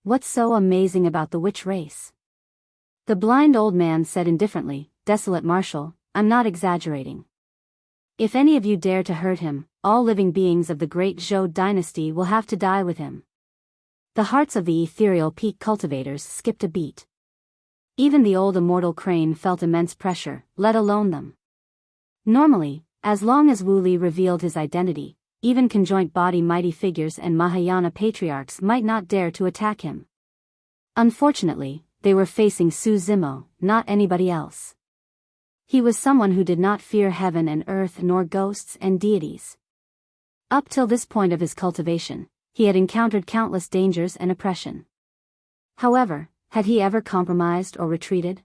What's so amazing about the witch race? The blind old man said indifferently, Desolate Martial, I'm not exaggerating. If any of you dare to hurt him, all living beings of the great Zhou dynasty will have to die with him. The hearts of the ethereal peak cultivators skipped a beat. Even the old immortal crane felt immense pressure, let alone them. Normally, as long as Wu Li revealed his identity, even conjoint body mighty figures and Mahayana patriarchs might not dare to attack him. Unfortunately, they were facing Su Zimo, not anybody else. He was someone who did not fear heaven and earth nor ghosts and deities. Up till this point of his cultivation, he had encountered countless dangers and oppression. However, had he ever compromised or retreated?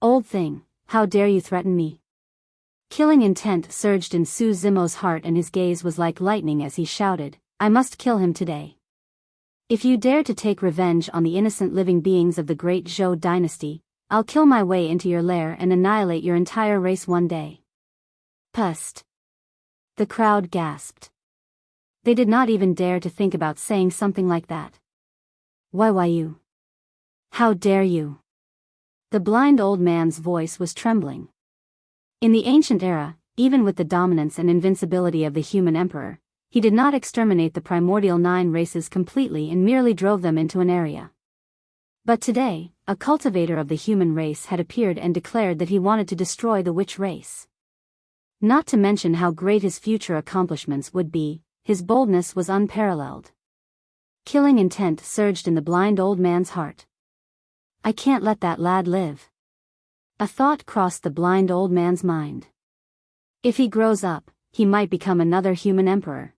Old thing, how dare you threaten me? Killing intent surged in Su Zimo's heart and his gaze was like lightning as he shouted, I must kill him today. If you dare to take revenge on the innocent living beings of the great Zhou dynasty, I'll kill my way into your lair and annihilate your entire race one day. Pust. The crowd gasped. They did not even dare to think about saying something like that. Why you? How dare you? The blind old man's voice was trembling. In the ancient era, even with the dominance and invincibility of the human emperor, he did not exterminate the primordial 9 races completely and merely drove them into an area. But today, a cultivator of the human race had appeared and declared that he wanted to destroy the witch race. Not to mention how great his future accomplishments would be, his boldness was unparalleled. Killing intent surged in the blind old man's heart. I can't let that lad live. A thought crossed the blind old man's mind. If he grows up, he might become another human emperor.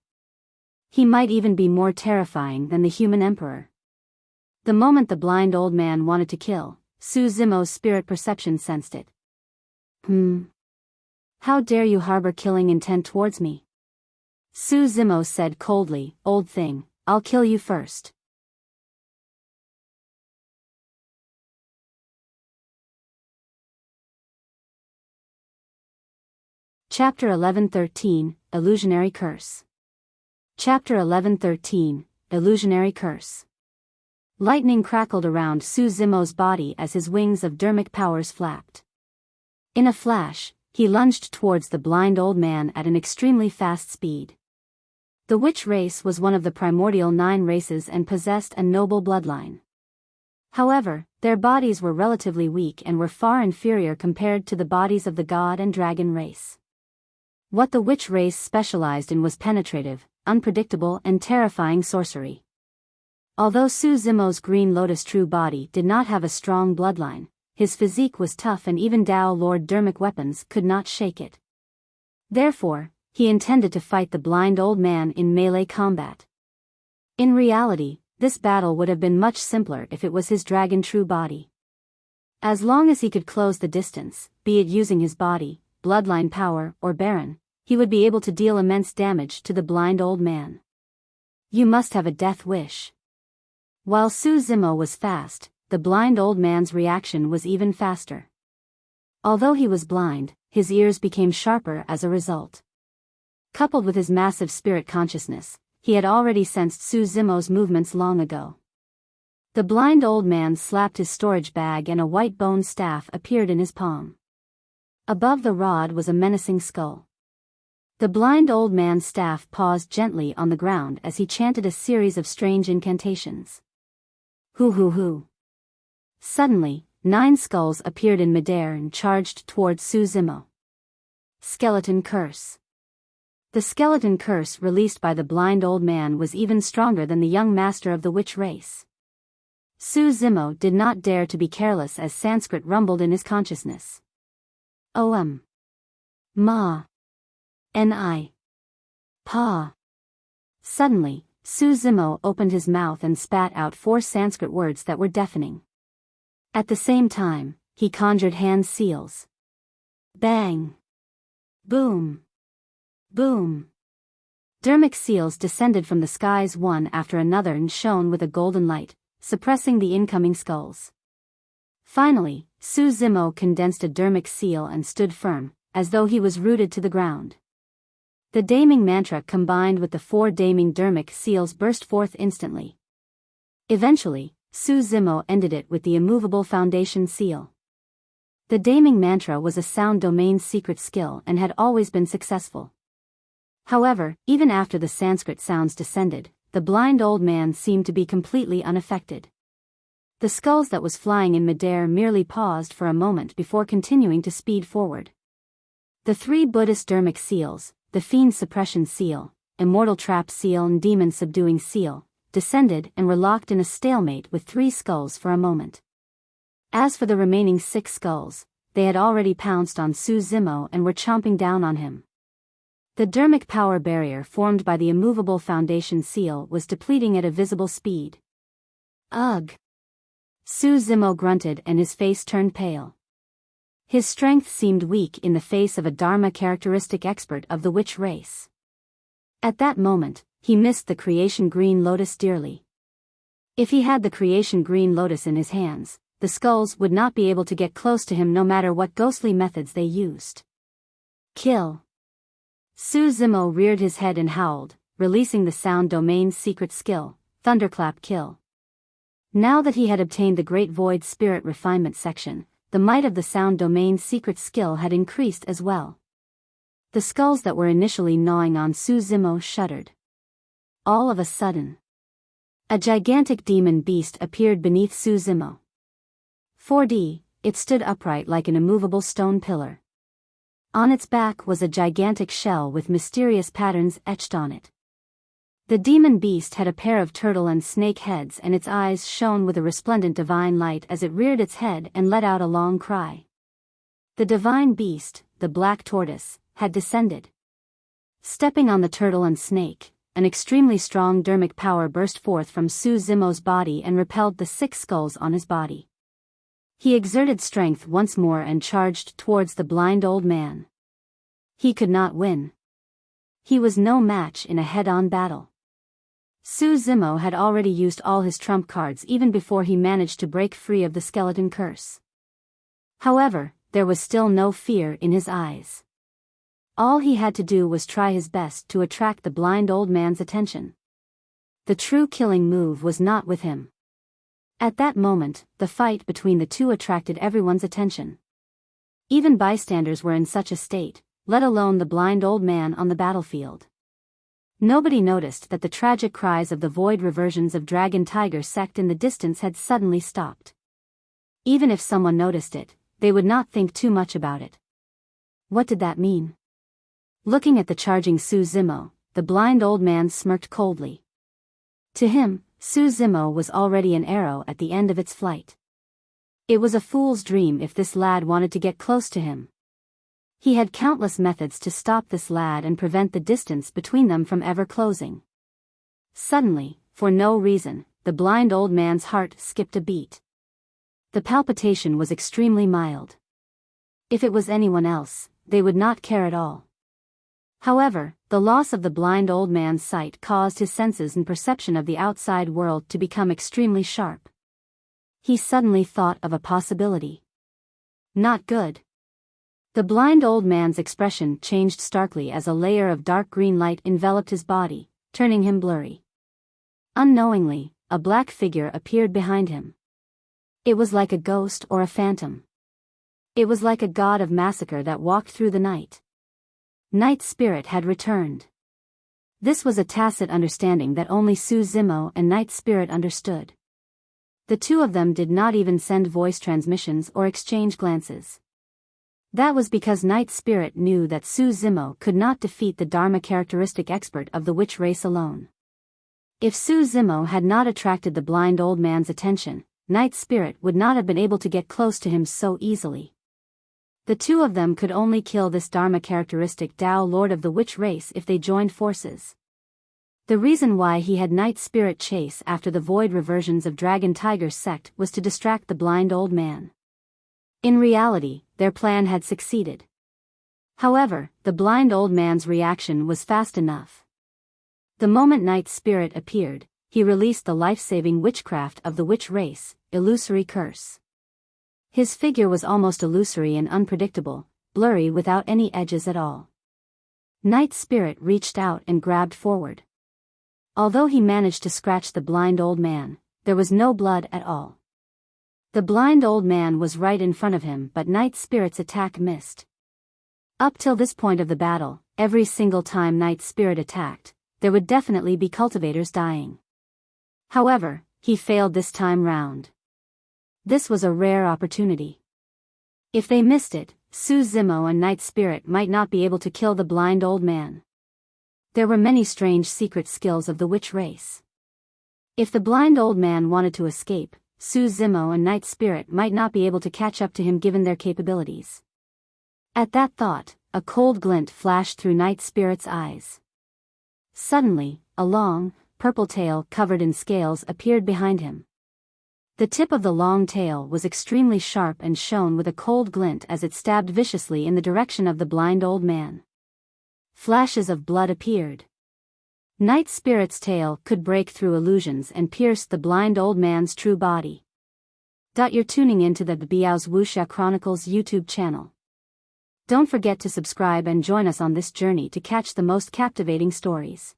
He might even be more terrifying than the human emperor. The moment the blind old man wanted to kill, Su Zimo's spirit perception sensed it. How dare you harbor killing intent towards me? Su Zimo said coldly, old thing, I'll kill you first. Chapter 11:13, Illusionary Curse. Chapter 11:13, Illusionary Curse. Lightning crackled around Su Zimo's body as his wings of dermic powers flapped. In a flash, he lunged towards the blind old man at an extremely fast speed. The witch race was one of the primordial 9 races and possessed a noble bloodline. However, their bodies were relatively weak and were far inferior compared to the bodies of the god and dragon race. What the witch race specialized in was penetrative, unpredictable and terrifying sorcery. Although Su Zimo's Green Lotus true body did not have a strong bloodline, his physique was tough and even Dao Lord dermic weapons could not shake it. Therefore, he intended to fight the blind old man in melee combat. In reality, this battle would have been much simpler if it was his dragon true body. As long as he could close the distance, be it using his body, bloodline power, or Baron, he would be able to deal immense damage to the blind old man. You must have a death wish. While Su Zimo was fast, the blind old man's reaction was even faster. Although he was blind, his ears became sharper as a result. Coupled with his massive spirit consciousness, he had already sensed Su Zimo's movements long ago. The blind old man slapped his storage bag and a white bone staff appeared in his palm. Above the rod was a menacing skull. The blind old man's staff paused gently on the ground as he chanted a series of strange incantations. Hoo. Suddenly, 9 skulls appeared in midair and charged towards Su Zimo. Skeleton Curse. The skeleton curse released by the blind old man was even stronger than the young master of the witch race. Su Zimo did not dare to be careless as Sanskrit rumbled in his consciousness. Om. Ma. Ni. Pa. Suddenly, Su Zimo opened his mouth and spat out 4 Sanskrit words that were deafening. At the same time, he conjured hand seals. Bang. Boom. Boom. Dermic seals descended from the skies one after another and shone with a golden light, suppressing the incoming skulls. Finally, Su Zimo condensed a dermic seal and stood firm, as though he was rooted to the ground. The daming mantra combined with the 4 daming dermic seals burst forth instantly. Eventually, Su Zimo ended it with the immovable foundation seal. The Daming mantra was a sound domain secret skill and had always been successful. However, even after the Sanskrit sounds descended, the blind old man seemed to be completely unaffected. The skulls that was flying in midair merely paused for a moment before continuing to speed forward. The three Buddhist Dharmic seals, the Fiend Suppression Seal, Immortal Trap Seal and Demon Subduing Seal, descended and were locked in a stalemate with three skulls for a moment. As for the remaining 6 skulls, they had already pounced on Su Zimo and were chomping down on him. The Dharmic power barrier formed by the immovable foundation seal was depleting at a visible speed. Ugh! Su Zimo grunted and his face turned pale. His strength seemed weak in the face of a Dharma characteristic expert of the witch race. At that moment, he missed the creation green lotus dearly. If he had the creation green lotus in his hands, the skulls would not be able to get close to him no matter what ghostly methods they used. Kill! Su Zimo reared his head and howled, releasing the sound domain's secret skill, Thunderclap Kill. Now that he had obtained the Great Void Spirit Refinement section, the might of the sound domain's secret skill had increased as well. The skulls that were initially gnawing on Su Zimo shuddered. All of a sudden, a gigantic demon beast appeared beneath Su Zimo. 4D, it stood upright like an immovable stone pillar. On its back was a gigantic shell with mysterious patterns etched on it. The demon beast had a pair of turtle and snake heads and its eyes shone with a resplendent divine light as it reared its head and let out a long cry. The divine beast, the black tortoise, had descended. Stepping on the turtle and snake, an extremely strong Dharmic power burst forth from Su Zimo's body and repelled the 6 skulls on his body. He exerted strength once more and charged towards the blind old man. He could not win. He was no match in a head-on battle. Su Zimo had already used all his trump cards even before he managed to break free of the skeleton curse. However, there was still no fear in his eyes. All he had to do was try his best to attract the blind old man's attention. The true killing move was not with him. At that moment, the fight between the two attracted everyone's attention. Even bystanders were in such a state, let alone the blind old man on the battlefield. Nobody noticed that the tragic cries of the void reversions of Dragon Tiger sect in the distance had suddenly stopped. Even if someone noticed it, they would not think too much about it. What did that mean? Looking at the charging Su Zimo, the blind old man smirked coldly. To him, Su Zimo was already an arrow at the end of its flight. It was a fool's dream if this lad wanted to get close to him. He had countless methods to stop this lad and prevent the distance between them from ever closing. Suddenly, for no reason, the blind old man's heart skipped a beat. The palpitation was extremely mild. If it was anyone else, they would not care at all. However, the loss of the blind old man's sight caused his senses and perception of the outside world to become extremely sharp. He suddenly thought of a possibility. Not good. The blind old man's expression changed starkly as a layer of dark green light enveloped his body, turning him blurry. Unknowingly, a black figure appeared behind him. It was like a ghost or a phantom. It was like a god of massacre that walked through the night. Night Spirit had returned. This was a tacit understanding that only Su Zimo and Night Spirit understood. The two of them did not even send voice transmissions or exchange glances. That was because Night Spirit knew that Su Zimo could not defeat the Dharma characteristic expert of the witch race alone. If Su Zimo had not attracted the blind old man's attention, Night Spirit would not have been able to get close to him so easily. The two of them could only kill this Dharma characteristic Tao Lord of the witch race if they joined forces. The reason why he had Night Spirit chase after the void reversions of Dragon Tiger sect was to distract the blind old man. In reality, their plan had succeeded. However, the blind old man's reaction was fast enough. The moment Night Spirit appeared, he released the life-saving witchcraft of the witch race, Illusory Curse. His figure was almost illusory and unpredictable, blurry without any edges at all. Night Spirit reached out and grabbed forward. Although he managed to scratch the blind old man, there was no blood at all. The blind old man was right in front of him, but Night Spirit's attack missed. Up till this point of the battle, every single time Night Spirit attacked, there would definitely be cultivators dying. However, he failed this time round. This was a rare opportunity. If they missed it, Su Zimo and Night Spirit might not be able to kill the blind old man. There were many strange secret skills of the witch race. If the blind old man wanted to escape, Su Zimo and Night Spirit might not be able to catch up to him given their capabilities. At that thought, a cold glint flashed through Night Spirit's eyes. Suddenly, a long, purple tail covered in scales appeared behind him. The tip of the long tail was extremely sharp and shone with a cold glint as it stabbed viciously in the direction of the blind old man. Flashes of blood appeared. Night Spirit's tail could break through illusions and pierce the blind old man's true body. You're tuning into the Biao's Wuxia Chronicles YouTube channel. Don't forget to subscribe and join us on this journey to catch the most captivating stories.